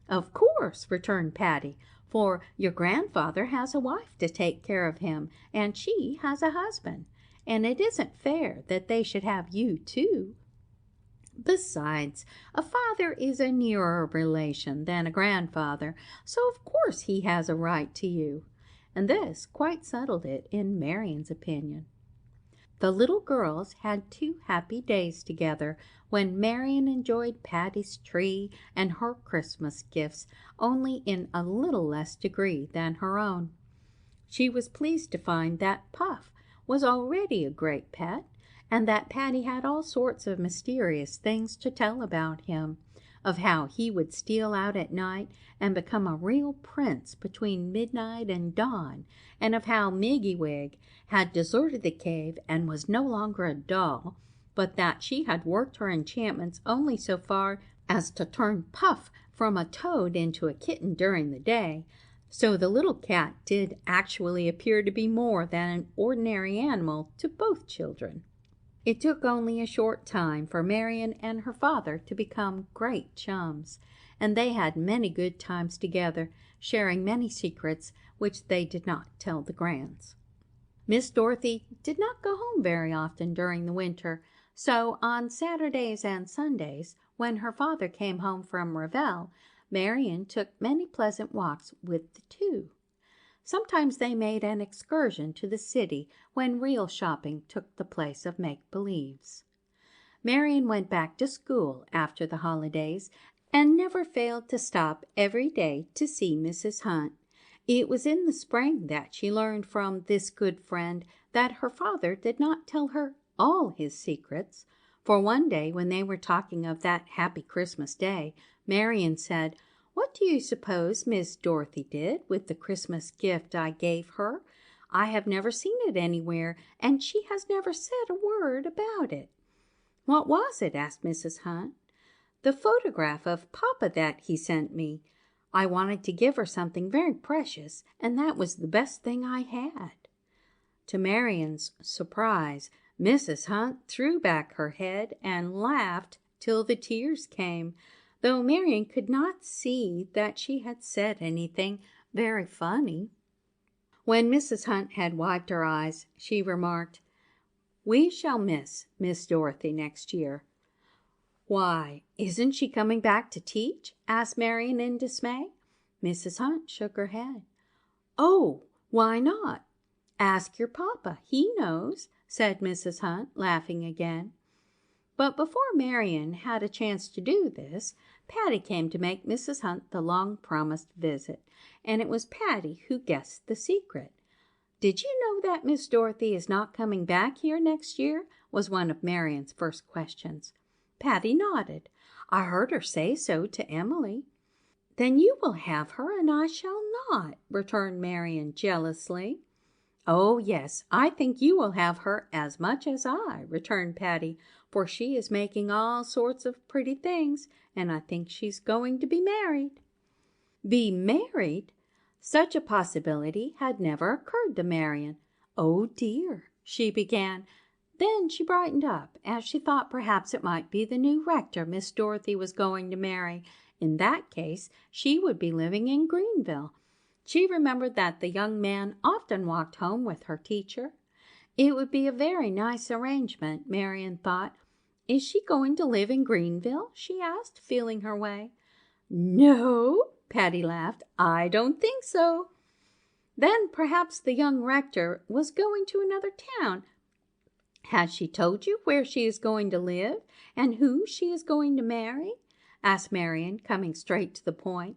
"Of course," returned Patty, "for your grandfather has a wife to take care of him, and she has a husband, and it isn't fair that they should have you too. Besides, a father is a nearer relation than a grandfather, so of course he has a right to you." And this quite settled it in Marian's opinion. The little girls had 2 happy days together when Marian enjoyed Patty's tree and her Christmas gifts, only in a little less degree than her own. She was pleased to find that Puff was already a great pet, and that Patty had all sorts of mysterious things to tell about him, of how he would steal out at night and become a real prince between midnight and dawn, and of how Miggy-Wig had deserted the cave and was no longer a doll, but that she had worked her enchantments only so far as to turn Puff from a toad into a kitten during the day, so the little cat did actually appear to be more than an ordinary animal to both children. It took only a short time for Marian and her father to become great chums, and they had many good times together, sharing many secrets which they did not tell the grands. Miss Dorothy did not go home very often during the winter, so on Saturdays and Sundays, when her father came home from Revel, Marian took many pleasant walks with the two. Sometimes they made an excursion to the city when real shopping took the place of make-believes. Marian went back to school after the holidays and never failed to stop every day to see Mrs. Hunt. It was in the spring that she learned from this good friend that her father did not tell her all his secrets, for one day when they were talking of that happy Christmas day, Marian said, "What do you suppose Miss Dorothy did with the Christmas gift I gave her? I have never seen it anywhere, and she has never said a word about it." "What was it?" asked Mrs. Hunt. "The photograph of Papa that he sent me. I wanted to give her something very precious, and that was the best thing I had." To Marian's surprise, Mrs. Hunt threw back her head and laughed till the tears came, though Marian could not see that she had said anything very funny. When Mrs. Hunt had wiped her eyes, she remarked, "We shall miss Miss Dorothy next year." "Why, isn't she coming back to teach?" asked Marian in dismay. Mrs. Hunt shook her head. "Oh, why not? Ask your papa, he knows," said Mrs. Hunt, laughing again. But before Marian had a chance to do this, Patty came to make Mrs. Hunt the long-promised visit, and it was Patty who guessed the secret. "Did you know that Miss Dorothy is not coming back here next year?" was one of Marian's first questions. Patty nodded. "I heard her say so to Emily." "Then you will have her and I shall not," returned Marian jealously. "Oh, yes, I think you will have her as much as I," returned Patty, "for she is making all sorts of pretty things, and I think she's going to be married." Be married? Such a possibility had never occurred to Marian. "Oh, dear," she began. Then she brightened up, as she thought perhaps it might be the new rector Miss Dorothy was going to marry. In that case, she would be living in Greenville. She remembered that the young man often walked home with her teacher. It would be a very nice arrangement, Marian thought. "Is she going to live in Greenville?" she asked, feeling her way. "No," Patty laughed. "I don't think so." Then perhaps the young rector was going to another town, "Has she told you where she is going to live and who she is going to marry?" asked Marian, coming straight to the point.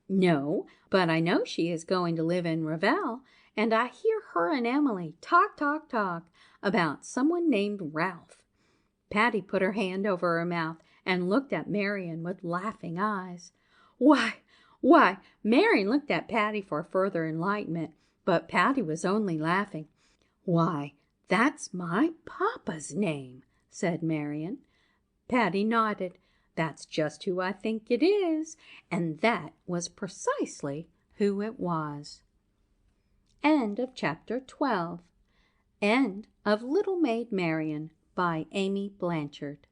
"No, but I know she is going to live in Revel, and I hear her and Emily talk about someone named Ralph." Patty put her hand over her mouth and looked at Marian with laughing eyes. Why, Marian looked at Patty for further enlightenment, but Patty was only laughing. "Why, that's my papa's name," said Marian. Patty nodded. "That's just who I think it is," and that was precisely who it was. End of chapter 12. End of Little Maid Marian by Amy Blanchard.